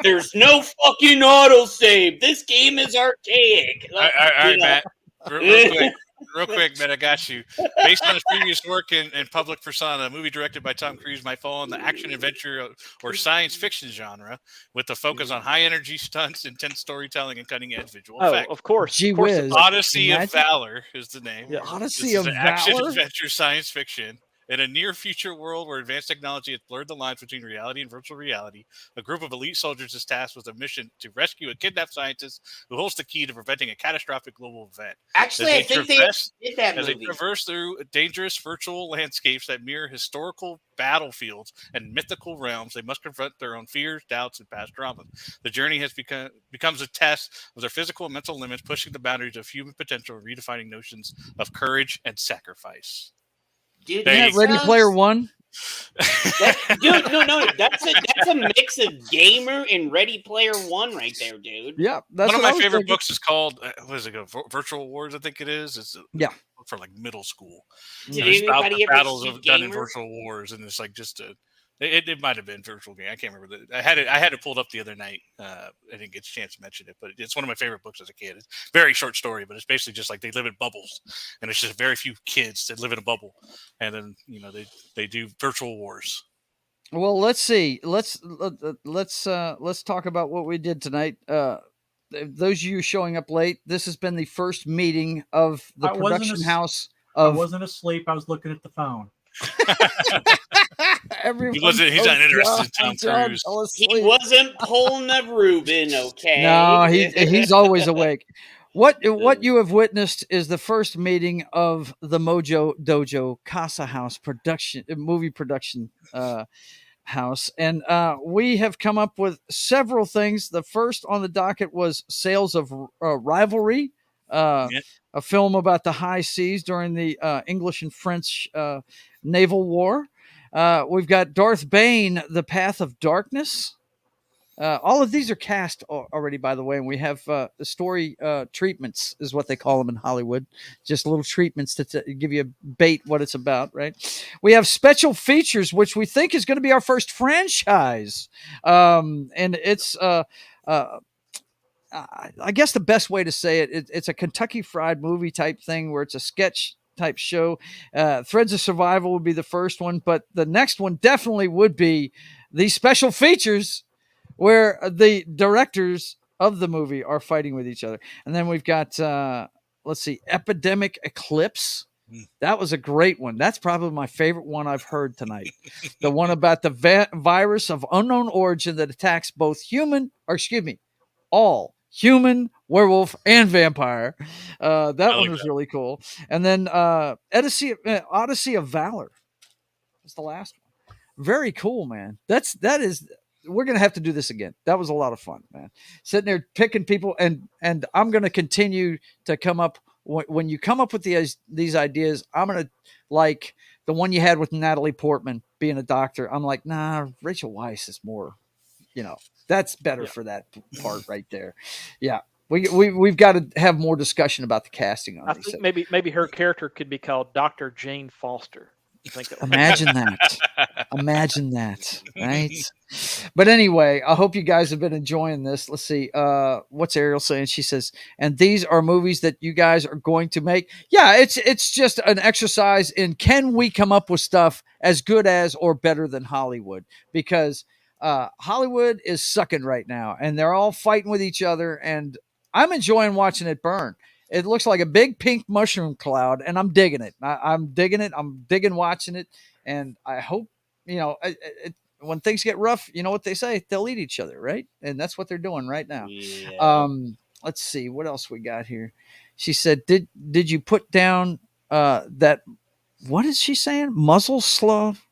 There's no fucking autosave. This game is archaic. All right, Matt. Real real quick, man, I got you. Based on his previous work in public persona, a movie directed by Tom Cruise might fall in the action adventure or science fiction genre, with a focus on high energy stunts, intense storytelling, and cutting edge visual effects. Of course. Gee of course whiz. Odyssey of Valor is the name. Yeah. Odyssey This of is an action Valor? adventure science fiction. In a near-future world where advanced technology has blurred the lines between reality and virtual reality, a group of elite soldiers is tasked with a mission to rescue a kidnapped scientist who holds the key to preventing a catastrophic global event. Actually, I think they did that As movie. they traverse through dangerous virtual landscapes that mirror historical battlefields and mythical realms, they must confront their own fears, doubts, and past traumas. The journey becomes a test of their physical and mental limits, pushing the boundaries of human potential and redefining notions of courage and sacrifice. Dude, Isn't that Ready Player One? Dude, no, that's a mix of gamer and Ready Player One right there, dude. Yeah, that's one of what I my was favorite thinking. books is called what is it? Virtual Wars, I think it is. It's Yeah, for like middle school. Did It's about anybody the ever battles see of done in Gamer? Virtual Wars, and it's like just a. It might have been Virtual Game. I can't remember. I had it pulled up the other night. I didn't get a chance to mention it, but it's one of my favorite books as a kid. It's a very short story, but it's basically just like they live in bubbles, and it's just very few kids that live in a bubble, and then they do virtual wars. Well, let's see. Let's talk about what we did tonight. Those of you showing up late, this has been the first meeting of the production house. I wasn't asleep. I was looking at the phone. He's not interested in Tom Cruise. He wasn't pulling a Reuben, okay? No, he's always awake. What you have witnessed is the first meeting of the Mojo Dojo Casa house movie production house, and we have come up with several things. The first on the docket was sales of Rivalry, a film about the high seas during the English and French naval war. We've got Darth Bane, The Path of Darkness. All of these are cast already, by the way, and we have the story treatments is what they call them in Hollywood. Just little treatments to give you a bait what it's about, right? We have special features, which we think is going to be our first franchise. And it's, I guess the best way to say it's a Kentucky Fried Movie type thing where it's a sketch type show. Threads of Survival would be the first one, but the next one definitely would be these special features where the directors of the movie are fighting with each other. And then we've got, let's see, Epidemic Eclipse. That was a great one. That's probably my favorite one I've heard tonight. The one about the virus of unknown origin that attacks both all human, werewolf, and vampire. That one was really cool. And then Odyssey of Valor was the last one. Very cool, man. That is. We're going to have to do this again. That was a lot of fun, man. Sitting there picking people, and I'm going to continue to come up when you come up with these ideas. I'm going to like the one you had with Natalie Portman being a doctor. I'm like, nah, Rachel Weisz is more, that's better for that part right there. Yeah. We've got to have more discussion about the casting on I these. think maybe her character could be called Dr. Jane Foster. Imagine that, right? But anyway, I hope you guys have been enjoying this. Let's see. What's Ariel saying? She says, and these are movies that you guys are going to make. Yeah, it's just an exercise in can we come up with stuff as good as or better than Hollywood? Because Hollywood is sucking right now, and they're all fighting with each other, and I'm enjoying watching it burn. It looks like a big pink mushroom cloud, and I'm digging it. I'm digging it. I'm digging watching it, and I hope, when things get rough, you know what they say? They'll eat each other, right? And that's what they're doing right now. Yeah. Let's see. What else we got here? She said, did you put down that, what is she saying? Muzzle slough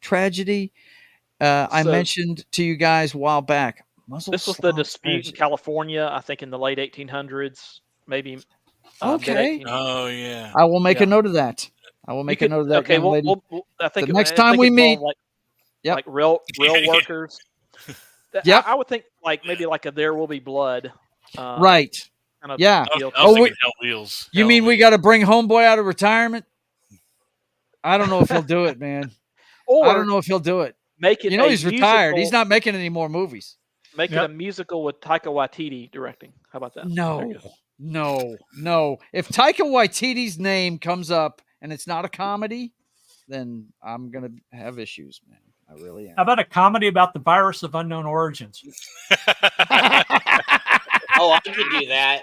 tragedy? I mentioned to you guys a while back. This was the dispute in California, I think in the late 1800s. Maybe. Okay. Oh yeah. I will make a note of that. Okay. Well, I think the next time we meet, like real workers. Yep. I would think maybe like a There Will Be Blood. Right. Kind of yeah. deal. Hell Wheels. You mean we got to bring Homeboy out of retirement? I don't know if he'll do it, man. I don't know if he'll do it. Make it. He's retired. He's not making any more movies. Make it a musical with Taika Waititi directing. How about that? No. No. If Taika Waititi's name comes up and it's not a comedy, then I'm gonna have issues, man. I really am. How about a comedy about the virus of unknown origins? Oh, I could do that.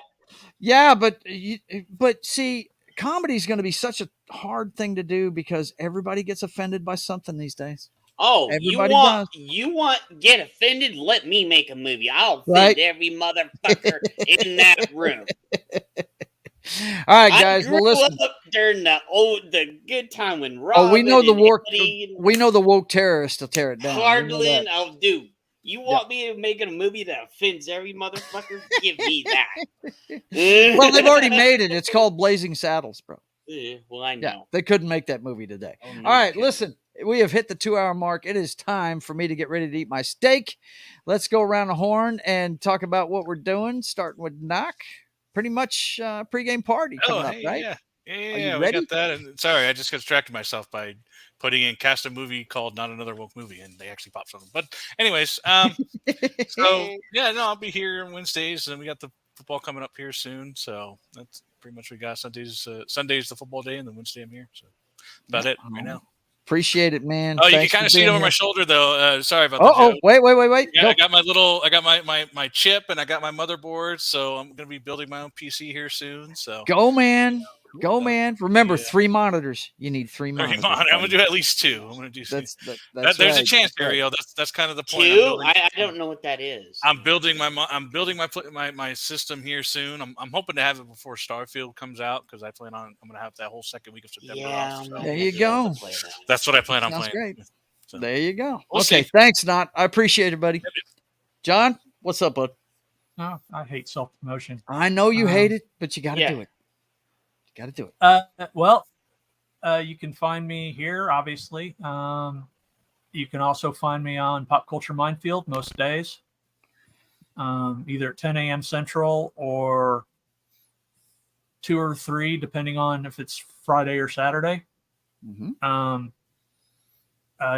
Yeah, but see, comedy is going to be such a hard thing to do because everybody gets offended by something these days. Oh, Everybody you want get offended? Let me make a movie. I'll offend Right. every motherfucker in that room. All right, guys. I Well, grew listen. up during the good time when Robin Oh, we know the and woke. Eddie and We know the woke terrorists will tear it down. We know Hardlin. that. Oh, dude, you want me to make a movie that offends every motherfucker? Give me that. Well, they've already made it. It's called Blazing Saddles, bro. Well, I know. Yeah, they couldn't make that movie today. Oh, All right, listen. We have hit the 2-hour mark. It is time for me to get ready to eat my steak. Let's go around the horn and talk about what we're doing, starting with Knock. Pretty much pregame party coming up, right? Yeah. Are Yeah, you we ready? got that. And sorry, I just got distracted myself by putting in cast a movie called Not Another Woke Movie, and they actually popped something. But anyways, so yeah, no, I'll be here on Wednesdays, and we got the football coming up here soon. So that's pretty much what we got. Sunday's the football day, and then Wednesday I'm here. So about it right now. Appreciate it, man. Oh, you Thanks can kind for of see it being over here. my shoulder, though. Sorry about that. Oh, wait. Yeah, Go. I got my chip, and I got my motherboard, so I'm gonna be building my own PC here soon. So Go, man. Go, man. Remember, 3 monitors. You need 3 monitors. I'm gonna do at least 2. I'm gonna do. That's there's right. a chance, That's right. Ariel. That's kind of the point. 2? I don't know what that is. I'm building my system here soon. I'm hoping to have it before Starfield comes out because I'm gonna have that whole second week of September off. So. There you go. That's what I plan on Sounds playing. great. So. There you go. We'll Okay, see. thanks, Not. I appreciate it, buddy. John, what's up, bud? Oh, I hate self-promotion. I know you hate it, but you got to do it. You got to do it. Well, you can find me here, obviously. You can also find me on Pop Culture Minefield most days, either at 10 a.m. Central or 2 or 3, depending on if it's Friday or Saturday. Mm-hmm.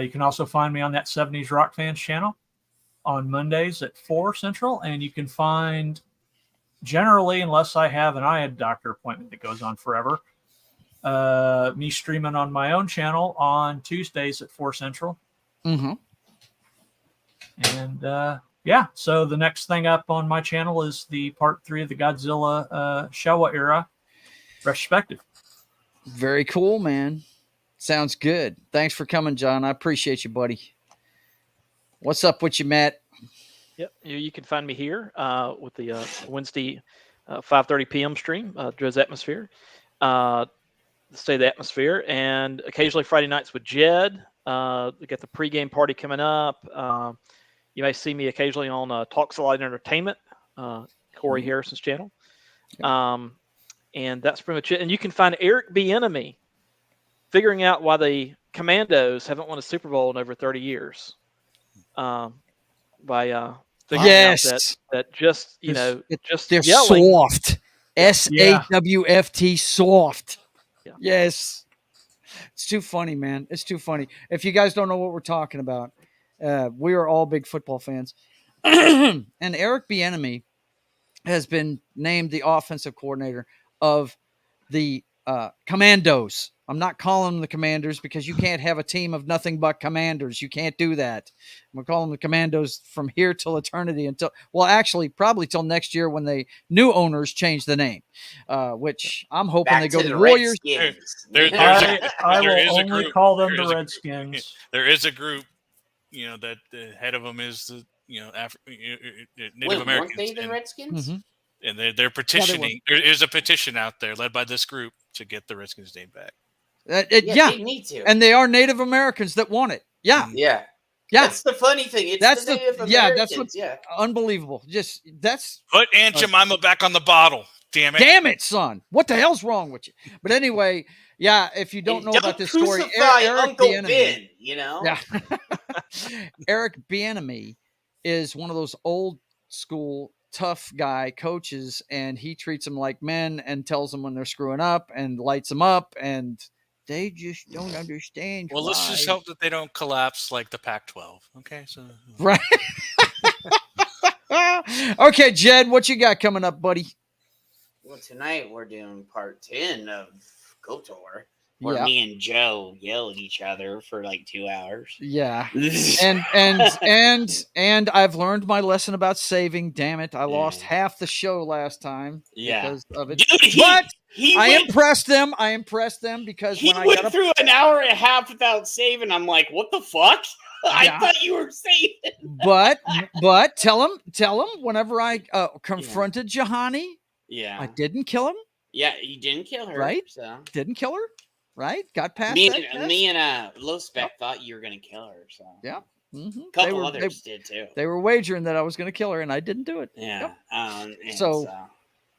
You can also find me on that 70s Rock Fans channel on Mondays at 4 Central. And you can find, generally, unless I have an eye doctor appointment that goes on forever, me streaming on my own channel on Tuesdays at 4 Central. Mm-hmm. And yeah, so the next thing up on my channel is the part 3 of the Godzilla Showa era retrospective. Very cool, man. Sounds good. Thanks for coming, John. I appreciate you, buddy. What's up with you, Matt? Yep, you can find me here with the Wednesday 5:30 p.m. stream, Dre's Atmosfere, the State of the Atmosphere, and occasionally Friday nights with Jed. We got the pregame party coming up. You may see me occasionally on Talks a Lot Entertainment, Corey Harrison's channel. And that's pretty much it. And you can find Eric Bieniemy figuring out why the Commandos haven't won a Super Bowl in over 30 years. By figuring out that just they're yelling. soft. SAWFT soft. Yeah. Yes. It's too funny, man. It's too funny. If you guys don't know what we're talking about, we are all big football fans. And Eric Bieniemy has been named the offensive coordinator of the Commandos. I'm not calling them the Commanders because you can't have a team of nothing but Commanders. You can't do that. I'm going to call them the Commandos from here till eternity actually probably till next year when the new owners change the name, which I'm hoping they go to the Warriors. I will only call them the Redskins. There is a group, that the head of them is the, Native Americans. Weren't they the Redskins? Mm-hmm. And they're petitioning. There is a petition out there led by this group to get the Redskins name back. They need to. And they are Native Americans that want it. Yeah. Yeah. That's the funny thing. That's the Native Americans. That's what's unbelievable. Put Aunt Jemima back on the bottle. Damn it. Damn it, son. What the hell's wrong with you? But anyway, yeah, if you don't know about this story, Eric Uncle Bieniemy, Ben, Yeah. Eric Bieniemy is one of those old school tough guy coaches, and he treats them like men and tells them when they're screwing up and lights them up, and they just don't understand. Well, let's just hope that they don't collapse like the Pac-12. Okay, so right. Okay, Jed, what you got coming up, buddy? Well, tonight we're doing part 10 of KOTOR, where Yeah. me and Joe yell at each other for like 2 hours. Yeah. and I've learned my lesson about saving. Damn it. I lost half the show last time because of it. Dude, but he I went, impressed them. Because he when I went got through an hour and a half without saving. I'm like, what the fuck? I Yeah. thought you were saving. but tell him whenever I confronted Jahani, Yeah. I didn't kill him. Yeah, you didn't kill her. Right? So. Didn't kill her. Right? Got past Me that. and Low Spec thought you were going to kill her. So. Yeah. Mm-hmm. A couple others did too. They were wagering that I was going to kill her, and I didn't do it. Yeah. Yep. So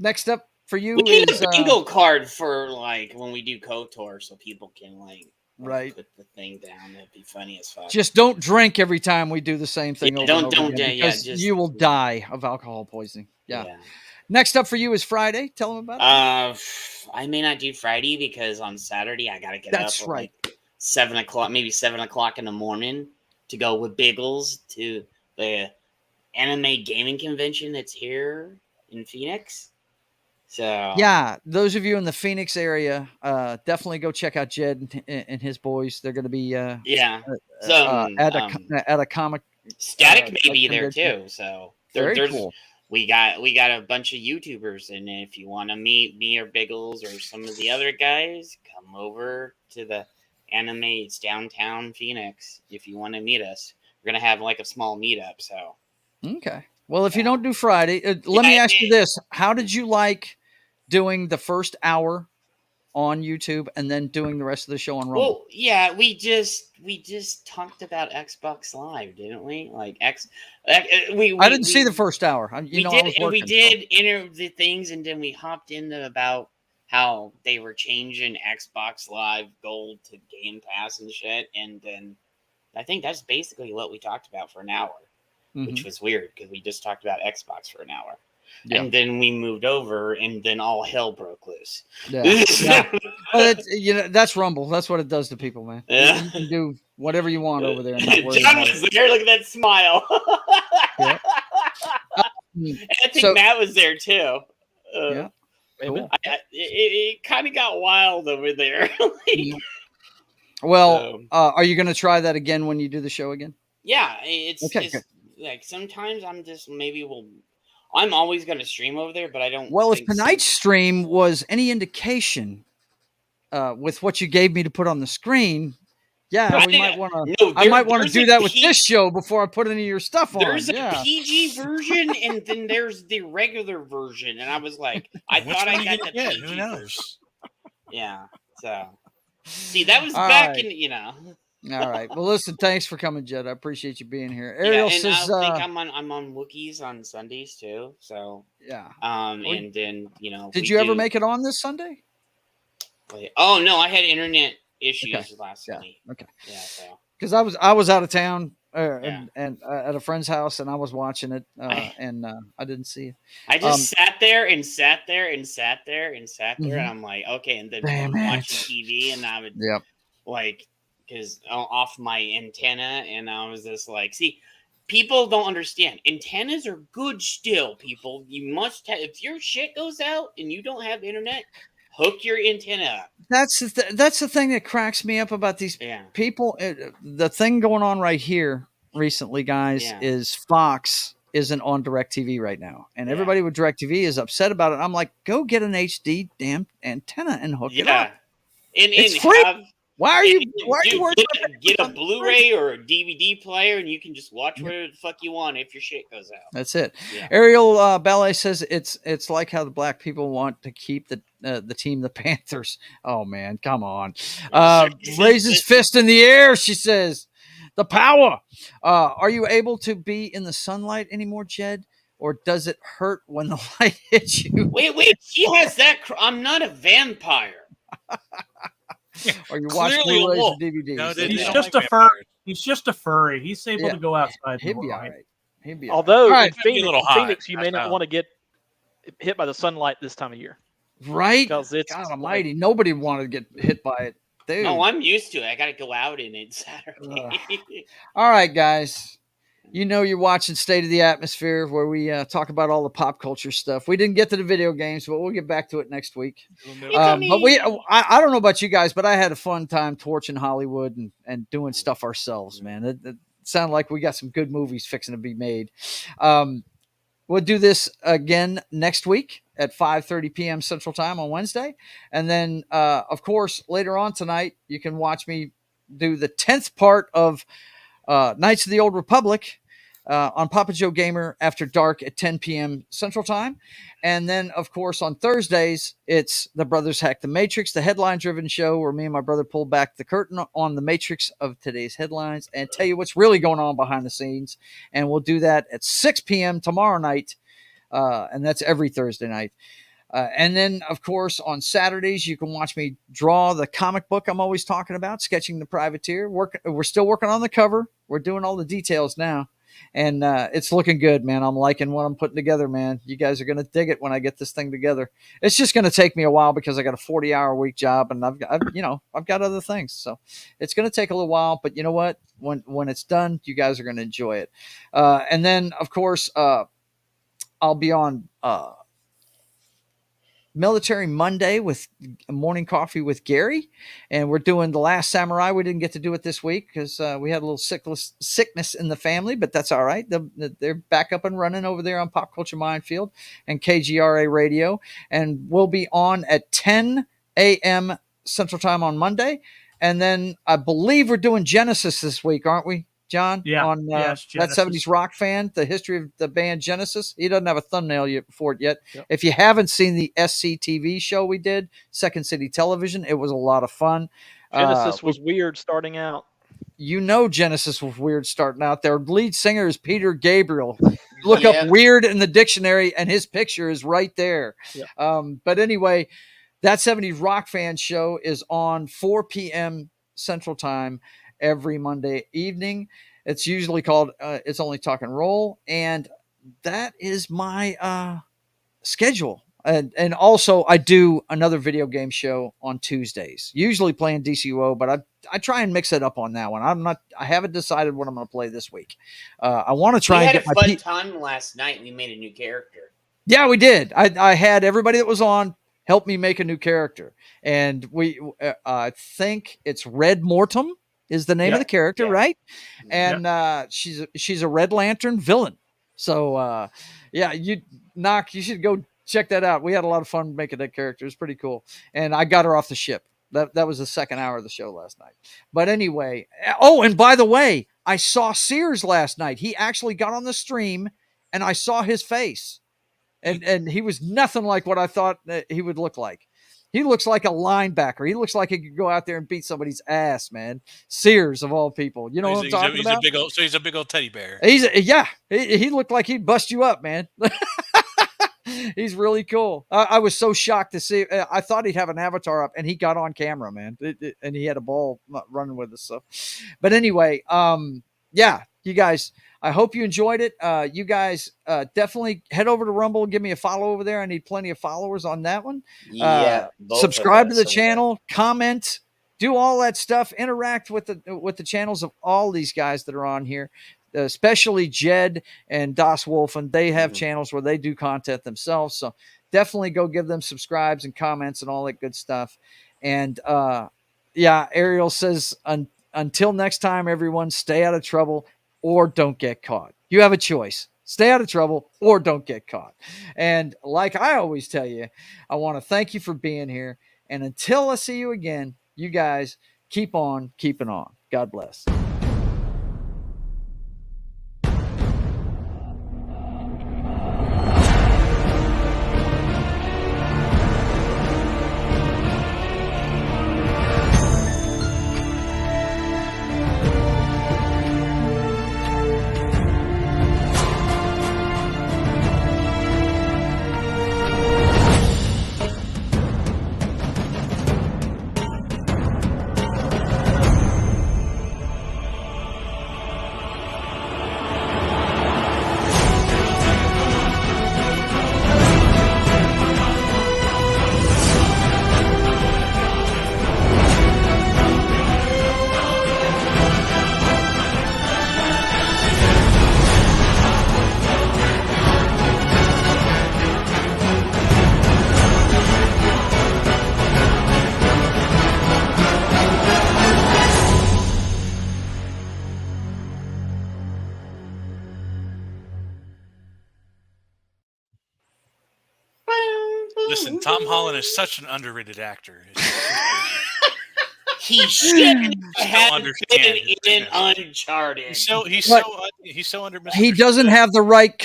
next up for you we need is a bingo card for like when we do KOTOR, so people can like put the thing down. That'd be funny as fuck. Just don't drink every time we do the same thing over and over again, because just, you will die of alcohol poisoning. Yeah. Next up for you is Friday. Tell them about it. I may not do Friday because on Saturday I gotta get That's up at right. like 7 o'clock, maybe 7 o'clock in the morning to go with Biggles to the anime gaming convention that's here in Phoenix. So yeah, those of you in the Phoenix area, definitely go check out Jed and his boys. They're going to be at a comic. Static may be there convention. too. So Very cool. We got a bunch of YouTubers, and if you want to meet me or Biggles or some of the other guys, come over to the anime. It's downtown Phoenix. If you want to meet us, we're gonna have like a small meetup. So okay. Well, if you don't do Friday, let me ask you this: how did you like doing the first hour on YouTube and then doing the rest of the show on Rumble? Well, yeah, we just talked about Xbox Live, didn't we? Like I didn't see the first hour. We did enter the things, and then we hopped into about how they were changing Xbox Live Gold to Game Pass and shit, and then I think that's basically what we talked about for an hour, which was weird because we just talked about Xbox for an hour. Yeah. And then we moved over, and then all hell broke loose. Yeah. Well, that's Rumble. That's what it does to people, man. Yeah. You can do whatever you want over there. And not worry John was there. Look at that smile. Yeah. I think Matt was there too. Yeah. Cool. It kind of got wild over there. Well, are you going to try that again when you do the show again? Yeah, it's like sometimes I'm always going to stream over there, but I don't. Well, if tonight's stream was any indication, with what you gave me to put on the screen, we might want to. I might want to do that with this show before I put any of your stuff on. There's a PG version, and then there's the regular version, and I was like, I thought I got the PG. Who knows? Yeah. So, see, that was back in All right. Well, listen. Thanks for coming, Jed. I appreciate you being here. Ariel says, I think I'm on Wookiees on Sundays too. So yeah. And then did you ever make it on this Sunday? Oh no, I had internet issues last Sunday. Okay. Yeah. So because I was out of town and at a friend's house, and I was watching it, and I didn't see it. I just sat there and sat there and sat there and sat there, and I'm like, okay, and then watching TV, and I would because off my antenna, and I was just like, see, people don't understand. Antennas are good still, people. You must have, if your shit goes out and you don't have internet, hook your antenna up. That's the thing that cracks me up about these people. The thing going on right here recently, guys, is Fox isn't on DirecTV right now, and everybody with DirecTV is upset about it. I'm like, go get an HD damn antenna and hook it up. And it's free. Why are you worried get a Blu-ray or a DVD player, and you can just watch whatever the fuck you want if your shit goes out. That's it. Yeah. Ariel Ballet says it's like how the black people want to keep the team, the Panthers. Oh man, come on. Raises fist in the air. She says, the power. Are you able to be in the sunlight anymore, Jed? Or does it hurt when the light hits you? Wait. She has that. I'm not a vampire. Or you watch Blu-rays and DVDs. No, he's just a furry. He's just a furry. He's able to go outside. He'd be all right. Although in Phoenix, you may not want to get hit by the sunlight this time of year. Right? Because it's God almighty. Nobody wanted to get hit by it. Dude. No, I'm used to it. I got to go out in it Saturday. All right, guys. You're watching State of the Atmosphere, where we talk about all the pop culture stuff. We didn't get to the video games, but we'll get back to it next week. But I don't know about you guys, but I had a fun time torching Hollywood and doing stuff ourselves, man. It sounded like we got some good movies fixing to be made. We'll do this again next week at 5:30 p.m. Central Time on Wednesday. And then, of course, later on tonight, you can watch me do the 10th part of Knights of the Old Republic on Papa Joe Gamer after dark at 10 p.m. Central Time. And then, of course, on Thursdays, it's The Brothers Hack the Matrix, the headline-driven show where me and my brother pull back the curtain on the matrix of today's headlines and tell you what's really going on behind the scenes. And we'll do that at 6 p.m. tomorrow night, and that's every Thursday night. And then, of course, on Saturdays, you can watch me draw the comic book I'm always talking about, Sketching the Privateer. We're still working on the cover. We're doing all the details now. And it's looking good, man. I'm liking what I'm putting together, man. You guys are going to dig it when I get this thing together. It's just going to take me a while because I got a 40-hour-a-week job, and I've got other things. So it's going to take a little while, but you know what? When it's done, you guys are going to enjoy it. And then, of course, I'll be on Military Monday with Morning Coffee with Gary, and we're doing The Last Samurai. We didn't get to do it this week because we had a little sickness in the family, but that's all right. They're back up and running over there on Pop Culture Minefield and KGRA Radio, and we'll be on at 10 a.m. Central Time on Monday, and then I believe we're doing Genesis this week, aren't we, John? Yeah. On yes, that 70s rock fan, the history of the band Genesis. He doesn't have a thumbnail for it yet. Yep. If you haven't seen the SCTV show we did, Second City Television, it was a lot of fun. Genesis was weird starting out. Genesis was weird starting out. Their lead singer is Peter Gabriel. Look up weird in the dictionary, and his picture is right there. Yeah. But anyway, that 70s rock fan show is on 4 p.m. Central Time every Monday evening. It's usually called It's Only Talk and Roll, and that is my schedule. And also I do another video game show on Tuesdays, usually playing DCUO, but I try and mix it up on that one. I haven't decided what I'm going to play this week. I want to try and get my fun time last night. We made a new character. Yeah, we did. I had everybody that was on help me make a new character, and I think it's Red Mortem is the name of the character, right? And she's a Red Lantern villain. So you should go check that out. We had a lot of fun making that character. It's pretty cool. And I got her off the ship. That was the second hour of the show last night. But anyway, and by the way, I saw Sears last night. He actually got on the stream and I saw his face. And he was nothing like what I thought he would look like. He looks like a linebacker. He looks like he could go out there and beat somebody's ass, man. Sears, of all people. You know what I'm talking about? He's a big old teddy bear. He looked like he'd bust you up, man. He's really cool. I was so shocked to see. I thought he'd have an avatar up, and he got on camera, man. And he had a ball running with us. So, but anyway, you guys, I hope you enjoyed it. You guys definitely head over to Rumble and give me a follow over there. I need plenty of followers on that one. Subscribe to the channel, comment, do all that stuff, interact with the channels of all these guys that are on here, especially Jed and Das Wolf, and they have channels where they do content themselves. So definitely go give them subscribes and comments and all that good stuff. And Ariel says, until next time, everyone, stay out of trouble or don't get caught. You have a choice. Stay out of trouble or don't get caught. And like I always tell you, I want to thank you for being here. And until I see you again, you guys keep on keeping on. God bless. Listen, Tom Holland is such an underrated actor. He shouldn't have understand been in Uncharted. He's so under. He doesn't have the right